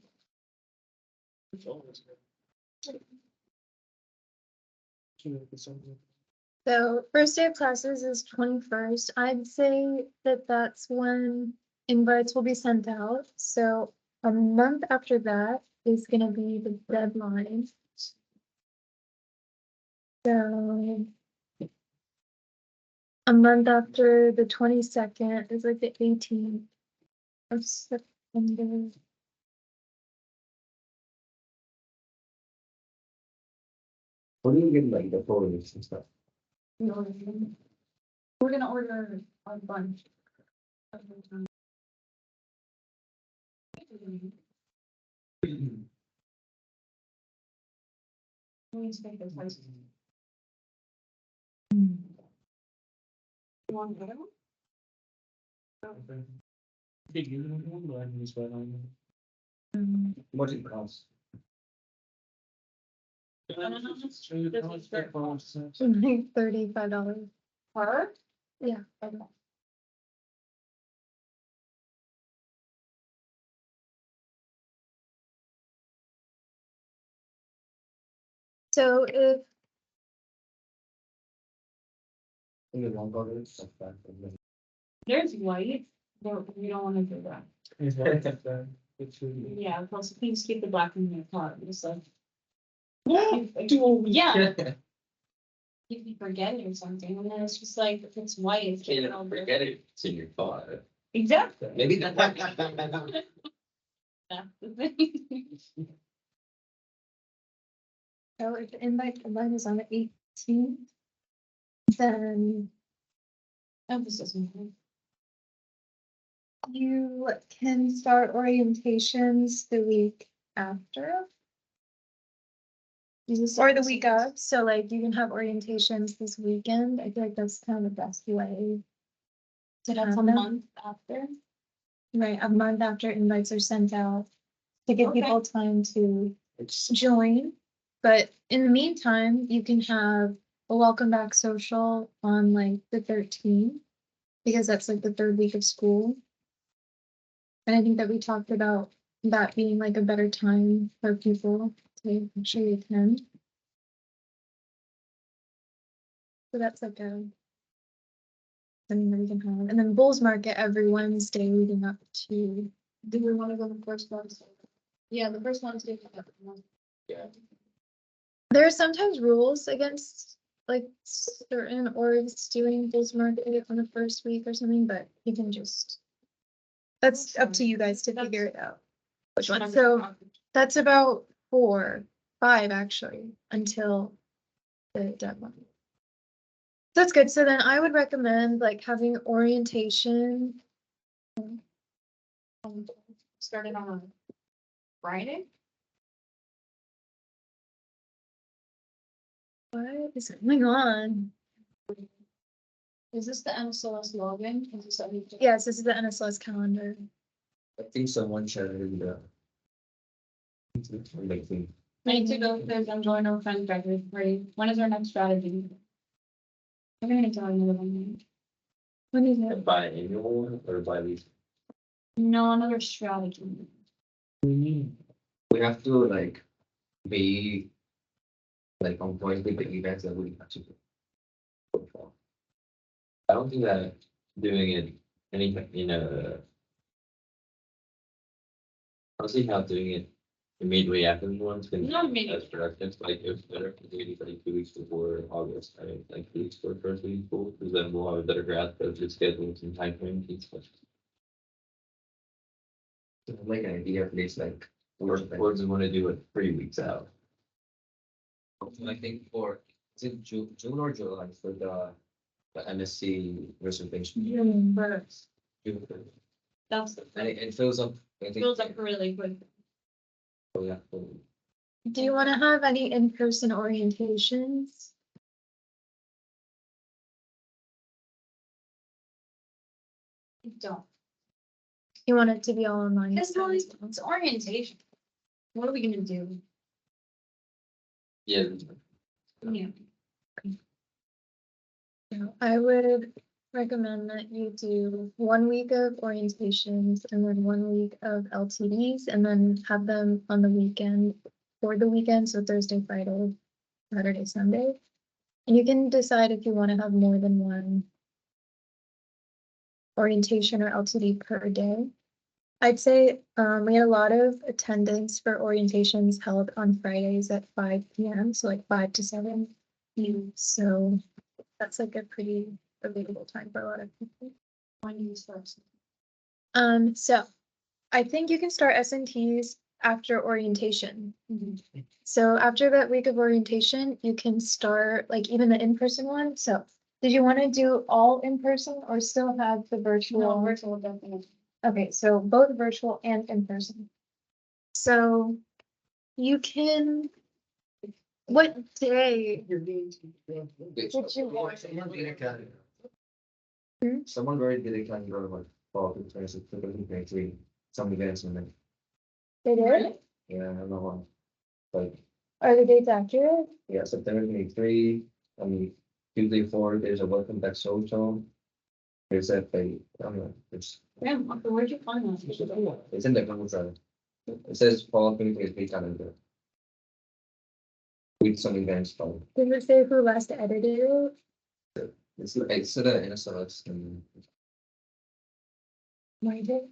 So first day of classes is 21st. I'd say that that's when invites will be sent out. So a month after that is gonna be the deadline. So a month after the 22nd is like the 18th of September. What do you get like the photos and stuff? We're gonna order a bunch. We need to make those lists. You want to go? What it costs? $35. Her? Yeah. Okay. So if Only one photo, stuff like that. There's white, but we don't wanna do that. Yeah, plus please keep the black in your car, it's like. Yeah, if you forget it or something, and then it's just like, if it's white, it's. Can't taken over. forget it, it's in your car. Exactly. Maybe that. That's the thing. So if the invite deadline is on the 18th, then Oh, this isn't. you can start orientations the week after. Or the week of, so like you can have orientations this weekend. I feel like that's kind of the best way to That's have a them. month after. Right, a month after invites are sent out to give Okay. people time to join. But in the meantime, you can have a welcome back social on like the 13th, because that's like the third week of school. And I think that we talked about that being like a better time for people to actually attend. So that's like a something that we can have. And then Bulls Market every Wednesday leading up to. Do we wanna go the first one? Yeah, the first one's different. There are sometimes rules against like certain orgs doing Bulls Market on the first week or something, but you can just. That's up to you guys to figure it out. Which one? So that's about 4, 5 actually, until the deadline. That's good. So then I would recommend like having orientation. Started on a Friday? What is going on? Is this the NSLS login? Is this everything? Yes, this is the NSLS calendar. I think someone shared the. Making. I need to go, there's enjoying our friends graduation party. When is our next strategy? I'm gonna tell another one. When is it? Biannual or bi-weekly? No, another strategy. We have to like be like on point with the events that we have to do. I don't think that doing it anything, honestly, not doing it immediately after the ones can. Not immediately. As productive, like if better to do it like 2 weeks before August, right, like 2 weeks before first week of school, because then we'll have a better grasp of the schedules and time frames and stuff. Like an idea, please, like. Or do we want to do it 3 weeks out? I think for, is it June or July for the MSC reservation? First, June first. that's the And thing. it fills up, I think. Feels like really quick. Oh, yeah. Do you want to have any in-person orientations? Don't. You want it to be all online? It's not, it's orientation. What are we gonna do? Yeah. Yeah. So I would recommend that you do 1 week of orientations and then 1 week of LTDs, and then have them on the weekend, for the weekend, so Thursday, Friday, Saturday, Sunday. And you can decide if you want to have more than one orientation or LTD per day. I'd say we had a lot of attendance for orientations held on Fridays at 5 p.m. So like 5 to 7. So that's like a pretty available time for a lot of people. When do you start? So I think you can start SNTs after orientation. So after that week of orientation, you can start like even the in-person one. So did you want to do all in person or still have the No, virtual? virtual definitely. Okay, so both virtual and in person. So you can, what day? Okay, Did you want? Someone did a calendar. Hmm? Someone already did a calendar like fall to 2023, some events and then, They did? yeah, I don't know why. Like, Are the dates accurate? yeah, September 23, Tuesday 4, there's a welcome back social. There's that I don't know, Yeah, okay, where'd you find that? it's in the calendar. It says fall 2023 calendar. With some events, but Did it say who last edited it? it's the NSLS and My day.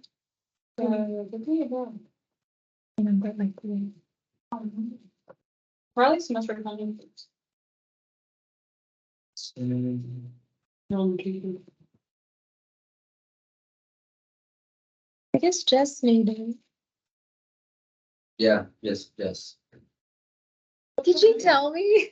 Good thing about. And I'm got my queen. Probably semester funding. I guess Jess made it. yeah, yes. Did she tell me?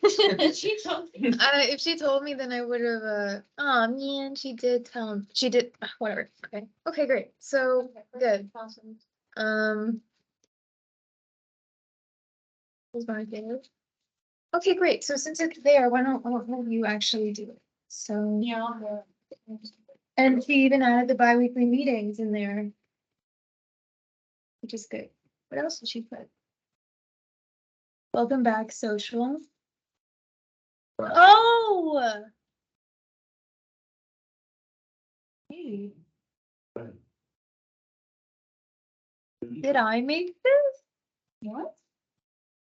She told me. If she told me, then I would have, oh man, she did tell him, she did, whatever, okay, okay, great, so, good, Awesome. Was my favorite. Okay, great, so since it's there, why don't you actually do it, so. Yeah. And she even added the bi-weekly meetings in there. Which is good, what else did she put? Welcome back, social. Oh! Hey. Did I make this? What?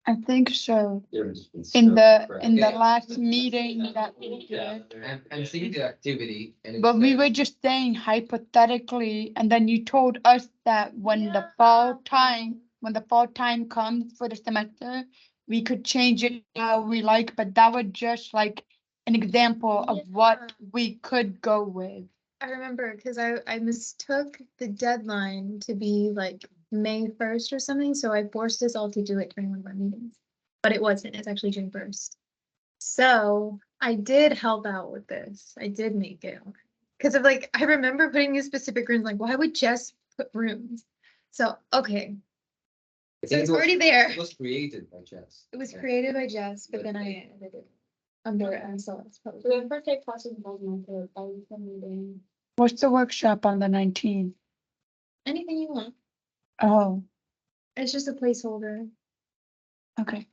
I think so. There's- In the Okay. last meeting that we did. I'm seeing the activity and. it But we says- were just saying hypothetically, and then you told us that when the fall time comes for the semester, we could change it how we like, but that was just like an example of what Yeah. we could go with. I remember, cause I mistook the deadline to be like May 1st or something, so I forced us all to do it during one of our meetings. But it wasn't, it's actually June 1st. So I did help out with this, I did make it. Cause of like, I remember putting these specific rooms, like, why would Jess put rooms? So, okay, I so think it's it was- already there. It was created by Jess. It was Yeah. created by Jess, but then I edited it under NSLS So probably. the first day classes was my favorite, I was meeting. What's the workshop on the 19th? Anything you want, Oh, it's just a placeholder. okay.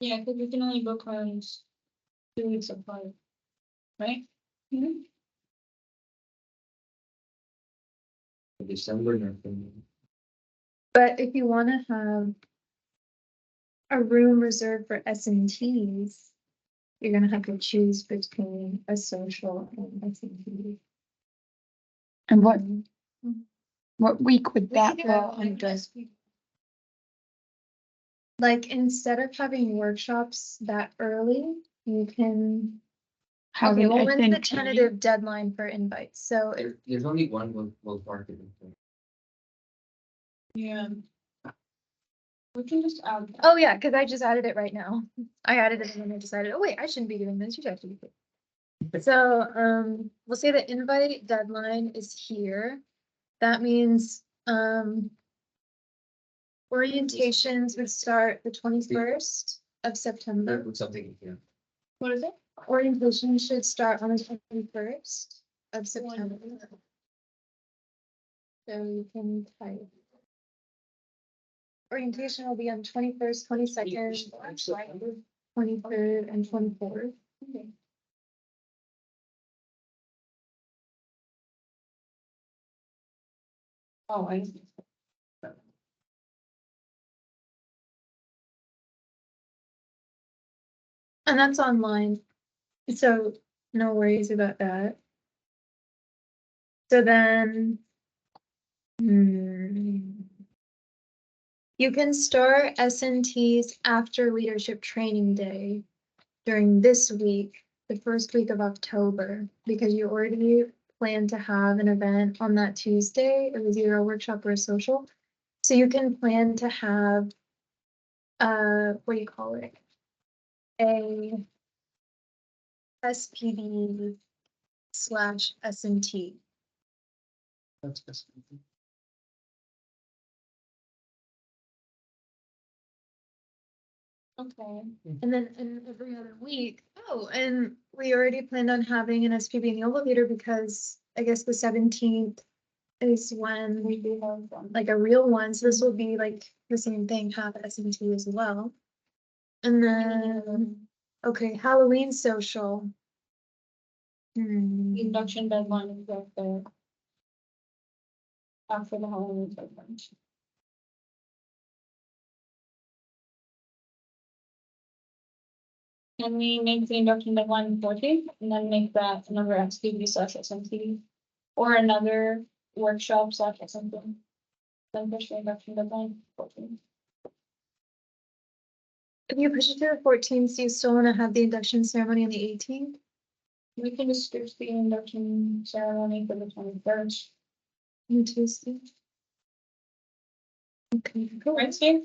Yeah, because we can only book rooms 2 weeks apart. Right? December, nothing. But if you wanna have a room reserved for S and Ts, you're gonna have to choose between a social and S and T. And what week would that can fall go under? Like, instead of having workshops that early, you can, Have okay, an well, when's the SNT? tentative deadline for invites? So, There's only one will market. Yeah. We can just add. that. oh yeah, cause I just added it right now. I added it and then I decided, oh wait, I shouldn't be doing this, you should actually be. So, we'll say the invite deadline is here. That means, orientations would start the 21st of September. Put something here. What is it? Orientation should start on the 21st of September. So you can type. Orientation will be on 21st, 22nd, 23rd, and 24th. Oh, I see. And that's online. So no worries about that. So then. You can start SNTs after leadership training day during this week, the first week of October, because you already planned to have an event on that Tuesday. It was either a workshop or a social. So you can plan to have, what do you call it? A SPD / SMT. That's Okay. And then every other week, and we already planned on having an SPB in the elevator because I guess the 17th is when We do have one. like a real one, so this will be like the same thing, have SMT as well. And then, okay, Halloween social. Hmm, The induction deadline is right there. After the Halloween deadline. Can we make the induction deadline 14th and then make that another SPV / SMT? Or another workshop / something? Then push the induction deadline 14th. if you push it to the 14th, do you still want to have the induction ceremony on the 18th? We can just switch the induction ceremony for the 21st. On Tuesday? Okay, cool. Right, Steve?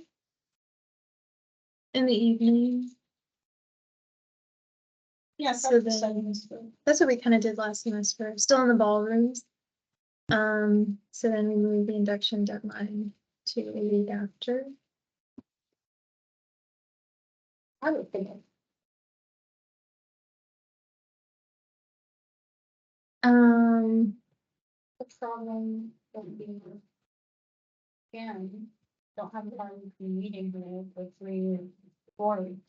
In the evening. Yeah, So probably the then- 7th is good. That's what we kind of did last semester, still in the ballrooms. So then we moved the induction deadline to a week after. I would think. The problem don't be. Again, don't have a time for meeting here for 3 or 4 weeks.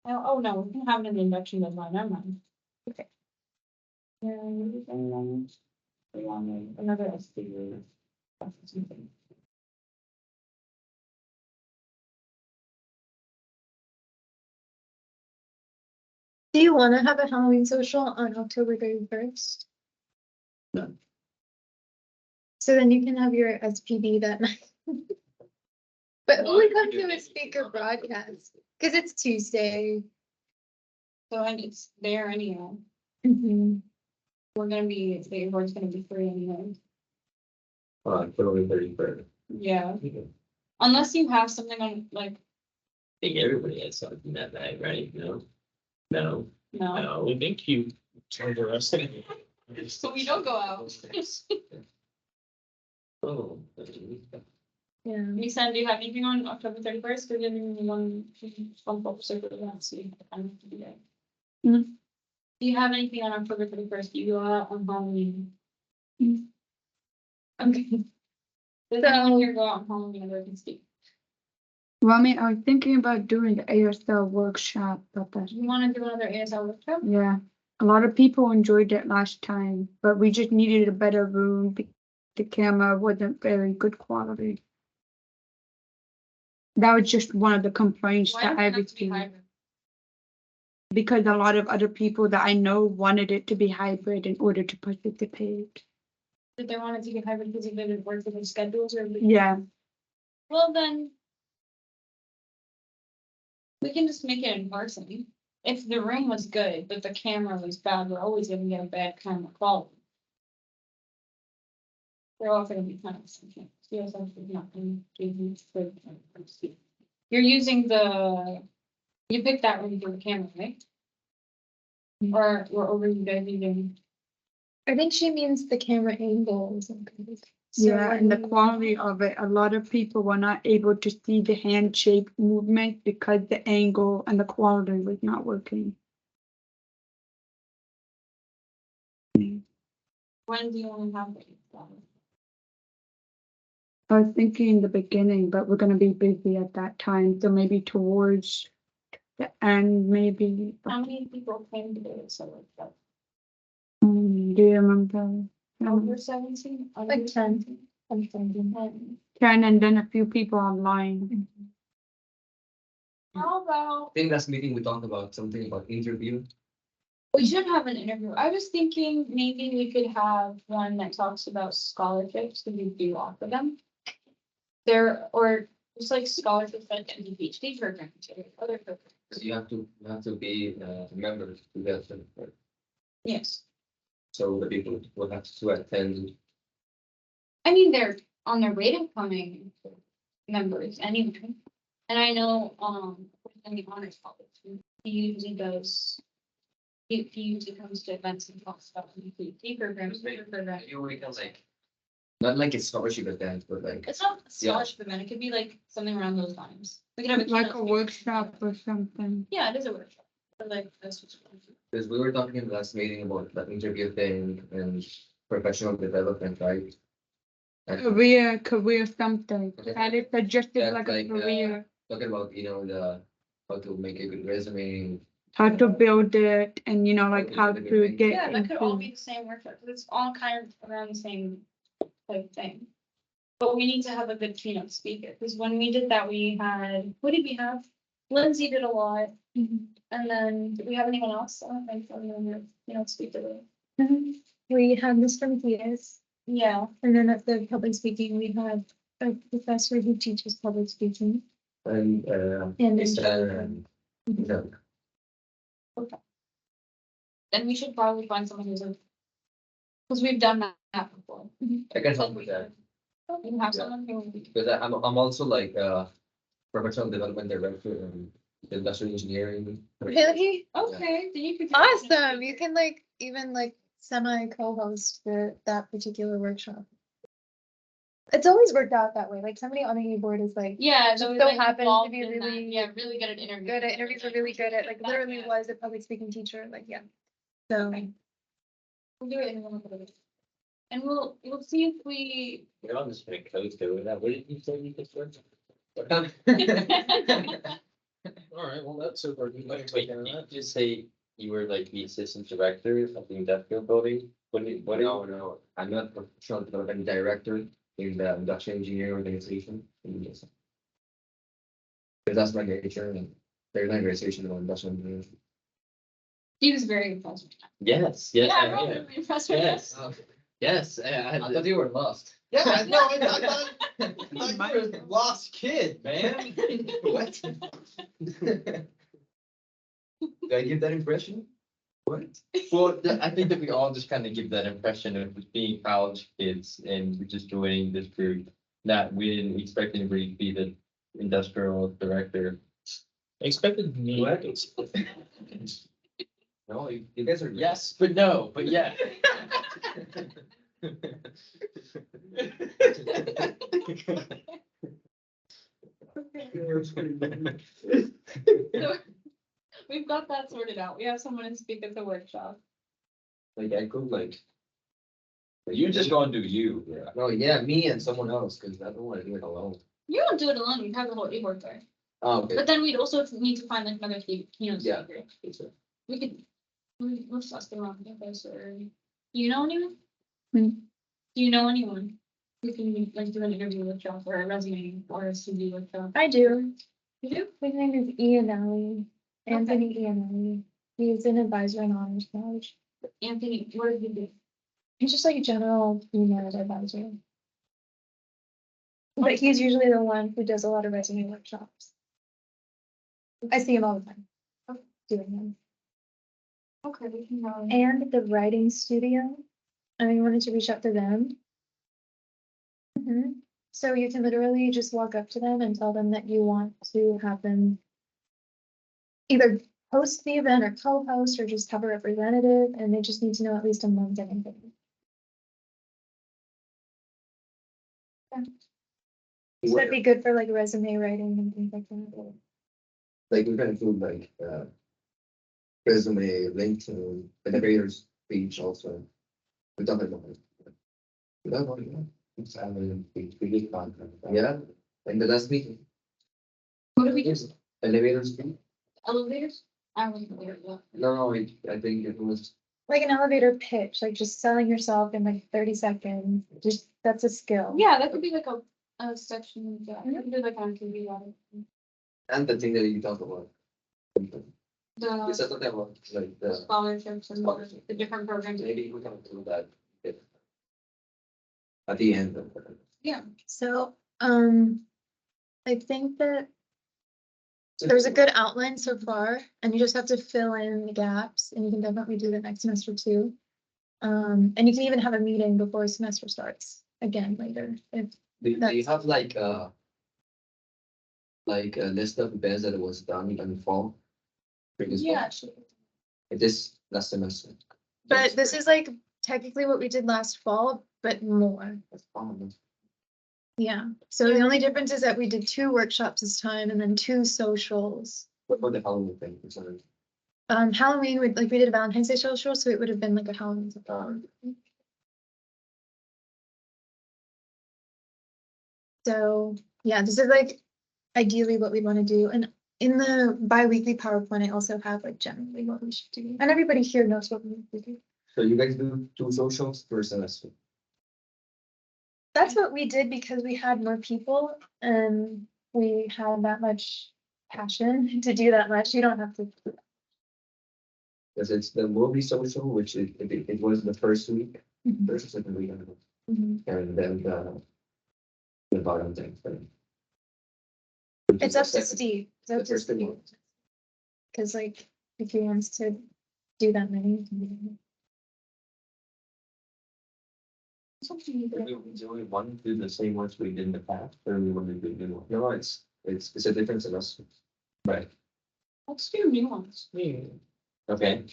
Oh, no, we can have it in the induction deadline, never mind. Okay. And we want another SPU. Something. Do you want to have a Halloween social on October 31st? No. So then you can have your SPB that night. But Well, only we come do to a maybe speaker come back to it. broadcast, because it's Tuesday. So, and it's there anyhow. Mhm. We're gonna be, the airport's gonna be free anyway. October 31st. Yeah, unless you have something on, like, I think everybody has something that night, right? No? No, no, no. we think you turned the rest of it. so we don't go out. Oh. Yeah. Lisa, do you have anything on October 31st? We're giving one officer for the last week. Hmm. Do you have anything on October 31st? Do you go out on Halloween? Mm. Okay. Does anyone here go out on Halloween or can speak? Well, I mean, I was thinking about doing the ASL workshop, but that's, Do you wanna do another ASL workshop? yeah. A lot of people enjoyed it last time, but we just needed a better room. The camera wasn't very good quality. That was just one of the complaints Why that does it I have to be received. hybrid? Because a lot of other people that I know wanted it to be hybrid in order to participate. Did they want it to be hybrid because it didn't work with their schedules or? Yeah, Well, then. We can just make it in person. If the room was good, but the camera was bad, we're always gonna get a bad camera quality. They're all gonna be kind of something. Not gonna give you good. You're using you picked that room for the camera, right? Or over you guys using? I think she means the camera angle or something. yeah, and the quality of it, a lot of people were not able to see the handshake movement because the angle and the quality was not working. When do you wanna have it? I was thinking in the beginning, but we're gonna be busy at that time, so maybe towards the end, maybe. How many people came to it? So like that. Do you remember? Over 17? Like Under 10. 17? I'm thinking 10. 10 and then a few people online. How about, I think last meeting we talked about something about interview. we should have an interview. I was thinking maybe we could have one that talks about scholarships, because we do offer them. Or just like scholarships like in the PhD program, or other programs. So you have to be members to get them. Yes. So the people will have to attend. I mean, they're on their way to becoming members anyway. And I know, within the honors college, he usually does. He usually comes to events and talks about the PhD programs, programs. You will become like. Not like a scholarship event, but like. It's not a scholarship event, it could be like something around those lines. We could have a. Like a keynote workshop or something. Yeah, it is a workshop, but like, that's what's. Because we were talking in the last meeting about the interview thing and professional development, right? And Career something. And it suggested That's like a like, career, talking about, how to make a good resume. how to build it and, like how to get Yeah, that could all into. be the same workshop, 'cause it's all kind of around the same type thing. But we need to have a good keynote speaker, because when we did that, we had, what did we have? Lindsay did a lot, and then, did we have anyone else? I don't think, so, speaker. We had Mr. Matthias, Yeah, and then at the public speaking, we had a professor who teaches public speaking. And, And it's, then- and we should probably find someone who's a, because we've done that before. I can help with that. You have someone who. Because I'm also like, professional development director in industrial engineering. Really? Okay, then you could. Awesome. You can like even like semi co-host that particular workshop. It's always worked out that way. Like somebody on the board is like Yeah, Just so so like happens to involved be in that. really Yeah, really good at interviews. good at interviews, are really good at like literally Yeah. was a public speaking teacher. Like, yeah. So We'll do it in one of those. And we'll see if we. You're on just gonna coast over that. What did you say you just were? All right, well, that's so far. Wait, did you just say you were like the assistant director of the industrial building? No, I'm not professional development director in the industrial engineering organization. Because that's my nature and there's an organization of industrial engineering. He was very impressed. Yes, yes, Yeah, I I'm am. really impressed with Yes, this. yes. I thought you were lost. Yeah, no, I thought you were a lost kid, man. What? Did I give that impression? What? Well, I think that we all just kind of give that impression of just being college kids and we're just joining this group. That we didn't expect anybody to be the industrial director. I expected me. What? No, you guys are. Yes, but no, but yeah. So, we've got that sorted out. We have someone to speak at the workshop. Like I could like. You just gonna do you. Yeah. No, yeah, me and someone else, because I don't want to do it alone. You don't do it alone, we have the whole board there. Oh, okay. But then we'd also need to find like another keynote Yeah. speaker. We could, let's ask them on campus or, do you know anyone? Hmm. Do you know anyone who can like do an interview workshop or a resume or a CV workshop? I do. You do? His name is Ian Alley, Anthony Ian Alley. He's an advisor in honors college. Anthony, what did you do? He's just like a general female advisor. But he's usually the one who does a lot of resume workshops. I see him all the time. Doing them. Okay, we can go. And the writing studio. I wanted to reach out to them. So you can literally just walk up to them and tell them that you want to have them either host the event or co-host or just have a representative, and they just need to know at least a month in advance. So that'd be good for like resume writing and things like that. Like we can include like, resume, LinkedIn, elevators page also. We don't have. We don't have, yeah. It's having we did content. Yeah, in the last meeting. What do we do? Elevators page? Elevators? I wasn't aware of that. No, I think it was. Like an elevator pitch, like just selling yourself in like 30 seconds, just, that's a skill. Yeah, that could be like a section, yeah, we could do like on TV, And the thing that you talked about. You the said something about like the, scholarships and the different programs. maybe we can do that. At the end. So, I think that there's a good outline so far, and you just have to fill in the gaps, and you can definitely do that next semester too. And you can even have a meeting before semester starts again later, if Do you That's- have like a list of events that was done in the fall? Previous fall? Yeah, sure. This last semester. but this is like technically what we did last fall, but more. That's fine. Yeah, so the only difference is that we did 2 workshops this time and then 2 socials. What about the Halloween thing? It's on- Halloween, we did a Valentine's Day social, so it would have been like a Halloween. So, yeah, this is like ideally what we want to do, and in the bi-weekly PowerPoint, I also have like generally what we should do, and everybody here knows what we do. So you guys do 2 socials per semester. That's what we did because we had more people and we had that much passion to do that much. You don't have to. Because it's the movie social, which it was the first week, Mhm. first or second week, I don't know. Mhm. And then the bottom thing. It's up to Steve. It's up The to first Steve. one. Cause like, if he wants to do that many. he can do that. Do we want to do the same ones we did in the past, or we want to do new ones? No, it's a different semester. Right, Let's do new ones. okay,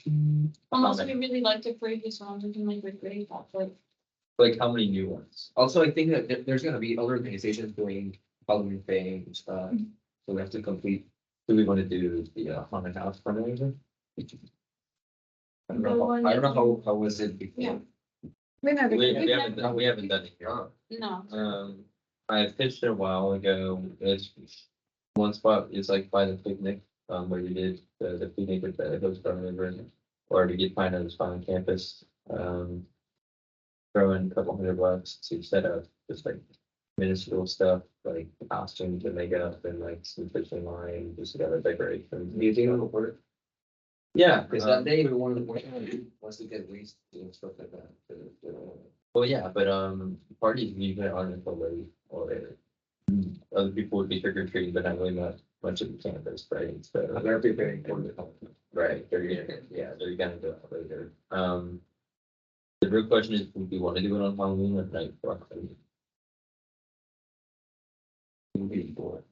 Unless Okay. we really like the previous ones, we can like regrade that, but like how many new ones? Also, I think that there's gonna be other organizations doing Halloween things, so we have to complete. Do we want to do the haunted house fundraiser? I don't know, I don't know how was it before. Yeah. We never We, did. we haven't done it here. Oh, no. I pitched it a while ago, it's one spot is like by the picnic, where you did the picnic with the host river. Or to get find out on campus, throw in a couple $100 to set up just like minuscule stuff, like costumes and makeup and like some fishing line, just got a decorations. do you think it'll work? Yeah, Because that day, we wanted wants to get waste and stuff like that. well, yeah, but, parties usually aren't until late or other people would be trick or treating, but not really much of the campus, right? So. They're preparing for the. Right, they're gonna do it later. The real question is, do we want to do it on Halloween or night before Halloween? Maybe for,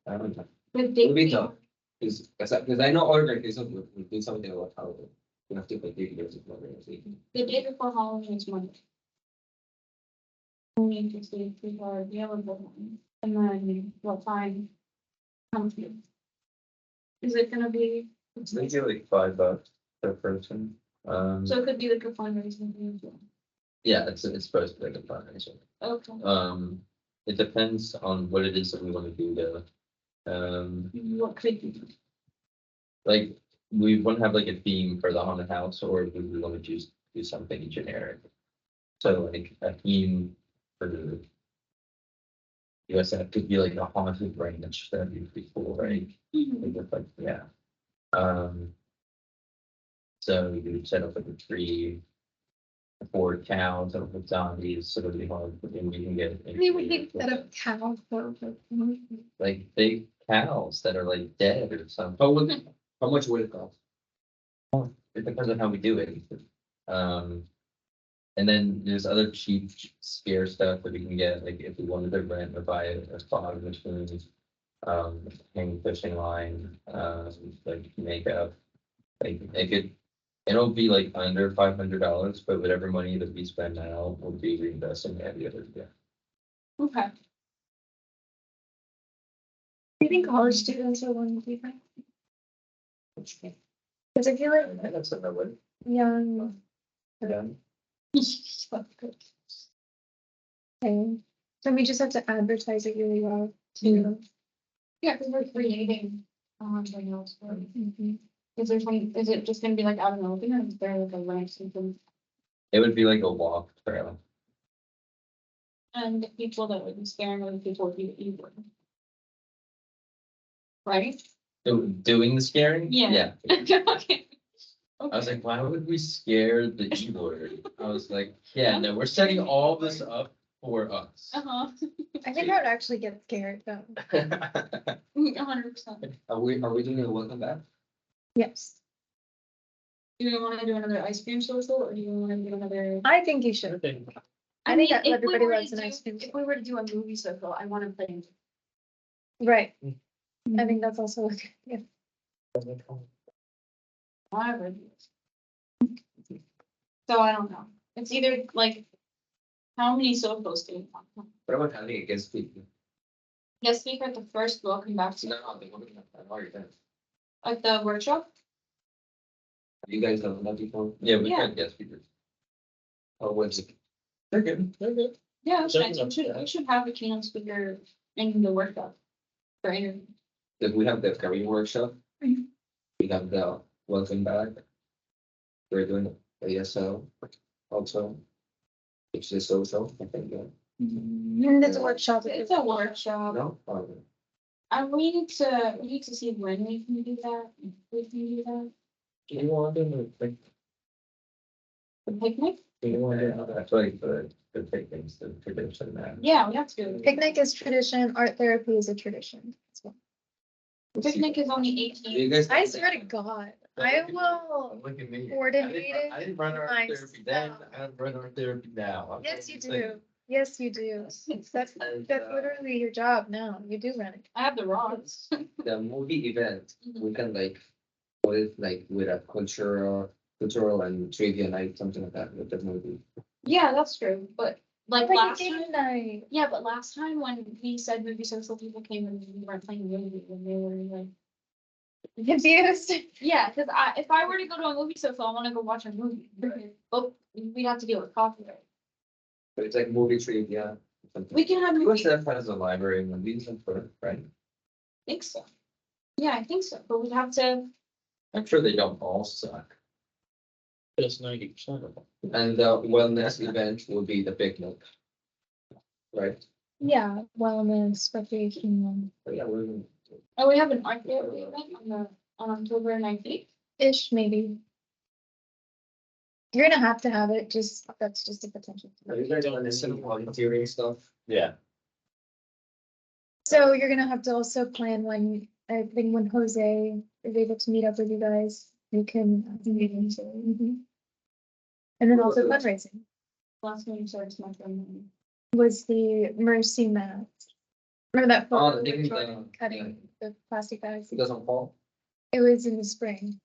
I don't know. The It'll be date, tough. Because I know all organizations will do something about Halloween. You have to put years of organization. the day before Halloween is Monday. We need to see if people are available, and then what time comes in. Is it gonna be, It's maybe like $5 per person. so it could be like a fundraising thing as well. Yeah, it's supposed to be like a fundraiser. Okay. It depends on what it is that we want to do though. What could be, Like, we want to have like a theme for the haunted house, or do we want to just do something generic? So like a theme for the USF could be like a haunted ranch, that'd be pretty cool, right? Like, yeah. So we could set up like a tree. 4 cows and with zombies, so it'll be hard, and we can get. I mean, we can set up cows, so. Like big cows that are like dead or something. How much would it cost? It depends on how we do it. And then there's other cheap scare stuff that we can get, like if we wanted to rent or buy a fog machine. Hang fishing line, like makeup. Like it'll be like under $500, but whatever money that we spend now will be reinvested in the other. Yeah. okay, Do you think college students are one of the things? Cause I feel like That's another way. young. Yeah. Okay, so we just have to advertise it really well too. yeah, because we're creating, something else for it. Mhm. Is there some, is it just gonna be like out in the open, or is there like a ranch something? It would be like a walk trail. And the people that would be scaring other people would be evil. Right? Doing the scaring? Yeah. Yeah. Okay. I was like, why would we scare the evil? I was like, yeah, no, we're setting all this up for us. Uh-huh. I think I would actually get scared though. 100%. Are we doing a welcome back? Yes, Do you want to do another ice cream social or do you want to do another? I think you should. I think that everybody loves an ice cream. If we were to do a movie social, I want to play. Right. I think that's also, yeah. Whatever. So I don't know. It's either like, how many socials do you want? What about having a guest speaker? Guest speaker at the first welcome back to, No, they want to have all your friends. like the workshop? You guys have that before? Yeah, we Yeah. had guest speakers. Or what's it? They're good, they're good. Yeah, that's Check nice. it out. You should have a keynote speaker in the workshop. For interview. If we have the career workshop. Mhm. We have the welcome back. We're doing ASL also. Which is social, I think, yeah. And it's a workshop. It's a workshop. No? We need to see when we can do that. If we can do that. Do you want to do a The picnic? do you want to do another? That's why the big things, the tradition that. Yeah, we have to do it. Picnic is tradition, art therapy is a tradition. as well. Picnic is on the You 18th. guys. I swear to God, I will. Look at me. Coordinate it I didn't run our therapy then, myself. I don't run our therapy now. I'm Yes, you just saying. do. Yes, you do. That's literally your job now. You do run it. I have the rods. The movie event, Mhm. we can like, what if like with a cultural and trivia night, something like that with the movie. Yeah, that's true, but like Like a last game time, night. yeah, but last time when we said movie social, people came and we weren't playing movie and they were like. Confused. Yeah, cause if I were to go to a movie social, I wanna go watch a movie, but we'd have to deal with copyright. But it's like movie trivia. something. We can have movie, USF has a library in Leeds and Perth, right? think so. Yeah, I think so, but we'd have to, I'm sure they don't all suck. Just 90% of them. And the wellness event will be the picnic. Right? Yeah, wellness, recreation, But yeah, we're. we have an art gallery event on October 19th. ish, maybe. You're gonna have to have it, that's just a potential. Are you guys on any volunteering stuff? Yeah. So you're gonna have to also plan when, I think when Jose is able to meet up with you guys, you can. Mhm. And then also fundraising Last meeting starts my friend. was the Mercy mat. Remember that? Oh, photo the we thing were with drawing, cutting the plastic bags? It doesn't fall. It was in the spring.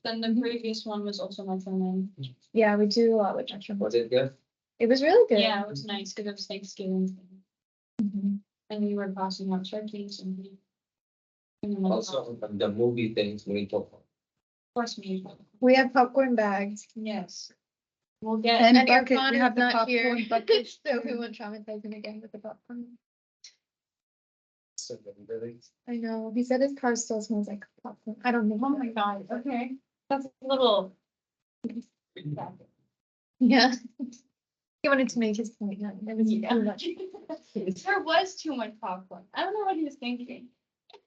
Then the previous one was also my friend. Yeah, we do a lot with mushrooms. Was it good? It was really good. Yeah, it was nice because it was Thanksgiving Mhm. and we were passing out turkeys and. And then like, Also, the movie things, we talk. of course, me. We have popcorn bags. Yes. We'll get. And And bucket, Irfan we is have the not here, popcorn bucket. so we won't traumatize him again with the popcorn. So, really. I know, he said his car still smells like popcorn. I don't know. Oh my God, okay. That's a little. Yeah. He wanted to make his point, yeah, it was too much. There was too much popcorn. I don't know what he was thinking.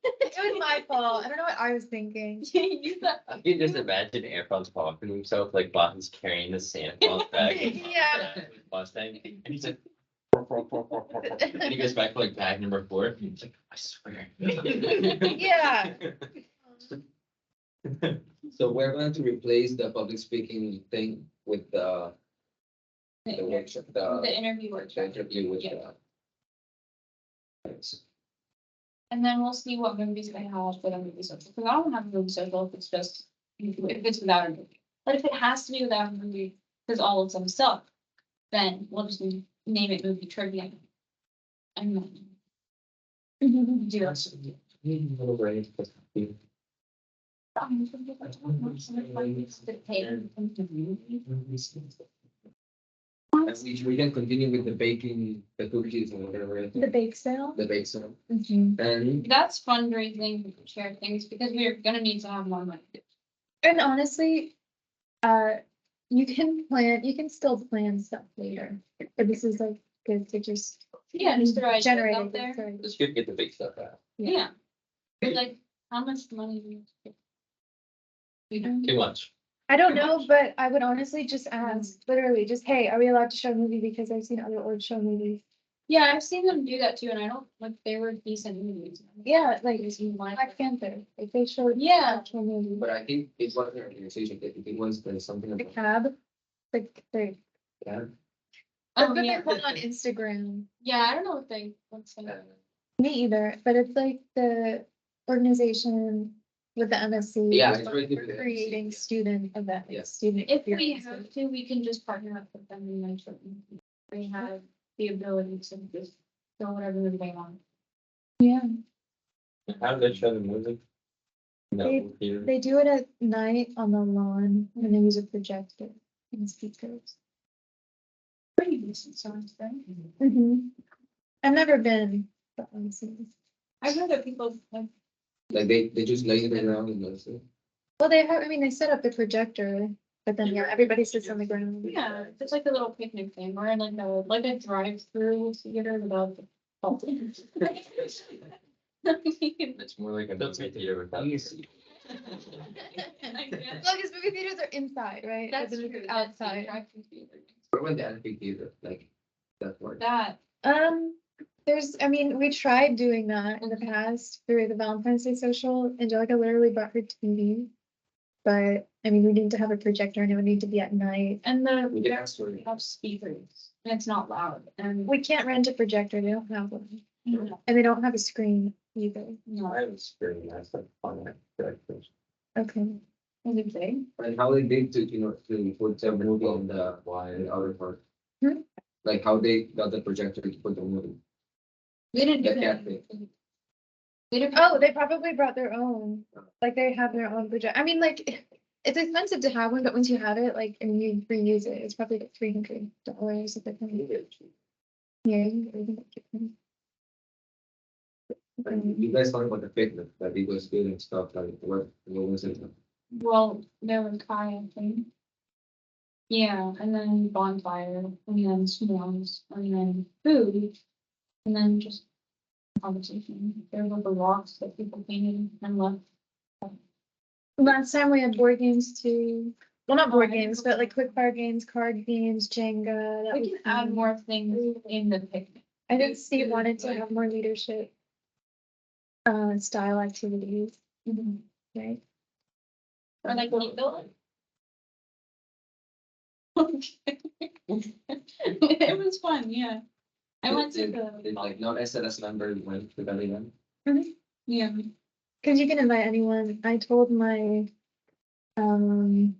It was my fault. I don't know what I was thinking. You thought- I can just imagine Aaron's talking to himself, like while he's carrying the Santa Claus bag. Yeah. With Mustang, and he's like. And he goes back to like bag number 4, and he's like, I swear. Yeah. So we're going to replace the public speaking thing with the workshop, The interview the workshop. interview with Yeah. the. Thanks. And then we'll see what movies they have for the movie social, because I don't have a movie social if it's just, if it's without a movie. But if it has to be without a movie, because all of them suck, then we'll just name it movie trivia. And then do it. Need a little break, but- And we can continue with the baking, the cookies and whatever. The bake sale. The bake sale. Mhm. And That's fundraising, share things, because we're gonna need to have more money. And honestly, you can still plan stuff later, but this is like good to just. Yeah, just throw ideas generate out it, there. sorry. It's good to get the big stuff out. Yeah. But like, how much money do you? We don't. Too much. I don't know, but I would honestly just ask, literally, just, hey, are we allowed to show a movie? Because I've seen other orgs show movies. Yeah, I've seen them do that too, and I don't, like, they were decent movies. Yeah, like Like, Black Panther, like they showed. Yeah. actual movie. But I think it was an organization, it was something The about cab, like they, that. that's Oh, what yeah. they put on Instagram. Yeah, I don't know what's that. Me either, but it's like the organization with the MSC. Yeah, is it's like right there for with the creating MSC, yeah. student event, Yeah. student. If we experiences. have to, we can just partner up with them and mentor them. We have the ability to just go whatever they want. Yeah, How do they show the music? They- No, here. they do it at night on the lawn and they use a projector and speakers. Pretty decent sounds, right? Mhm. I've never been, but honestly. I've heard that people like. Like they just lay it around and that's it. Well, they have, I mean, they set up the projector, but then, yeah, everybody sits on the ground. Yeah, it's like a little picnic thing, or like a drive-through theater without the. It's more like a movie theater without. the seat. Well, because movie theaters are inside, right? That's The true. movie's that's the outside. drive-through theater. But when the amphitheater, like that part. That, I mean, we tried doing that in the past through the Valentine's Day social. Angelica literally brought her TV. But, I mean, we need to have a projector and it would need to be at night. and We the, can ask for it. have speakers, and it's not loud, and. We can't rent a projector, they don't have one. No, And they don't have a screen either. I have a screen, that's like fun. Okay. is it big? And how they did to, to put the movie on the other part. Hmm? Like how they got the projector to put the movie. We didn't do The that. cafe. We didn't. Oh, they probably brought their own, like they have their own projector. I mean, like, it's expensive to have one, but once you have it, like, and you reuse it, it's probably like $300 at the time. Yeah. You can get everything at Kipling. And you guys talk about the picnic, that it was good and stuff, like what was it? Well, there was kayaking. Yeah, and then bonfire, and then s'mores, and then food, and then just conversation. There were the rocks that people painted and left. Last time we had board games too. Well, not Oh, board I didn't games, go but like to- quick fire games, card games, Jenga. that We was can add fun. more things in the picnic. I think Steve wanted to have more leadership. Style activities, right? Or like late building. It was fun, yeah. I went to Did the, like non-SLS member went to that event? yeah, Cause you can invite anyone. I told my, oh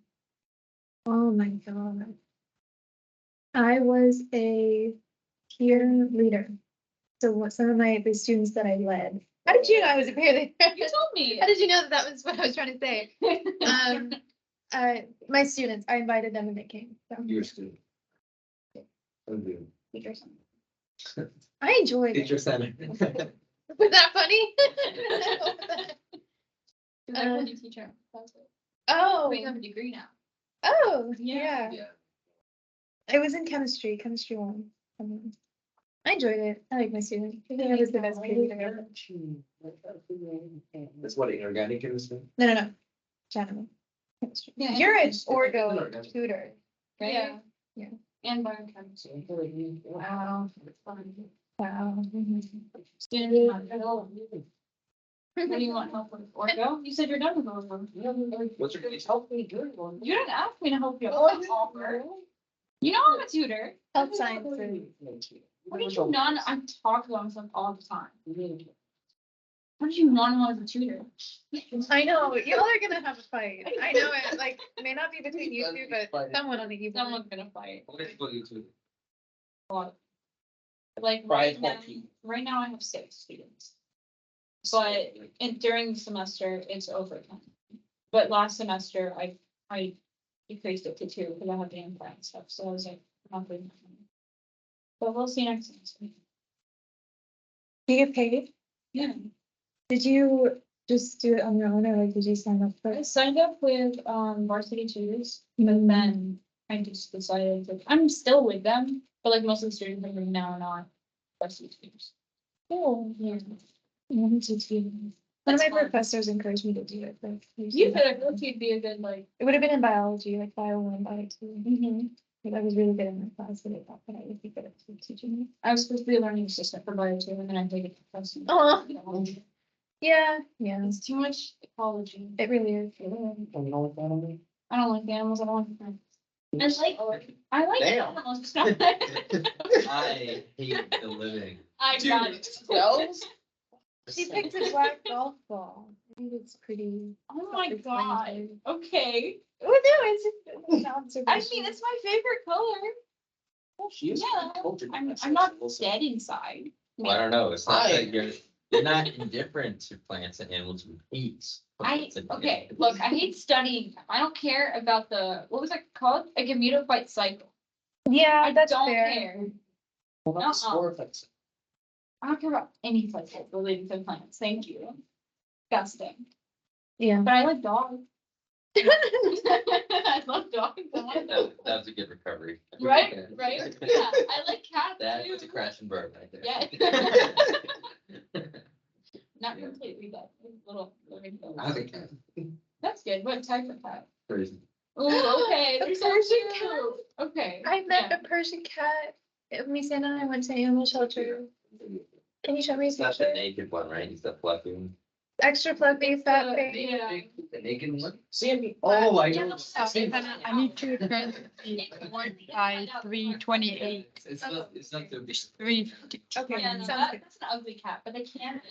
my God. I was a peer leader. So what some of the students that I led. How did you know I was a peer leader? you told me. How did you know that that was what I was trying to say? My students, I invited them and they came. So Your student. Okay. Teacher something. I enjoyed it. Teacher center. Was that funny? Cause I was a teacher. That's it. Oh, We have a degree now. oh, Yeah. yeah. It was in chemistry one. I enjoyed it. I like my students. I think I was the best peer leader ever. That's what inorganic chemistry. No. General. Chemistry. Yeah, You're an it's orgo inorganic. tutor, right? Yeah. Yeah. And biochemistry. Wow, it's fun. Wow. Students not at all. What do you want help with? Orgo? You said you're done with orgo. What's your name? Help me do it. You didn't ask me to help you. You know I'm a tutor. Health sciences. What did you not? I talk about myself all the time. What did you not know as a tutor? I know, y'all are gonna have a fight. I know it, like, may not be between you two, but someone on the keyboard. Someone's gonna fight. What is what you do? Like right now I have 6 students. But during the semester, it's over 10. But last semester, I decreased it to 2 because I had the implant and stuff, so I was like, not good enough. But we'll see next semester. Do you get paid? Yeah. Did you just do it on your own or like did you sign up for I it? signed up with varsity tutors, but then I just decided to, I'm still with them, but like most of the students I'm with now are not varsity tutors. Oh, Yeah. One of my professors encouraged me to do it. But You could, I feel like you'd be a good like, it would have been in biology, like bio 1, bio 2. I was really good in my class, but I thought that I would be good at teaching. I was supposed to be a learning assistant for bio too, and then I take it to person. Oh. Yeah, It's too much ecology. it really is. I don't like animals. I don't like them. I like Damn. animals. I hate the living. I got it. She picked a black golf ball. I think it's pretty. Oh my god. Okay. Oh, no, it's just an observation. I mean, it's my favorite color. She is Yeah, cultured. I'm not dead inside. Well, I don't know, it's not I- that you're not indifferent to plants and animals, you hate. Okay, look, I hate studying them. I don't care about what was that called? A gametophyte cycle. Yeah, I that's don't fair. care. Well, not the spore effects. I don't care about any cycles related to plants. Thank you. Disgusting. Yeah. But I like dogs. I love dogs. I want them. That was a good recovery. Right, right. Yeah, I like cats That too. was a crash and burn right there. Yeah. Not completely, but a little. I think cat. That's good. What type of cat? Crazy. Oh, okay. A They're so Persian cute. Okay. I met yeah. a Persian cat. Me and I went to animal shelter. Can you show me a It's not the picture? naked one, right? He's the fluffy one. Extra fluffy, fat face. Yeah. The naked one? Sammy. Oh, I Yeah, know. that's- I need to translate 1 by 328. It's not the. 350. Okay, Yeah, no, sounds good. that's an ugly cat, but they can be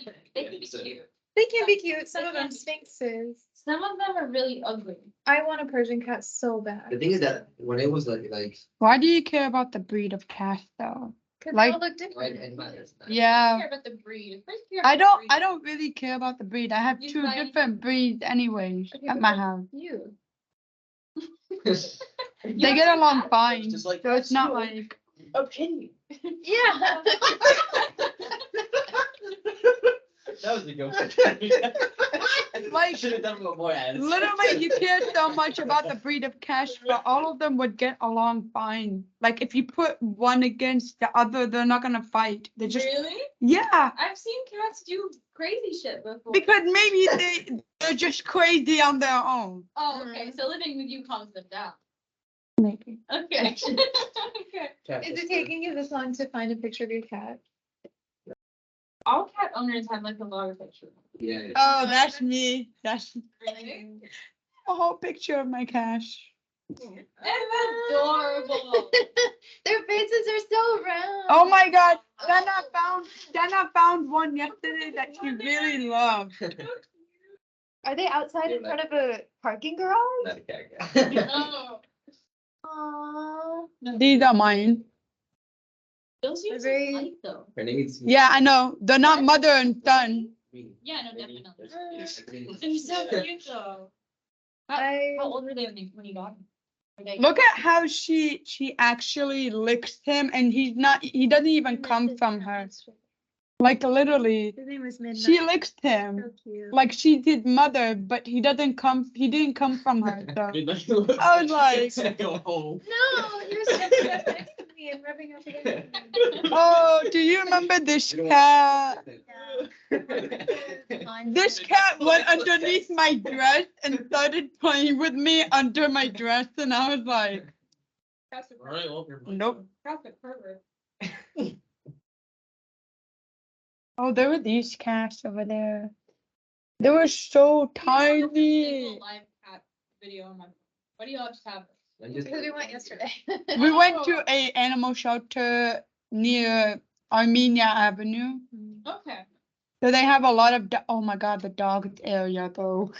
cute. They can be cute. Some of them sphinxes. Some of them are really ugly. I want a Persian cat so The bad. thing is that when it was like, Why do you care about the breed of cat though? Cause Like- they all look right, different. it matters. I Yeah, don't care about the breed. First care I about the don't. breed. I don't really care about the breed. I have You 2 buy- different breeds anyways Okay, at but my what- house. You. They get along fine, Just like so it's not that's like. Opinion. Yeah. That was a good one. Like, Should have done more ads. Literally, you care so much about the breed of cat, but all of them would get along fine. Like if you put one against the other, they're not gonna fight. They're just Really? yeah. I've seen cats do crazy shit before. Because maybe they're just crazy on their own. Oh, okay. So living with you calms them down. Maybe. Okay. Okay. Is it taking you this long to find a picture of your cat? All cat owners have like a lot of pictures. Yeah. Oh, that's me. That's Really? a whole picture of my cat. It's adorable. Their faces are so round. Oh my God, Dana found one yesterday that she really loved. Are they outside in front of a parking garage? Not a cat guy. Oh. Aww. These are mine. Those seem so Very- light though. Her name is. Yeah, I know. They're not mother and son. Yeah, no, definitely. Green. They're so cute though. I How old were they when you got them? Were they- Look at how she actually licks him, and he doesn't even come from her. Like literally, His name was Midnight. she licks So him cute. like she did mother, but he didn't come from her. So. Midnight. I was like- Go home. No, you're sitting up next to me and rubbing up against me. Oh, do you remember this cat? Fine. This cat went underneath my dress and started playing with me under my dress, and I was like, That's a All right, well, you're. nope. That's a pervert. Oh, there were these cats over there. They were so tiny. Live cat video on my phone. Why do y'all just have this? Because we went yesterday. We went to a animal shelter near Armenia Avenue. Okay. So they have a lot of, oh my God, the dog area though.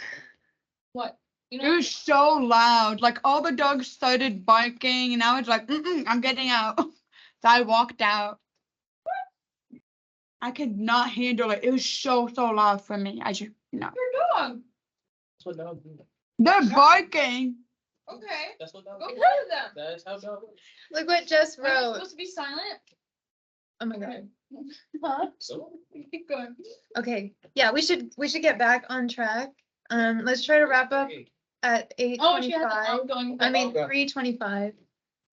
What? You It know, was so loud. Like all the dogs started barking and I was like, I'm getting out. So I walked out. I could not handle it. It was so loud for me. I just, no. your dog. That's what dogs do. They're barking. Okay. That's what dogs Go do. play with them. That's how dogs work. Look what Jess Are you wrote. supposed to be silent? Oh my God. Huh? So. Keep going. Okay, yeah, we should get back on track. Let's try to wrap up at Oh, she has an 8:25. outgoing. I mean, Okay. 3:25,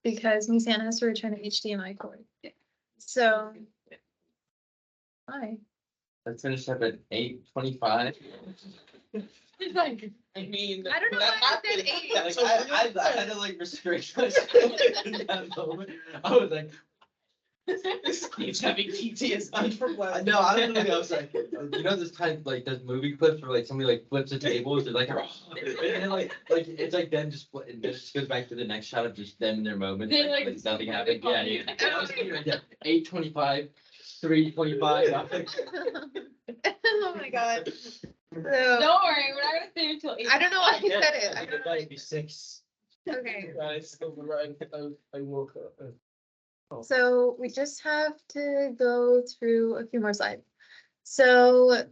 because Miss Anna has to return an HDMI cord. So. Hi. Let's finish up at 8:25. It's like, I mean. I don't know that why I said happened. eight. Like, So I had to like restrict myself in that moment. I was like, He's having PTSD from I last. know, I don't know, I was like, you know, this kind of like those movie clips where like somebody like flips a table, they're like, and then like it's like then just it just goes back to the next shot of just them in their moment, They, like, like, nothing happened. really Yeah, funny. yeah. I was thinking right there, 8:25, 3:25. Oh my god. So, don't worry, we're not gonna stay until 8. I don't know why I said it. I I don't know. got 96. Okay, I still right. I woke up. so we just have to go through a few more slides. So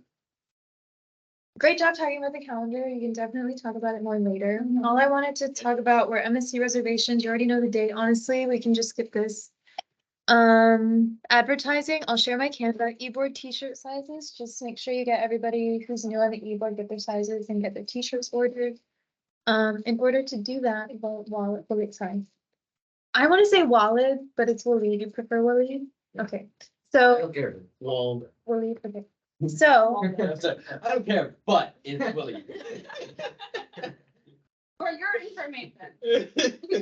great job talking about the calendar. You can definitely talk about it more later. All I wanted to talk about were MSC reservations. You already know the date. Honestly, we can just skip this. Advertising, I'll share my Canva e-board t-shirt sizes. Just make sure you get everybody who's new on the e-board, get their sizes and get their t-shirts ordered. In order to do that, Walid, sorry. I want to say Walid, but it's Walid. You prefer Walid? Okay, I so don't care. Well, Walid, okay. So, I don't care, but it's Willie. For your information.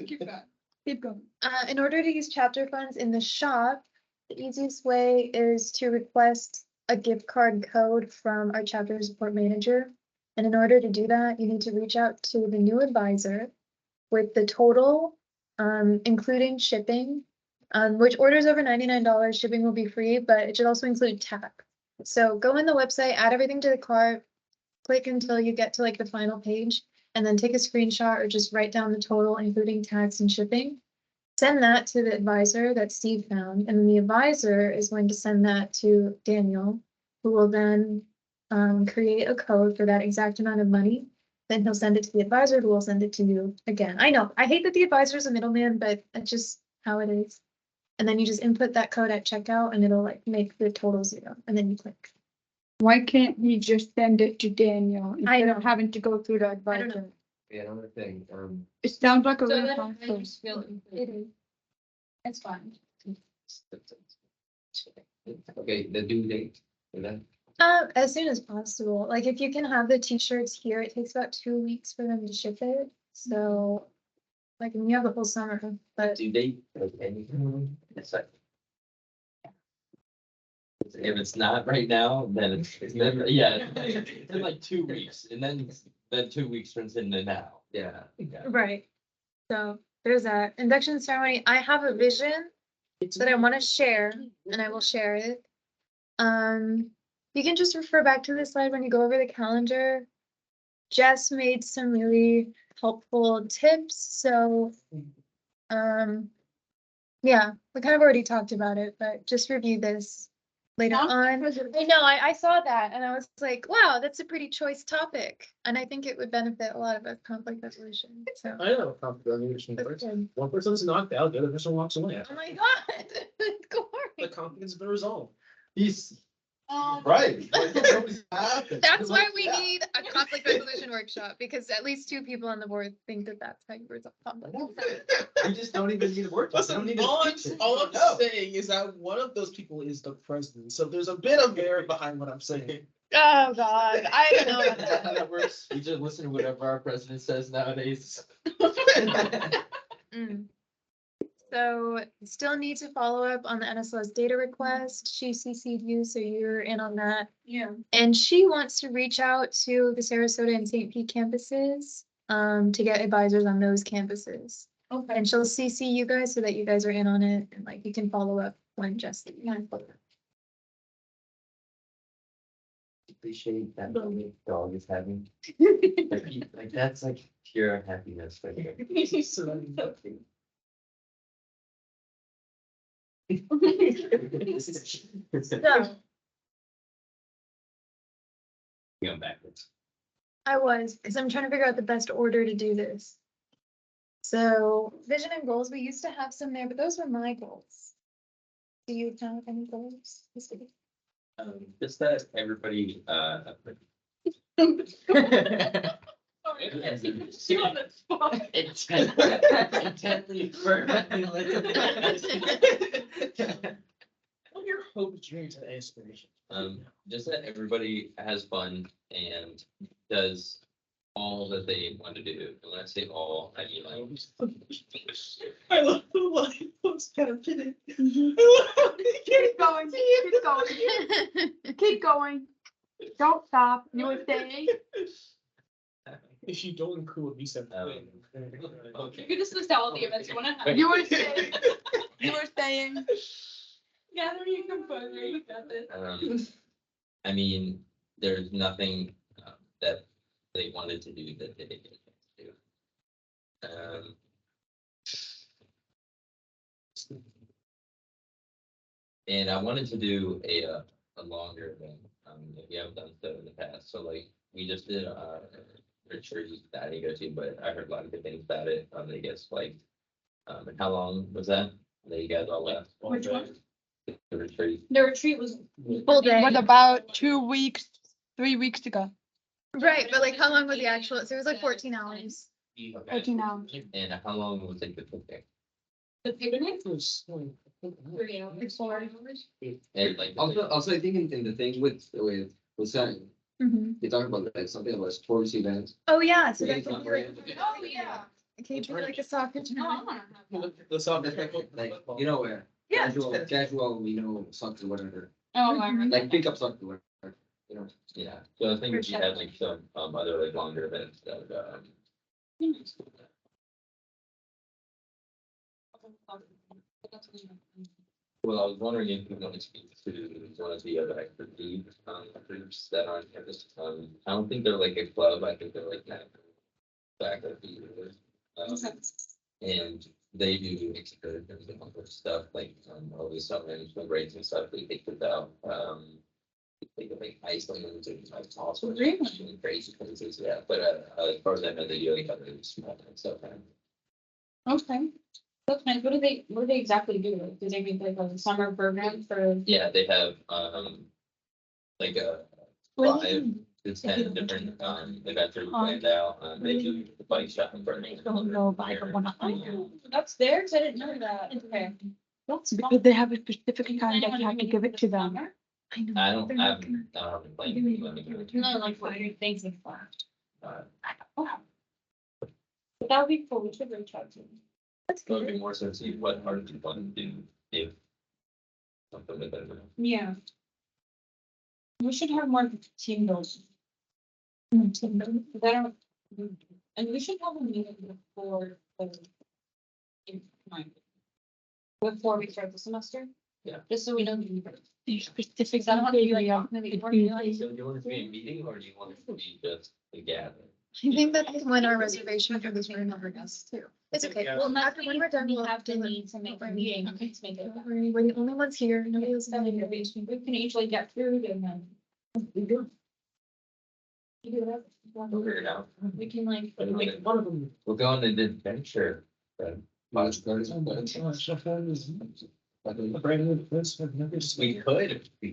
Keep going. Keep going. in order to use chapter funds in the shop, the easiest way is to request a gift card code from our chapter support manager. And in order to do that, you need to reach out to the new advisor with the total, including shipping, which orders over $99, shipping will be free, but it should also include tax. So go in the website, add everything to the cart, click until you get to like the final page, and then take a screenshot or just write down the total, including tax and shipping. Send that to the advisor that Steve found, and then the advisor is going to send that to Daniel, who will then create a code for that exact amount of money. Then he'll send it to the advisor, who will send it to you again. I know, I hate that the advisor is a middleman, but that's just how it is. And then you just input that code at checkout and it'll like make the total 0, and then you click. Why can't we just send it to Daniel I instead know. of having to go through the I don't know. advisor? Yeah, another thing, It sounds like a So real then I hassle. just feel It is. it's fine. okay, the due date, and then, As soon as possible. Like if you can have the t-shirts here, it takes about 2 weeks for them to ship it. So like when you have the whole summer, but Due date, okay. It's like. If it's not right now, then it's never, yeah, it's in like 2 weeks, and then 2 weeks turns into now. yeah. right. So there's that induction ceremony. I have a vision that I want to share and I will share it. You can just refer back to this slide when you go over the calendar. Jess made some really helpful tips. So, yeah, we kind of already talked about it, but just review this later on. I know, I saw that and I was like, wow, that's a pretty choice topic. And I think it would benefit a lot of us conflict resolution. So I know how complication that's works. good. One person's knocked out, the other person walks away. Oh my God, The Corey. conflict's been resolved. He's Um, right. That's why we need a conflict resolution workshop, because at least 2 people on the board think that that's how you resolve conflict. We just don't even need a word. Listen, all I'm saying is that one of those people is the president, so there's a bit of merit behind what I'm saying. Oh God, I don't know about Is that how that. that works? We just listen to whatever our president says nowadays. Mm. So still need to follow up on the NSLS data request. She CC'd you, so you're in on that. yeah. And she wants to reach out to the Sarasota and St. Pete campuses to get advisors on those campuses. Okay. And she'll CC you guys so that you guys are in on it and like you can follow up when Jesse. Appreciate that the dog is having. Like that's like pure happiness right there. So Going backwards. I was, because I'm trying to figure out the best order to do this. So vision and goals, we used to have some there, but those were my goals. Do you have any goals? Just that everybody, You on the spot. intently, fervently listening. Well, you're hope, dreams, and aspirations. Just that everybody has fun and does all that they want to do. And when I say all, I mean like. I love the line. It's kind of fitting. Keep going, keep going, keep going. Don't stop. You were saying? If you don't include me, something. Okay. You could just list out all the events you wanna have. You were saying, you were saying. Gather your composure, you got this. I mean, there's nothing that they wanted to do that they didn't get to do. And I wanted to do a longer event, if we haven't done so in the past, so like, we just did a retreat that I didn't go to, but I heard a lot of good things about it, I guess, like, and how long was that? That you guys all left? Which one? The retreat. The retreat was. Full day. Was about 2 weeks, 3 weeks ago. Right, but like how long was the actual, so it was like 14 hours. 14 hours. And how long was it the picnic? The picnic? 3 hours. 4 hours. And like, Also, I think in the thing with saying, Mhm. they talk about like something about sports events. Oh, yeah, so Yeah, that it's could not be very- like, Oh, yeah. it could be like a soccer tournament. Let's all. Like, you know, where Yeah. casual, you know, something, whatever, Oh, I remember. like pick up something, whatever, you know. yeah, so I think we had like some other like longer events that well, I was wondering if you want to speak to one of the other expertise groups that are on campus. I don't think they're like a club, I think they're like kind of faculty. And they do excursions and all that stuff, like all this summer and breaks and stuff, they take it out. They go like Iceland and like all sorts of really crazy places, yeah, but as far as I know, they do like other small and stuff. Okay. That's nice. What do they exactly do? Like, do they make like a summer program for? Yeah, they have like a 5 to 10 different adventures planned out. They do the bike shop and burning. That's theirs? I didn't know that. Okay. That's Because they have a specific time that you have to give it to them. I know. I don't, They're I not haven't, gonna- I haven't played. No, like what your things are for. Uh, But that would be cool. We should reach out to them. That's So it'd good. be more so to see what part you want to do if something with it. Yeah. We should have more team building. Team building. But I don't, and we should have a meeting before before we start the semester. Yeah. Just so we know. These specific. Because I don't want to be like, criteria maybe that more you- like. So do you want it to be a meeting or do you want it to be just a gathering? I think that's when our reservation for this room over us too. It's okay. Yeah. Well, Well, after when we're done, we we'll have to do it. need to make a Don't meeting. worry. Let's make it. Don't worry, we're the only ones here. Nobody else is That would be here. great. We can each like get food and then. We do. You do whatever. We'll figure it out. We can like. But make one of them. We'll go on an adventure. March first, We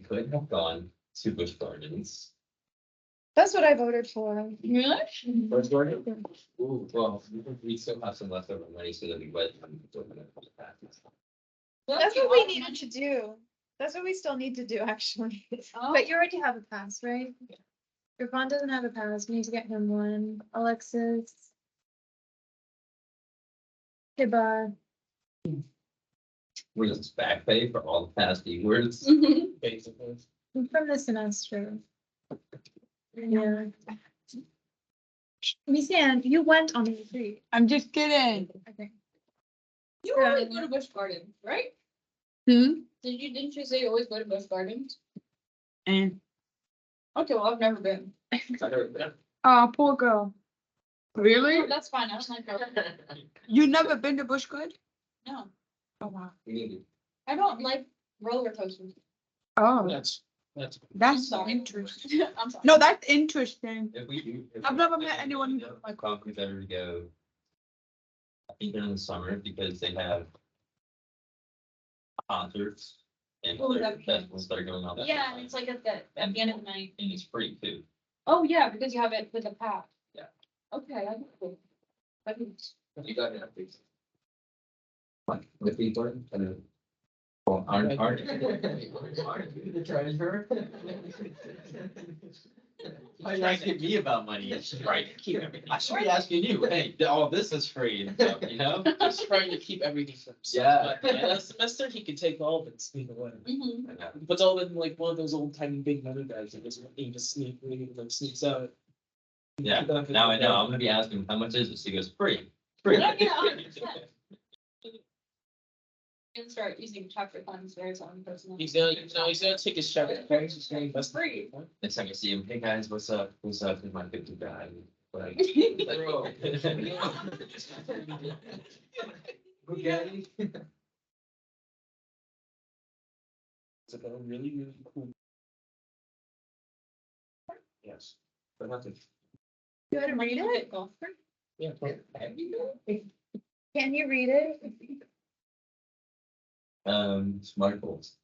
could have gone to Busch Gardens. That's what I voted for. Really? First order? Ooh, well, we still have some leftover money so that we went. That's what we needed to do. That's what we still need to do, actually. Oh. But you already have a pass, right? If Ron doesn't have a pass, we need to get him one. Alexis. Hiba. We're just back pay for all the past words. Basically. From the semester. Yeah. Miss Ann, you went on a retreat, I'm just kidding. I think. You always go to Busch Gardens, right? Hmm? Didn't you say you always go to Busch Gardens? And, Okay, well, I've never been. poor girl. Really? That's fine. I don't like that. You never been to Busch Gardens? No, Oh, wow. I don't like roller coasters. Oh, That's. that's Sorry. interesting. I'm sorry. No, that's interesting. If we do. I've never met anyone- My coffee better to go. I think during the summer because they have. Concerts and Oh, other that'd be festivals that are going on. Yeah, and it's like at the end of the night. And it's free too. Oh, yeah, because you have it with a pass. Yeah. Okay, I know. You got it. What, with people, Well, aren't you the treasurer? Why are you asking me about money? Right, keep everything. I should be asking you, hey, all this is free and stuff, you know? Just trying to keep everything for himself. Yeah. But yeah, last semester he could take all of it, and sneak away. Mhm. I know. He puts all of it in like one of those old tiny big money bags and he just sneaks out. Yeah, now I know, I'm gonna be asking, how much is this? He goes, free, free. Yeah, yeah, 100%. And start using chapter funds for his own personal. He's gonna take his check. He's gonna invest in Free. it. Next time I see him, hey guys, what's up? What's up? He's my 50 guy. Like, Bro. Okay. It's like a really, really cool. Yes, but nothing. You want to read it? Yeah. Can you read it? Smart goals.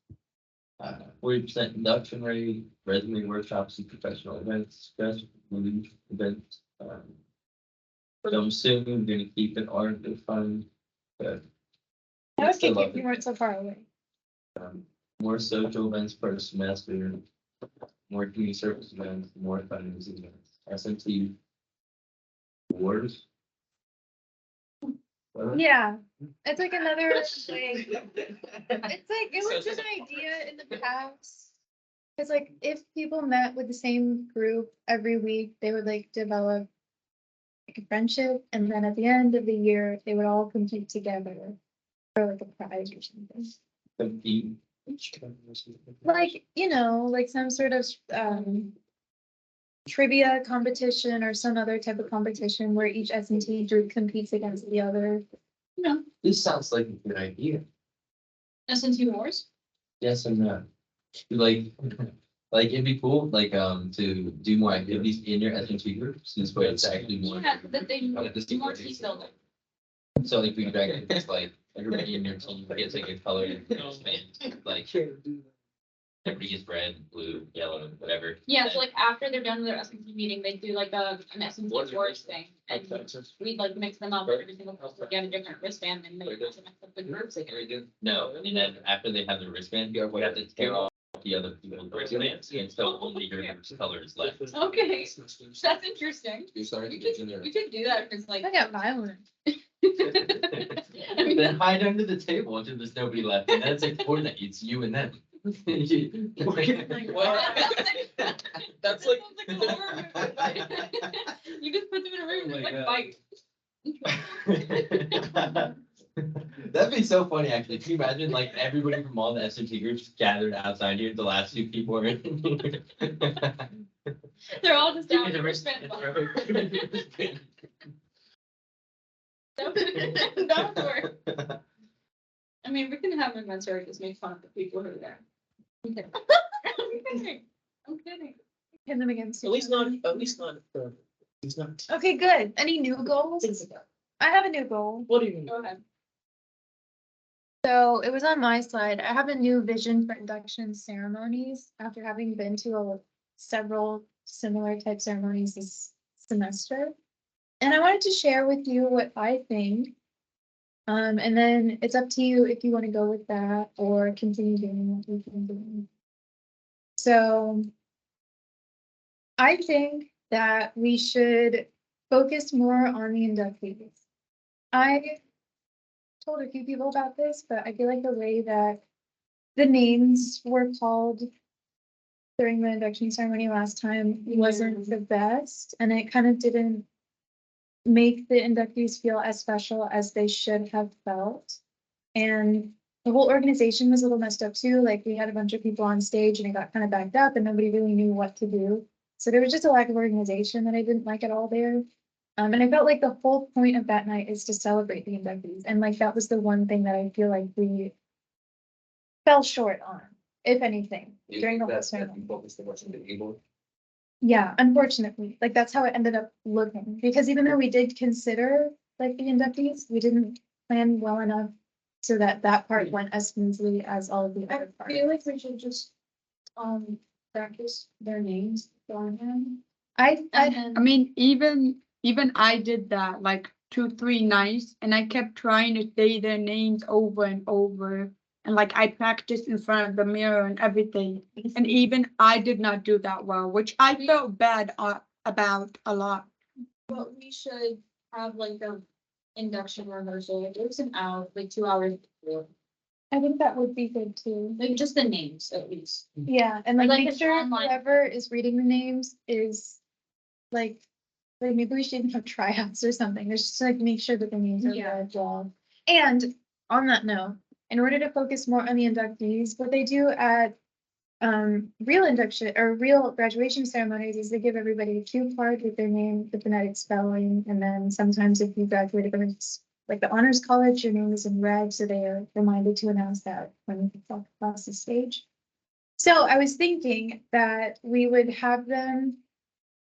40% induction rate, resume workshops and professional events, stress relief events. So I'm assuming we're gonna keep it art and fun, but I was Still thinking love you it. weren't so far away. more social events per semester, more community service events, more fundraising events, SMT awards. Yeah, it's like another, like, it's like, it was an idea in the past. Cause like, if people met with the same group every week, they would like develop like a friendship, and then at the end of the year, they would all compete together for like a prize or something. Compete. Like, like some sort of, trivia competition or some other type of competition where each S&T group competes against the other. This sounds like a good idea. SNT wars? Yes and no. Like, like it'd be cool, like, to do more activities in your SMT groups, this way it's actually more. Yeah, that they Like, this do more is- team building. So like we drag it's like everybody in your team gets like a color and like everybody gets red, blue, yellow, whatever. Yeah, so like after they're done with their SNT meeting, they do like an SNT wars thing. And we'd like mix them up, every single person would get a different wristband and they mix up the groups. No, and then after they have the wristband, we have to tear off the other people's wristbands, and so only your color is left. Okay. That's interesting. You started We to get in there. could do that if it's like. I got violent. Then hide under the table until there's nobody left, and then it's like coordinate, it's you and them. What? That's That's like. like a horror movie. You just put them in a room Oh and my like God. fight. That'd be so funny, actually. Can you imagine like everybody from all the SMT groups gathered outside here, the last two people are in? They're all just down in the wristband. That would work. I mean, we can have events where we just make fun of the people who are there. I'm kidding. I'm kidding. I'm kidding. Pin them against. At least not, he's not. Okay, good. Any new goals? I have a new goal. What do you mean? Go ahead. So it was on my slide. I have a new vision for induction ceremonies after having been to several similar type ceremonies this semester. And I wanted to share with you what I think. And then it's up to you if you want to go with that or continue doing what we've been doing. So I think that we should focus more on the inductees. I told a few people about this, but I feel like the way that the names were called during the induction ceremony last time wasn't the best, and it kind of didn't make the inductees feel as special as they should have felt. And the whole organization was a little messed up too. Like we had a bunch of people on stage and it got kind of backed up and nobody really knew what to do. So there was just a lack of organization that I didn't like at all there. And I felt like the whole point of that night is to celebrate the inductees. And like that was the one thing that I feel like we fell short on, if anything, during the whole ceremony. Focus too much on the table. Yeah, unfortunately, like that's how it ended up looking, because even though we did consider like the inductees, we didn't plan well enough so that that part went as smoothly as all of the other I parts. feel like we should just, practice their names beforehand. I I mean, even I did that like 2, 3 nights, and I kept trying to say their names over and over. And like I practiced in front of the mirror and everything. And even I did not do that well, which I felt bad about a lot. But we should have like a induction rehearsal, like it was an hour, like 2 hours before, I think that would be good too. like just the names at least. Yeah, and like Like make an sure online- whoever is reading the names is like maybe we should have tryouts or something. There's just to, like make sure that the names are Yeah. read well. And on that note, in order to focus more on the inductees, what they do at real induction or real graduation ceremonies is they give everybody a cue card with their name, the phonetic spelling, and then sometimes if you graduated from like the honors college, your name is in red, so they are reminded to announce that when you walk across the stage. So I was thinking that we would have them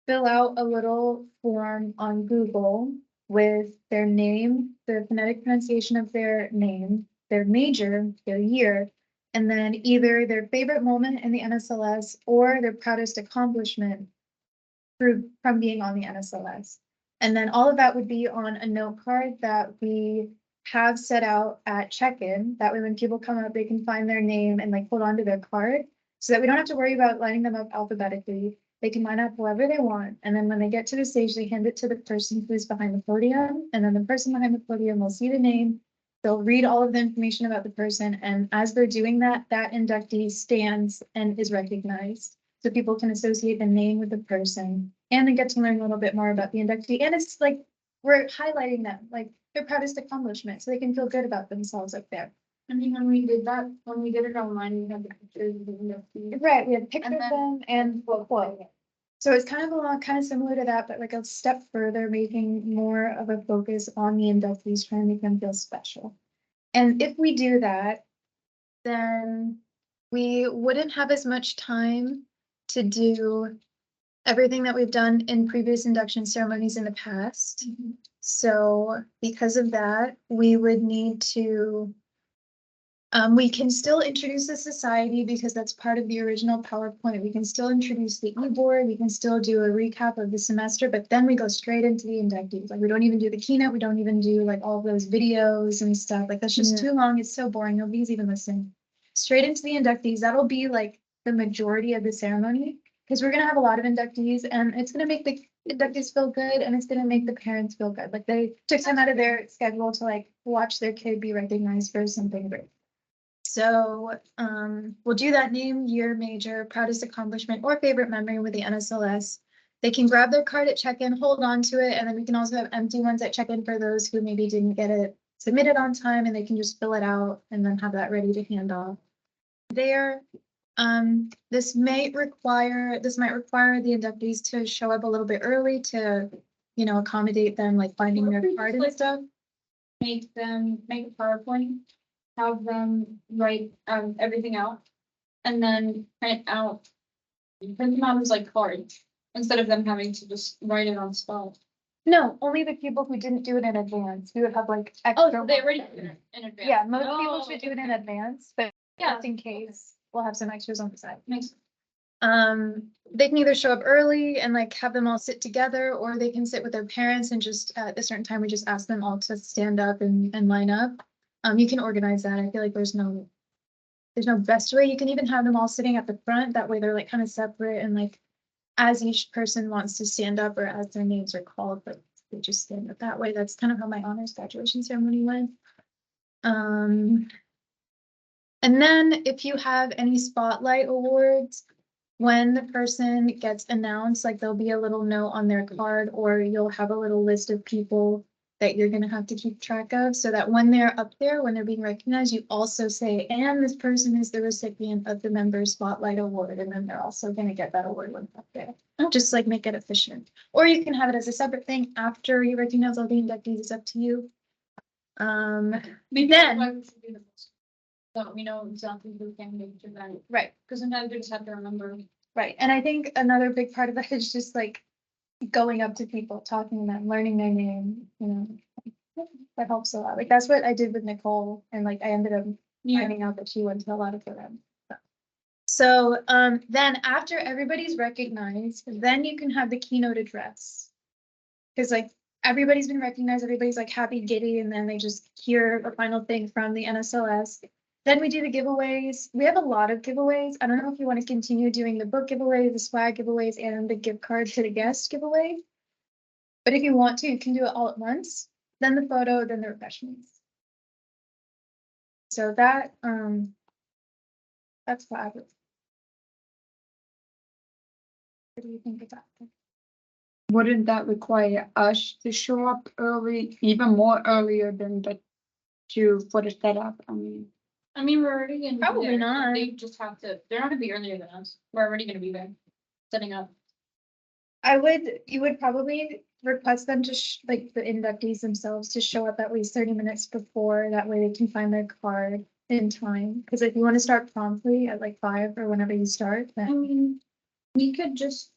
fill out a little form on Google with their name, the phonetic pronunciation of their name, their major, their year, and then either their favorite moment in the NSLS or their proudest accomplishment from being on the NSLS. And then all of that would be on a note card that we have set out at check-in. That way when people come up, they can find their name and like hold on to their card so that we don't have to worry about lining them up alphabetically. They can line up whoever they want. And then when they get to the stage, they hand it to the person who's behind the podium. And then the person behind the podium will see the name. They'll read all of the information about the person. And as they're doing that, that inductee stands and is recognized. So people can associate the name with the person and then get to learn a little bit more about the inductee. And it's like, we're highlighting them, like their proudest accomplishment, so they can feel good about themselves up there. I mean, when we did it online, we had the pictures of the inductees. Right, we had pictures of then- them and quote. So it's kind of kind of similar to that, but like a step further, making more of a focus on the inductees, trying to make them feel special. And if we do that, then we wouldn't have as much time to do everything that we've done in previous induction ceremonies in the past. So because of that, we would need to we can still introduce the society because that's part of the original PowerPoint. We can still introduce the e-board. We can still do a recap of the semester, but then we go straight into the inductees. Like we don't even do the keynote. We don't even do like all of those videos and stuff. Like that's just too long. It's so boring. Nobody's even listening. Straight into the inductees. That'll be like the majority of the ceremony because we're gonna have a lot of inductees and it's gonna make the inductees feel good and it's gonna make the parents feel good. Like they took time out of their schedule to like watch their kid be recognized for something great. So we'll do that name, year, major, proudest accomplishment, or favorite memory with the NSLS. They can grab their card at check-in, hold on to it, and then we can also have empty ones at check-in for those who maybe didn't get it submitted on time, and they can just fill it out and then have that ready to hand off. There, this might require the inductees to show up a little bit early to, you know, accommodate them, like finding their card and stuff. Make a PowerPoint, have them write everything out, and then print them out as like cards, instead of them having to just write it on the spot. No, only the people who didn't do it in advance. We would have like Oh, extra. so they already did it in advance. Yeah, most people Oh, should do it in advance, but Yeah. just in case, we'll have some extras on the side. Makes They can either show up early and like have them all sit together, or they can sit with their parents and just at a certain time, we just ask them all to stand up and line up. You can organize that. I feel like there's no best way. You can even have them all sitting at the front. That way they're like kind of separate and like as each person wants to stand up or as their names are called, but they just stand up that way. That's kind of how my honors graduation ceremony went. And then if you have any spotlight awards, when the person gets announced, like there'll be a little note on their card, or you'll have a little list of people that you're gonna have to keep track of, so that when they're up there, when they're being recognized, you also say, and this person is the recipient of the member spotlight award, and then they're also gonna get that award when they're up there. Just like make it efficient. Or you can have it as a separate thing after you recognize all the inductees, it's up to you. Maybe Then- that's why we should do this. So we know exactly who can make the event, Right. because sometimes we just have to remember. Right, and I think another big part of that is just like going up to people, talking to them, learning their name, you know. That helps a lot. Like that's what I did with Nicole, and like I ended up finding out that she went to a lot of them. So then after everybody's recognized, then you can have the keynote address. Because like everybody's been recognized, everybody's like happy, giddy, and then they just hear a final thing from the NSLS. Then we do the giveaways. We have a lot of giveaways. I don't know if you want to continue doing the book giveaway, the swag giveaways, and the gift card to the guest giveaway. But if you want to, you can do it all at once, then the photo, then the refreshments. So that, that's what I would. What do you think about that? Wouldn't that require us to show up early, even more earlier than the two for the setup? I mean, We're already gonna. be Probably there. not. They just have to, they're not gonna be earlier than us. We're already gonna be there, setting up. You would probably request them to, like, the inductees themselves to show up at least 30 minutes before, that way they can find their card in time. Because if you want to start promptly at like 5 or whenever you start, then. We could just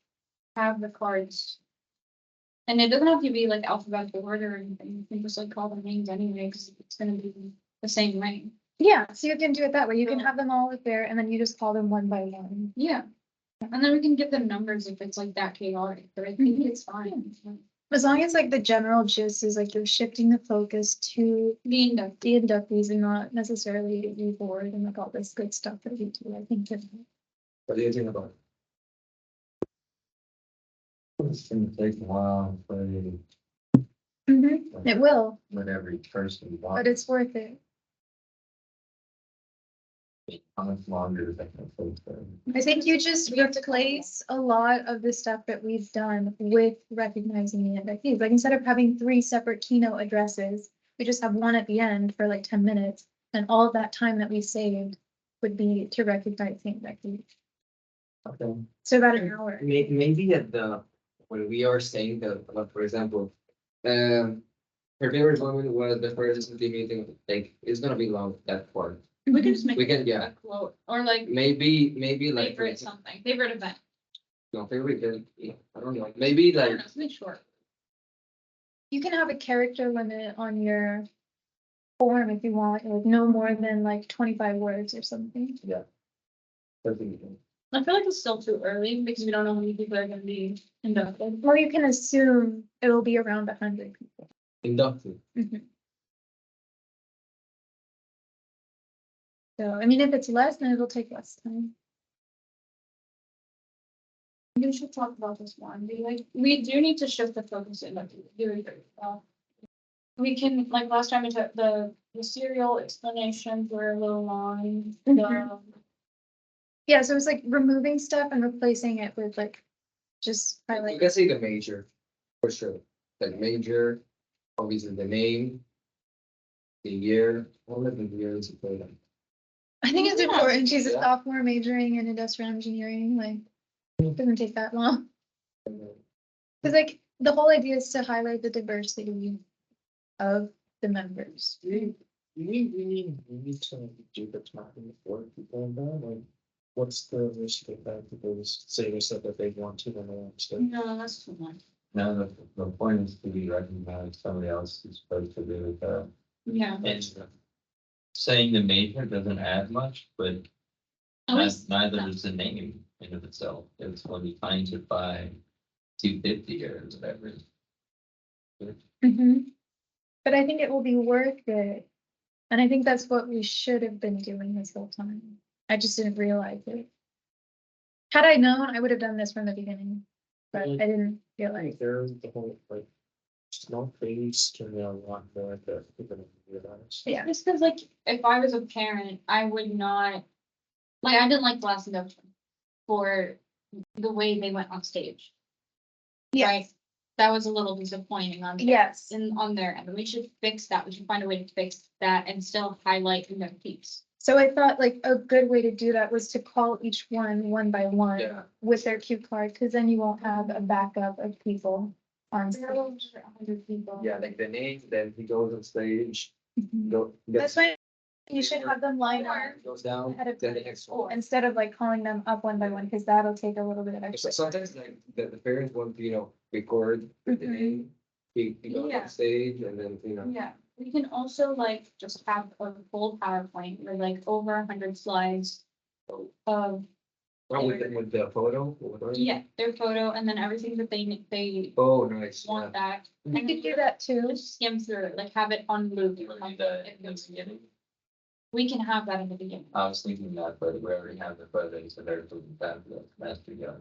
have the cards. And it doesn't have to be like alphabetical order or anything. You can just like call them names anyway, because it's gonna be the same way. Yeah, so you can do it that way. You can So- have them all up there and then you just call them one by one. Yeah. And then we can give them numbers if it's like that chaotic, but I think it's fine. As long as like the general gist is like you're shifting the focus to The induct. the inductees and not necessarily the board and like all this good stuff that we do, I think that. What do you think about it? It's gonna take a while for It will, when every person but wants. it's worth it. How much longer is that gonna take them? I think you just replace a lot of the stuff that we've done with recognizing the inductees. Like instead of having 3 separate keynote addresses, we just have one at the end for like 10 minutes. And all of that time that we saved would be to recognize the inductees. Okay. So about an hour. Maybe at the, when we are saying that, like, for example, her favorite moment was the first SMT meeting, like, it's gonna be long, that part. We can just make. We can, yeah. A quote, or like Maybe like. favorite something, favorite event. No, favorite, yeah, I don't know, maybe I don't like, know, something short. You can have a character limit on your form if you want, like no more than like 25 words or something. something, I feel like it's still too early because we don't know how many people are gonna be inducted. Well, you can assume it'll be around 100 people. inductive. So, I mean, if it's less, then it'll take less time. We should talk about this more and be like, we do need to shift the focus in like doing very well. We can, like last time we took the serial explanations were a little long. Mhm. Yeah, so it's like removing stuff and replacing it with like just You highlight. can say the major, for sure, the major, obviously the name. The year, all of the years of the. I think it's Yeah. important. She's a Yeah. sophomore majoring in industrial engineering, like, it doesn't take that long. Cause like, the whole idea is to highlight the diversity of the members. We need to do the talking before people in there, like, what's the risk of that, people say they said that they want to, and they want to. No, that's too much. No, the point is to be recognized, somebody else is supposed to do it, Yeah. and saying the major doesn't add much, but At least- neither does the name in of itself. It's when he finds it by 250 or whatever. But I think it will be worth it. And I think that's what we should have been doing this whole time. I just didn't realize it. Had I known, I would have done this from the beginning, but I didn't I realize. think there's the whole, like, small things can be a lot more that people don't realize. Yeah. Just because like, if I was a parent, I would not, like, I didn't like the last induction for the way they went on stage. Yeah. Right? That was a little disappointing on their, Yes. on their end. We should fix that. We should find a way to fix that and still highlight inductees. So I thought like a good way to do that was to call each one by one Yeah. with their cue card, because then you won't have a backup of people on There are stage. 100 people. Yeah, like the name, then he goes on stage, Mhm. go. That's why you should have them line up Goes down, ahead of then the time, next one. instead of like calling them up one by one, because that'll take a little bit of So extra. sometimes like the parents want to, record the Mhm. name. He goes Yeah. on stage and then, Yeah, we can also like just have a full PowerPoint with like over 100 slides of, with the photo. or whatever. yeah, their photo and then everything that they Oh, nice, yeah. want that. You could do that too. Just skim through it, like have it on loop. You want to do that in the beginning? We can have that in the beginning. I was thinking that, but we already have the photos and everything that the master got.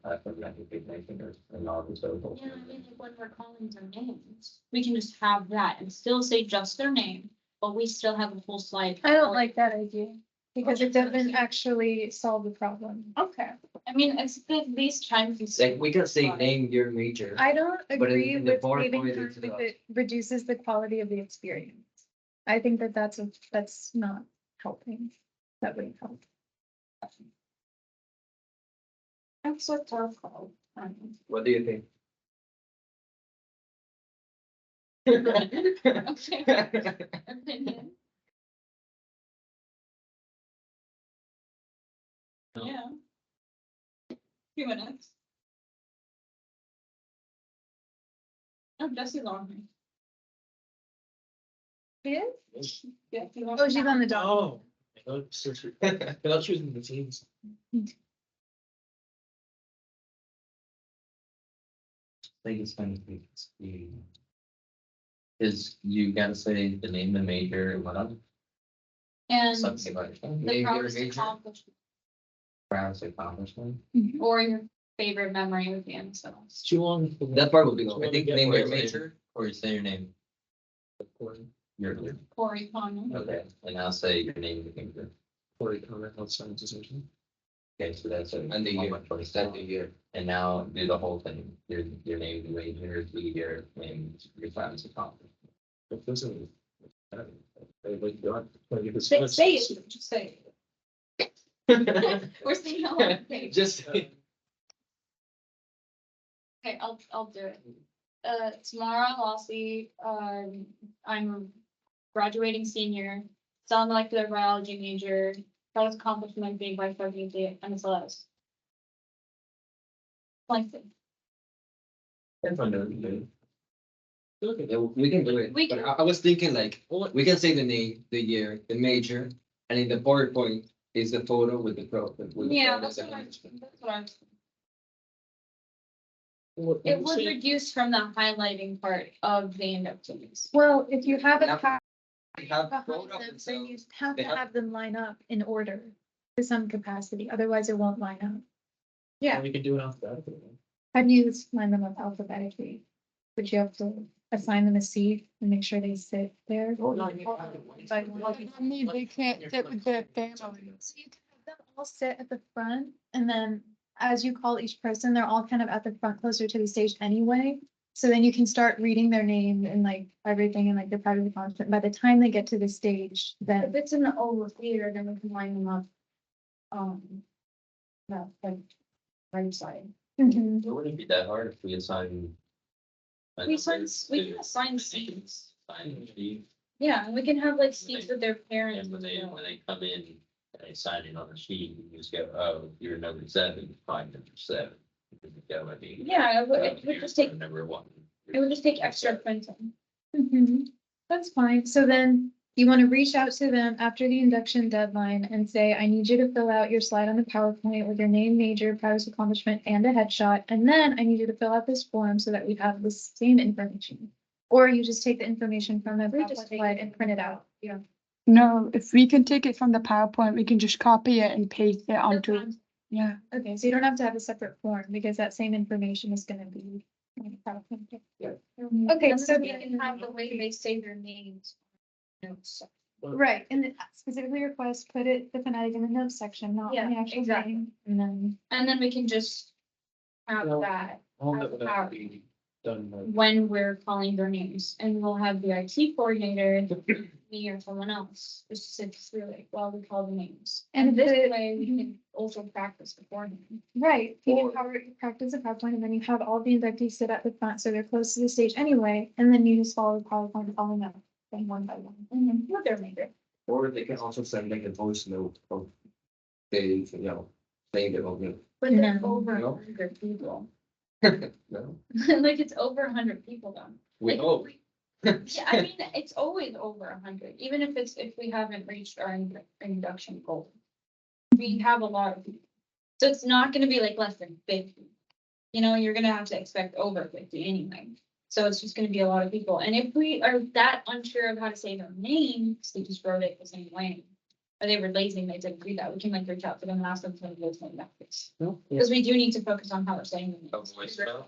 I from that recognition and all this other. Yeah, I mean, like when we're calling their names, we can just have that and still say just their name, but we still have a full slide. I don't for- like that idea because it Okay. doesn't actually solve the problem. Okay, I mean, it's good these times. it's- Like, we can say name your major. I don't But agree in the with PowerPoint, saving it's time if not. it reduces the quality of the experience. I think that that's not helping. That wouldn't help. That's what tough call. What do you think? Opinion. Yeah. Few minutes. Oh, Jesse's on me. She is? Yeah, if you want- Oh, she's on the dog. Oh. I thought she was in the teams. Think it's gonna be. Is you gotta say the name of the major and what other, And something like that, the Name your proudest major. accomplishment proudest accomplishment. or your favorite memory with the NSLS. Too long. That part would be long. I think name Or your you say- major. Or you say your name, your, Corey Connor. okay, and I'll say your name, you think, Corey Connor, health sciences or something. okay, so that's a. And the year. 127. That's the year. And now do the whole thing, your name, the major, the year, and your proudest accomplishment. If this is. Like, God, like, if it's- Say it, just say it. We're seeing how long it takes. Just. Okay, I'll do it. Tomorrow I'll see, I'm graduating senior, some molecular biology major, proudest accomplishment being vice president of the NSLS. Like, If I know you do. Okay. Yeah, we can do it. We But can- I was thinking like, we can say the name, the year, the major, and in the PowerPoint is the photo with the pro. with the yeah, photo that's that what I, comes. that's what I was. Well, It you would say- reduce from the highlighting part of the inductees. Well, if you have a Now- pack We have behind photo them, then themselves. you have They to have- have them line up in order to some capacity, otherwise it won't line up. Yeah. We could do it alphabetically. How do you line them up alphabetically? Would you have to assign them a seat and make sure they sit there? By one? They can't sit with their families. So you can have them all sit at the front, and then as you call each person, they're all kind of at the front closer to the stage anyway. So then you can start reading their name and like everything and like their private accomplishment. By the time they get to the stage, If then it's in the oval theater, then we can line them up. No, like, right side. Mhm. It wouldn't be that hard if we assign. We can assign seats. Assign seats, Yeah, and we can have like seats with their parents. and when as they, well. when they come in, and they sign in on the sheet, you just go, oh, you're number 7, find number 7. You go, I mean, Yeah, it would, oh, it would you're just take, Number 1. it would just take extra printing. Mhm. That's fine. So then you want to reach out to them after the induction deadline and say, I need you to fill out your slide on the PowerPoint with your name, major, proudest accomplishment, and a headshot. And then I need you to fill out this form so that we have the same information. Or you just take the information from the We PowerPoint just take slide it. and print it out. Yeah. No, if we can take it from the PowerPoint, we can just copy it and paste it onto, yeah. Okay, so you don't have to have a separate form because that same information is gonna be. on the PowerPoint. Okay, And so then we then- can have the way they say their names. Notes. Right, and specifically request, put it, the phonetic in the notes section, not in the Yeah, actual exactly. name. And then, And then we can just have No. that All As that would a have to be done. Like, when we're calling their names, and we'll have the IT coordinator, me or someone else, just sit through it while we call the names. And And this the- way we can also practice beforehand. right, you Or- can practice a PowerPoint and then you have all the inductees sit at the front, so they're close to the stage anyway. And then you just follow the PowerPoint, following them, then one by one. With their major. Or they can also send like a voice note of they, saying their own name. But they're No. over No. 100 people. No, Like, it's over 100 people though. we Like, hope. Yeah, I mean, it's always over 100, even if we haven't reached our induction goal. We have a lot of people. So it's not gonna be like less than 50. You know, you're gonna have to expect over 50 anyway. So it's just gonna be a lot of people. And if we are that unsure of how to say their names, they just wrote it the same way. Or they were lazy and they didn't read that, we can like reach out to them and ask them to voice note that, please. No, yeah. Because we do need to focus on how we're saying them. A voice note?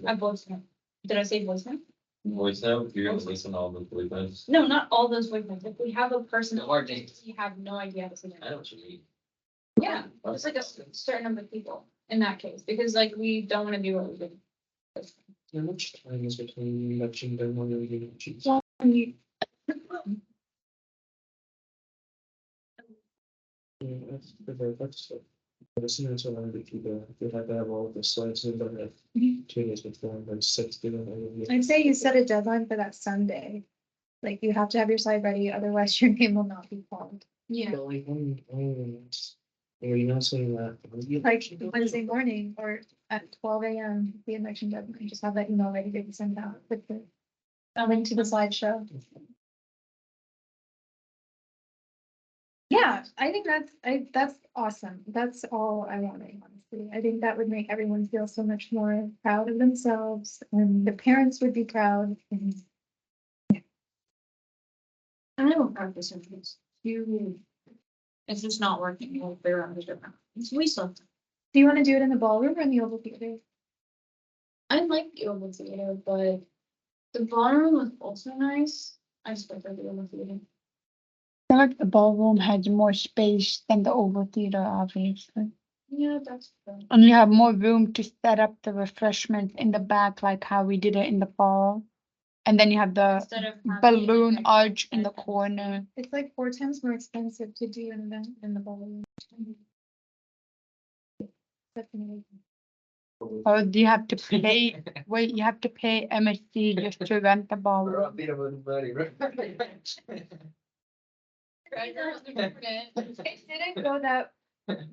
A voice note. Did I say voice note? Voice note, you're gonna listen to all the voice notes. No, not all those voice notes. If we have a person, No, our names. you have no idea how to say their I name. know what you mean. Yeah, it's like a certain number of people in that case, because like we don't wanna do what we did. How much time is between election and when we do elections? Well, Yeah, that's. As soon as I wanted to keep it, if I have all of the slides in, but if 2 days before, then 6 to. I'd say you set a deadline for that Sunday. Like you have to have your slide ready, otherwise your name will not be called. Yeah. But like, you're not saying that. Like Wednesday morning or at 12 a.m. the election deadline, just have that email ready to be sent out with the a link to the slideshow. Yeah, I think that's awesome. That's all I wanted, honestly. I think that would make everyone feel so much more proud of themselves and the parents would be proud and I don't practice in this. It's just not working. We'll figure out the different. We still. do you want to do it in the ballroom or in the oval theater? I like the oval theater, but the ballroom was also nice. I just prefer the oval theater. I feel like the ballroom has more space than the oval theater, obviously. Yeah, that's true. And you have more room to set up the refreshments in the back, like how we did it in the fall. And then you have the Instead of having it balloon like- arch in the corner. It's like 4 times more expensive to do an event in the ballroom. Definitely. Or do you have to pay, wait, you have to pay MSC just to rent the We're a ballroom? bit of a buddy, right? It didn't go that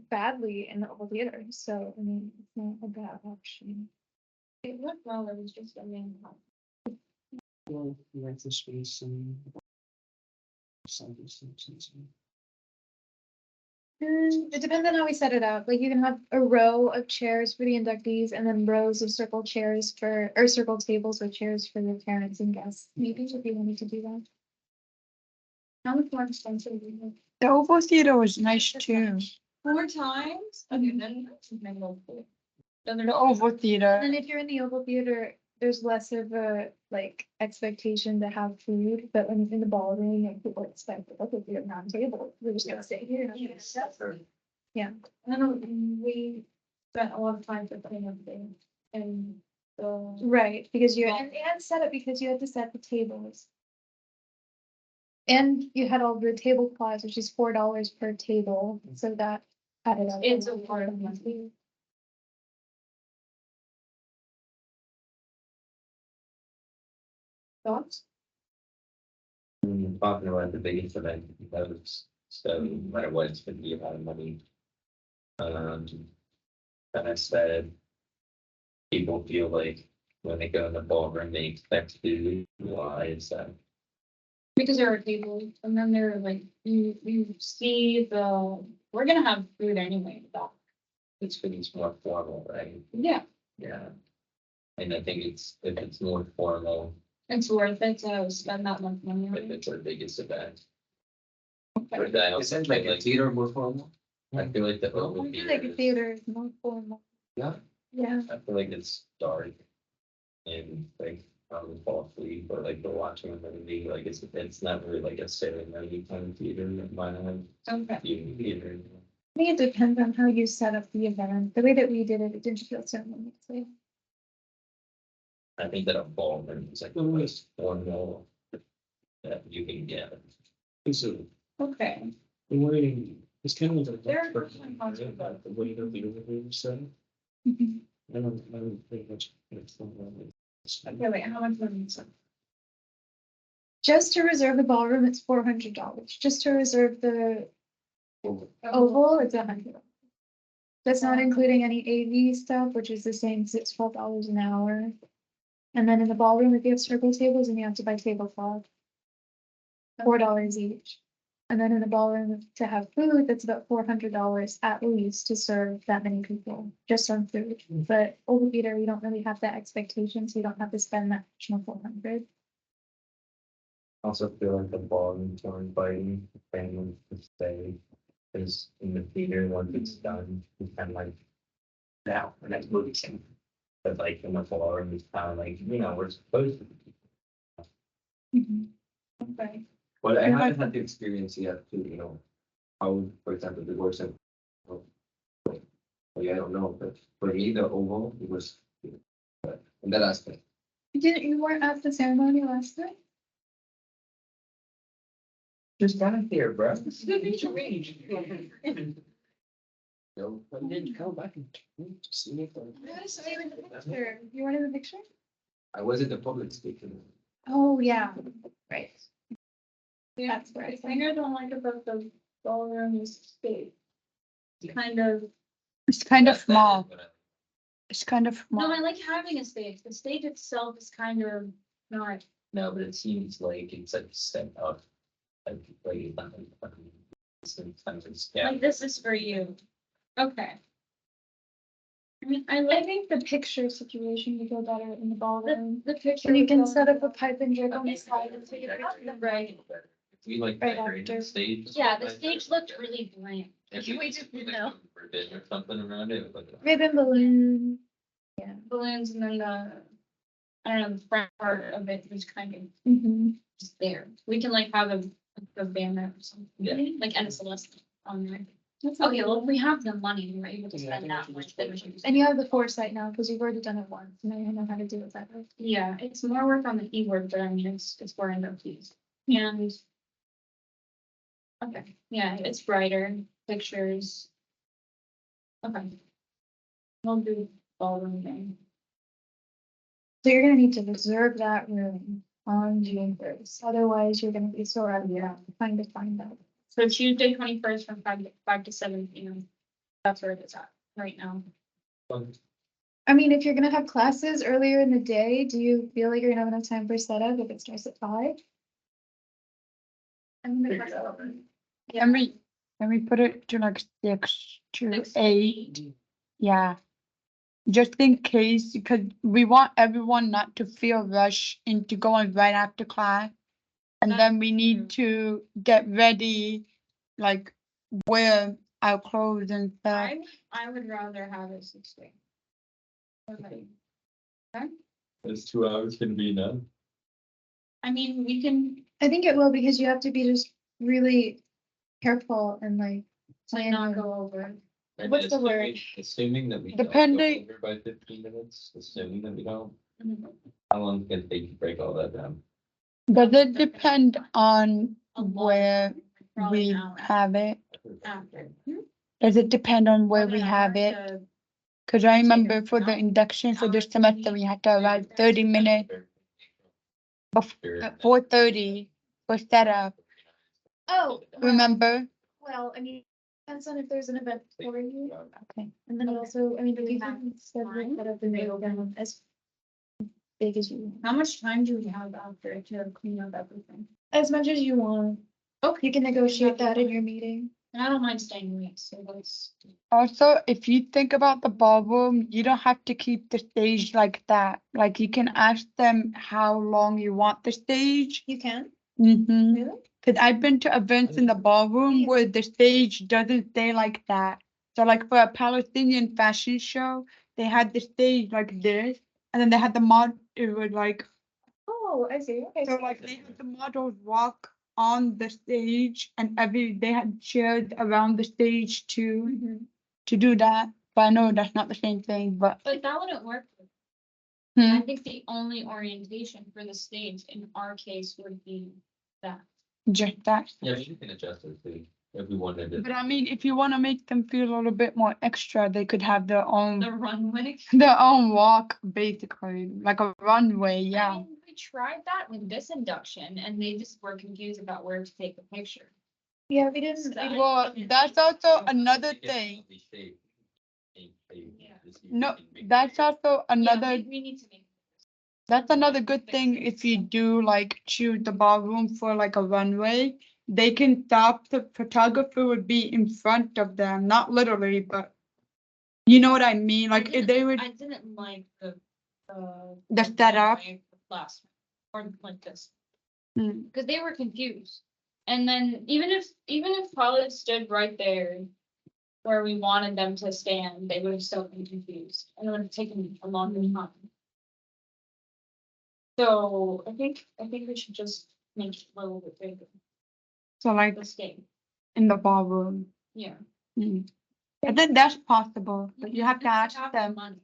badly in the oval theater, so I mean, it's not a bad option. It went well, it was just a main. Well, rent the space and. Some distance. It depends on how we set it up. Like you can have a row of chairs for the inductees and then rows of circle chairs for, or circle tables with chairs for the parents and guests. Maybe if you wanted to do that. How much more expensive is it? The oval theater was nice That's too. much. 4 times? Okay, then that's maybe a little cool. Then The there's oval theater. And then if you're in the oval theater, there's less of a like expectation to have food, but when it's in the ballroom, like people expect, okay, if you're not table, we're just gonna stay here. Yeah. I don't know, we spent a lot of time for putting everything and the. Right, because you, Well- and set it because you had to set the tables. And you had all the tablecloths, which is $4 per table, so that added up. It's a lot of money. Thoughts? Talking about the biggest event, because so no matter what, it's gonna be a lot of money. And I said. People feel like when they go in the ballroom, they expect food, why is that? Because there are tables and then there are like, you see we're gonna have food anyway in the back. It's for these more formal, right? Yeah, Yeah. And I think if it's more formal, it's worth it to spend that much money on if it. it's our biggest event. Okay. But I Is also it like feel a theater more formal? I feel like the I oval feel like a theater, theater is more formal. Yeah. Yeah, I feel like it's dark. And like, fall asleep or like they're watching a movie, like it's not really like a ceremony kind of theater, it might have Okay. viewing theater. I think it depends on how you set up the event. The way that we did it, it didn't feel ceremonious. I think that a ballroom is like the most formal that you can get. So, Okay. the way, it's kind of like. There are different concepts. About the way that the overview is set. I don't think much. Okay, wait, how much money is it? Just to reserve the ballroom, it's $400. Just to reserve the oval, it's $100. That's not including any AV stuff, which is the same, it's $12 an hour. And then in the ballroom, if you have circle tables and you have to buy tablecloth. $4 each. And then in the ballroom to have food, that's about $400 at least to serve that many people, just on food. But over theater, you don't really have that expectation, so you don't have to spend that additional 400. Also feel like the ballroom's more inviting, families to stay. Cause in the theater, once it's done, it's kind of like. Now, the next movie scene. But like in the ballroom, it's kind of like, we're supposed to. Okay. But I haven't had the experience yet to, how, for example, the works in. Well, yeah, I don't know, but for me, the oval, it was, but in that aspect. You weren't at the ceremony last night? Just got it there, bro. No, I didn't go back and see if Yes, I was in the picture. You weren't in the picture? I was in the public speaking. Oh, yeah, right. Yeah, That's where I the thing I don't like about the ballroom is space. It's kind of, It's kind of That is small. what I- It's kind of no, small. I like having a stage. The stage itself is kind of not, No, but it seems like it's like set up. Like. Yeah. like this is for you. Okay. I mean, I I like think the picture situation would go better in the ballroom. the picture. And you can with set the- up a pipe and drip on the Okay. side and take a picture. Right. If we like Right decorated after. the stage. Yeah, the stage looked really blank. If You we wait just till- put no. like a ribbon or something around it, like. Ribbon balloon. Yeah. Balloons and then I don't know, the front part of it was kind of Mm-hmm. just there. We can like have a banner or something. Yeah. Like NSLS on there. Okay, well, if we have the money, we're able to spend that much, then we should. And you have the foresight now, because you've already done it once, now you know how to do it better. Yeah, it's more work on the keyword, but I mean, it's for end up fees. And. Okay, yeah, it's brighter, pictures. Okay. We'll do ballroom thing. So you're gonna need to reserve that room on June 1st, otherwise you're gonna be so out of your trying to find out. So Tuesday, 21st from 5 to 7 p.m. That's where it's at right now. I mean, if you're gonna have classes earlier in the day, do you feel like you're gonna have enough time for setup if it starts at 5? I'm Figure it out. Yeah. Can we put it to like 6 to 6 to 8? Yeah. Just in case, because we want everyone not to feel rushed into going right after class. And then we need to get ready, like wear our clothes and stuff. I would rather have it 6 to 8. Okay. Is 2 hours gonna be enough? I mean, we can I think it will, because you have to be just really careful and like. not go over. Maybe What's the word? Assuming that we don't go Depending- over by 15 minutes, assuming that we don't, Mhm. how long can it take to break all that down? Does it depend on A lot, where probably we an hour have it? after. Does it depend on where About we an have hour it? to- Cause I take remember it for the out. induction for this Hour semester, 20. we had to arrive 30 minutes at 4:30 for setup. Oh, Remember? well, I mean, depends on if there's an event for you. Okay. And then also, I mean, if Do we you have can schedule time? that up and make them as big as you want. How much time do we have after to clean up everything? As much as you want. Okay. You can negotiate that in your meeting. And I don't mind staying late, so let's. Also, if you think about the ballroom, you don't have to keep the stage like that. Like you can ask them how long you want the stage. You can, Mm-hmm. really? Cause I've been to events in the ballroom Yeah. where the stage doesn't stay like that. So like for a Palestinian fashion show, they had the stage like this, and then they had the mod, it would like, Oh, I see, okay. so like they had the models walk on the stage and they had chairs around the stage Mhm. to do that. But I know that's not the same thing, but But that wouldn't work. I hmm, think the only orientation for the stage in our case would be that. just that. Yeah, but you can adjust it too, if we wanted to. But I mean, if you want to make them feel a little bit more extra, they could have their own The runway. their own walk, basically, like a runway. I Yeah. mean, we tried that with this induction and they just were confused about where to take the picture. Yeah, we didn't, That- Well, that's also another thing. No, that's also Yeah, another. we need to make. That's another good thing if you do like choose the ballroom for like a runway. they can stop, the photographer would be in front of them, not literally, but you know what I mean, like if they would, I didn't like the setup. last one, or like this, Mm, because they were confused. And then even if pilots stood right there where we wanted them to stand, they would have still been confused, and it would have taken a longer time. So I think we should just make it a little bit bigger, so like the state, in the ballroom. yeah. Mm. I think that's possible, but you have to ask Have them, money.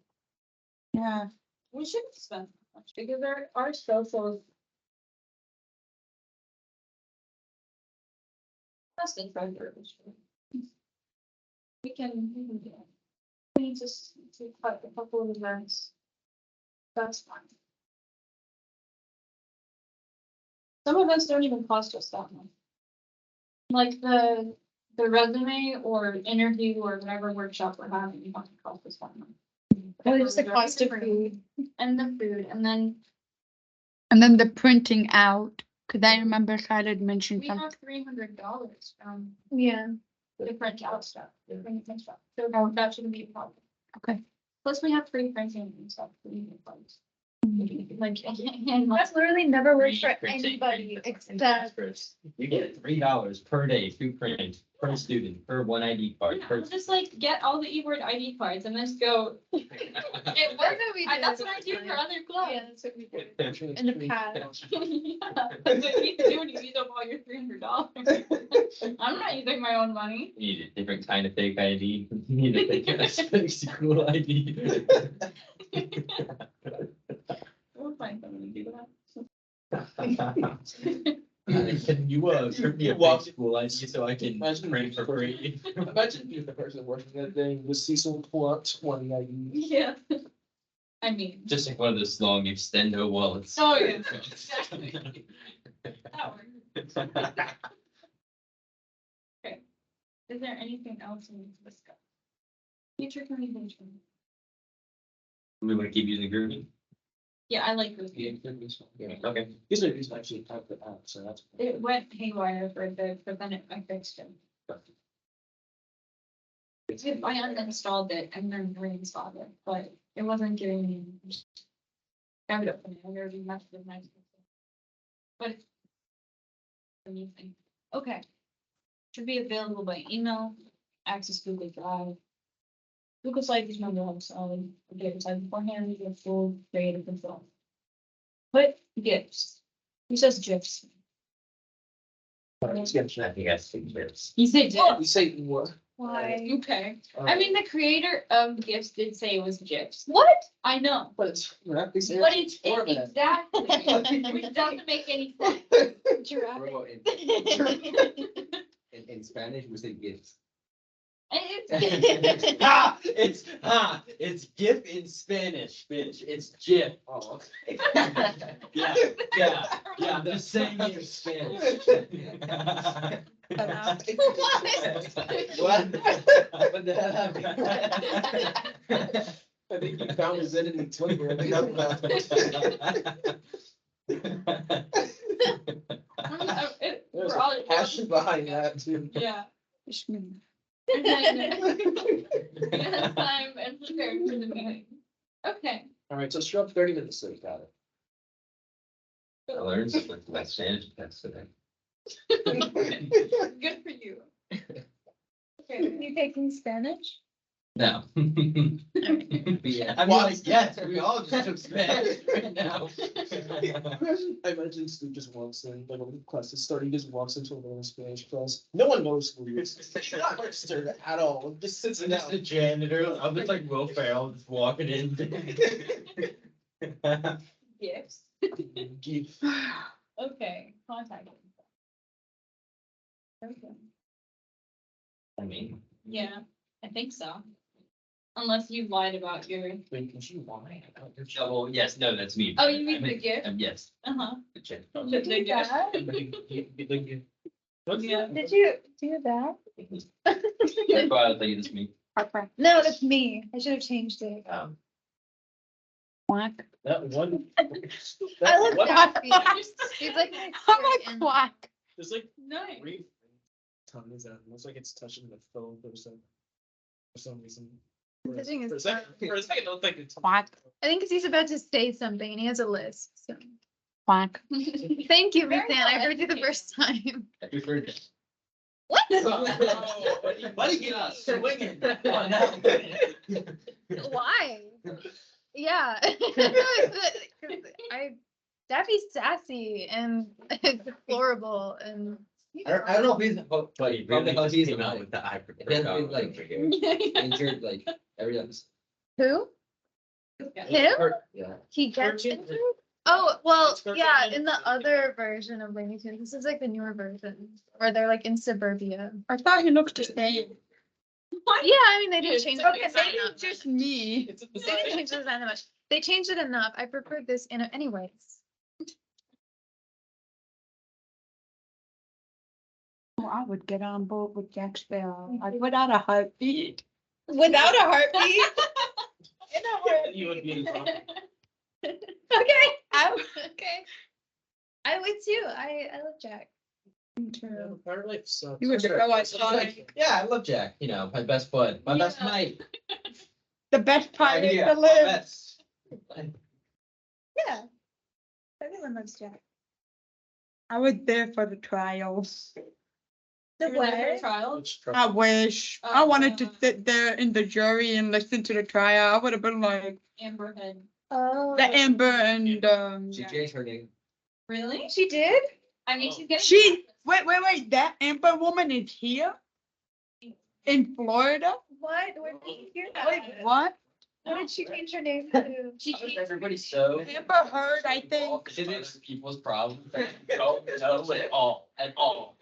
yeah. We shouldn't spend that much, because our socials. Less than $5. We can do that. We need to cut a couple of events. That's fine. Some events don't even cost us that much. Like the resume or interview or whatever workshop we're having, you don't cost us that much. Well, just the cost of food. And the food, and then And then the printing out, cause I remember Side had mentioned we something. have $300 from Yeah. the print out stuff, the printing stuff, so that shouldn't be a problem. Okay. Plus, we have free printing and stuff. Like, and That's literally never worked for Printing, anybody printing, except. You get $3 per day to print, per student, per one ID card, per. we'll just like get all the e-board ID cards and just go. It That's works. what we did. That's what I do for other clubs. Yeah, that's what we did in the past. Yeah, that's what you do when you use up all your $300. I'm not using my own money. You need a different kind of fake ID. You need a fake school ID. We'll find someone to do that. Can you, turn me a Walk- fake school ID so I can Imagine print for free? Imagine you're the person working that thing, with Cecil pull out 20 IDs. Yeah. I mean. Just like one of those long extendo wallets. Oh, yeah. Exactly. That works. Okay. Is there anything else we need to discuss? Future communication. We want to keep using Groovy? Yeah, I like this. Yeah, could be so. Yeah. Okay. These are these actually typed it out, so that's. It went haywire for a bit, but then I fixed it. I uninstalled it and then reinstalled it, but it wasn't giving me. I would open it, I already messed with my. But. It's a new thing. Okay. Should be available by email, access Google Drive. Google Site is number one, so data type beforehand, you get full creative control. Put gifts. Who says GIFs? I think I see this. You say We say what? Why? Okay. I mean, the creator of GIFs did say it was GIFs. What? I know, But it's. But but it's exactly, which doesn't make any sense. Giraffe. Bro, in Spanish, we say gifts. And it's, It's GIF in Spanish, bitch. It's GIF. Oh. Yeah, they're saying it in Spanish. What? What the hell happened? I think you found his enemy Twitter. I think There's we're a all. passion behind that too. Yeah. Ishmin. And then- yeah, time and prepared for the meeting. Okay. All right, so show up 30 minutes late, got I learned something from my Spanish test today. it. Good for you. Okay. You taking Spanish? No. Yeah. I'm like, yes, we all just took Spanish right now. I imagine Stu just walks in, like when the class is starting, he just walks into a little Spanish class. No one knows who he is. He's not registered at all. Just sits I'm just a down. janitor. I'm just like Will Ferrell, just walking in. Gifts. Give. Okay, contact. info. Okay. I mean, Yeah, I think so. Unless you lied about your, Wait, can she lie about your oh, well, yes, no, that's me. Oh, you mean I the gift? Yes. uh-huh. The check. Did they do that? Yeah. Did you do that? That's why I think it's me. Harper. No, that's me. I should have changed it. Quack. That one. I love What? that. He's like my I'm spirit like quack. There's like Nice. three tongues that looks like it's touching the phone for some reason. Touching his For a second, it looked like it's. Quack. I think because he's about to say something and he has a list, so. Quack. Thank you, Very Miss Ann, I well heard you the educated. first time. Happy birthday. What? Buddy, get us. Swinging. Why? Yeah. That'd be sassy and deplorable and. I don't know if he's, but But he probably really how just he's came out about with the eye. It has been like injured like every episode. Who? Him? Yeah. He gets Cartoon- injured? Oh, well, It's cartoon yeah, animated. in the other version of Looney Tunes, this is like the newer version, where they're like in suburbia. I thought he looked the same. Yeah, I mean, they did Dude, change it's it. okay, Okay, maybe maybe it's just Me. It's a they didn't change the design that much. They changed it enough. I preferred this in anyways. Oh, I would get on board with Jack Sparrow. Without a heartbeat. Without a heartbeat. In a heartbeat. You would be in trouble. Okay, okay. I would too. I love Jack. Yeah, the fire life sucks. You would Sure. go It's like, yeah, I love Jack, you know, my best bud, my best Yeah. mate. The best part is Yeah, to live. best. Yeah. Everyone loves Jack. I was there for the trials. The You were there for what? trial? Which I trouble? wish. I wanted to Uh, sit there in the jury and listen to the trial. I would have been like Amber Head. Oh. the Amber and She changed her name. Really? She did? I mean, she's getting. she. Wait. That Amber woman is here in Florida. What? Where did you hear that? Wait, what? What did she change her name to? She changed. Everybody's so. Amber Heard, I think. It is people's problems. That you don't know at all.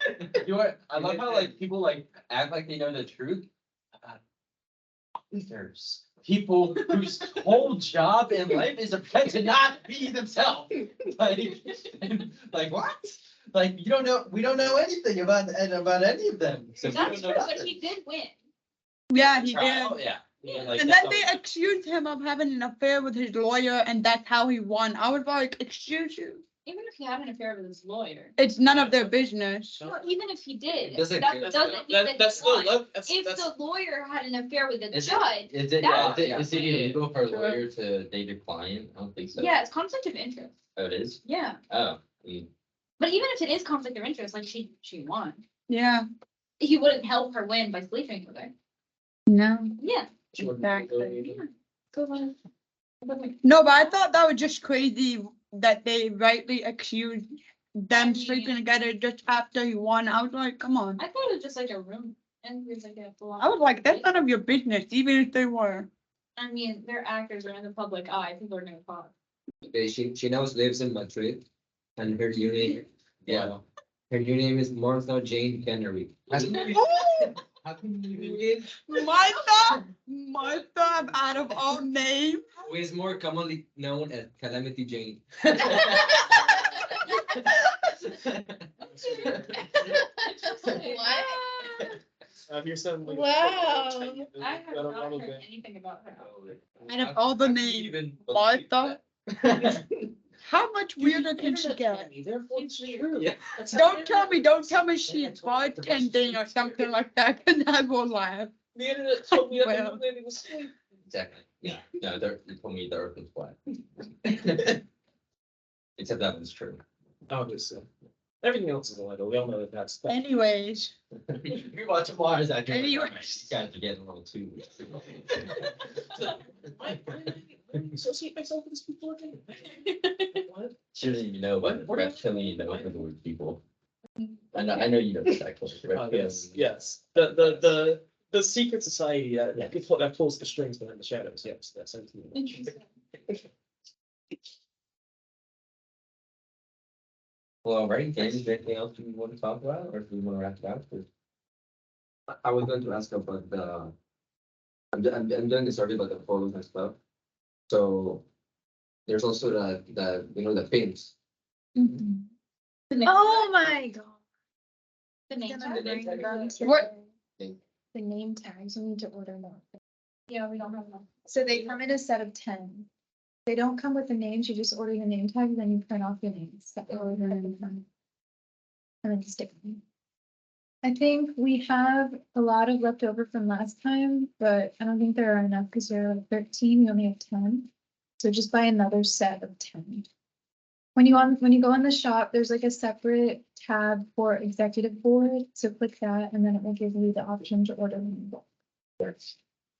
You know what? I love how like people like act like they know the truth about others. People whose whole job in life is to not be themselves. Like what? Like you don't know. We don't know anything about any of them. So we That's don't true, know but nothing. he did win. Yeah, he Trial, did. Yeah. Yeah, Like, And that's then they all- accused him of having an affair with his lawyer, and that's how he won. I was like, excuse you. Even if he had an affair with his lawyer. It's none of their business. Well, even if he did, It doesn't- that that's- doesn't mean that That's he still won. love. That's If that's. the lawyer had an affair with the Is it- judge, Is it, That- is it illegal for a lawyer to date a client? I don't think so. yeah, it's conflict of interest. Oh, it is? Yeah, Oh. but even if it is conflict of interest, like she won, Yeah. he wouldn't help her win by sleeping with her. No. Yeah. Exactly. Go on. No, but I thought that was just crazy that they rightly accused them I sleeping mean- together just after he won. I was like, come on. I thought it was just like a room, and it was like a full. I was like, that's none of your business, even if they were. I mean, they're actors, they're in the public eye, people are gonna talk. Okay, she now lives in Madrid, and her new name, Yeah. her new name is Martha Jane Kennery. How can you Martha, out of all names. Who is more commonly known as Calamity Jane. Here's some. like, Wow. I have got a not little heard bit. anything about her. Out of all the names, Martha. How much weirder can she get? It's true. Yeah. Don't tell me she's bartending or something like that, and I will laugh. The internet told me that Well. the lady was asleep. Exactly. Yeah. No, they told me the earth was flat. Except that was true. Obviously. Everything else is a little. We all know that that's. Anyways, We watch Mars after. Anyways. You guys are getting a little too. I associate myself with these people again. What? Shouldn't even know, but perhaps telling you know for the word people. I know you know exactly. Yes. The secret society that pulls the strings behind the shadows. Yes, that's something. Interesting. Well, right, James, is there anything else you want to talk about, or do we want to wrap it up? I was going to ask about the, I'm doing the survey about the photos and stuff. So there's also the the pins. Oh my god. The names Gonna are bring the them What? today. The name tags, we need to order more. Yeah, we don't have them. So they come in a set of 10. They don't come with the names, you just order the name tag, then you print off your names. And and then stick them. I think we have a lot of leftover from last time, but I don't think there are enough because there are like 13, we only have 10. So just buy another set of 10. When you go in the shop, there's like a separate tab for executive board, so click that and then it will give you the option to order them in bulk.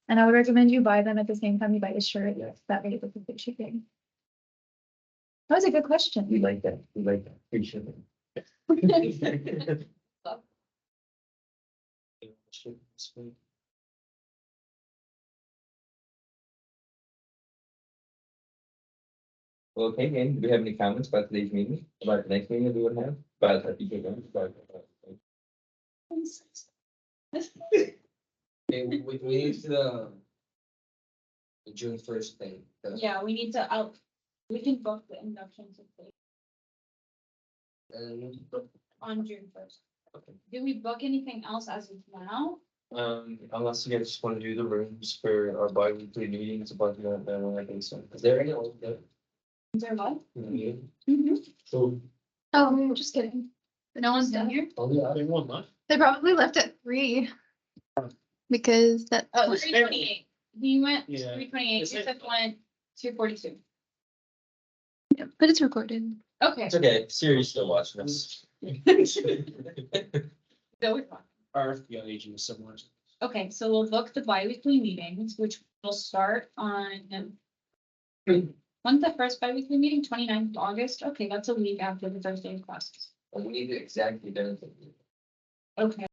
And I would recommend you buy them at the same time you buy the shirt, that way it's a big shipping. That was a good We question. like that, we like that, appreciate it. Well, okay, Ian, do we have any comments about today's meeting, about the next meeting that we would have, about the future events, about? Okay, we need the June 1st thing. Yeah, we need to we can book the inductions And on June 1st. Okay. Do we book anything else as of now? Unless you guys just want to do the rooms for our bi-weekly meetings, about that, then I think so. is there any old there? Is there what? So, Oh, just kidding. No one's done here? Only I didn't want much. They probably left at 3. Because that. Oh, 328. He went Yeah. 328, Is it- Yusuf went 242. Yeah, but it's recorded. Okay. It's okay, Siri's still watching us. So we're fine. Our young aging is similar. Okay, so we'll book the bi-weekly meetings, which will start on. When's the first bi-weekly meeting? 29th of August? Okay, that's a week after the Thursday classes. we need exactly done. Okay.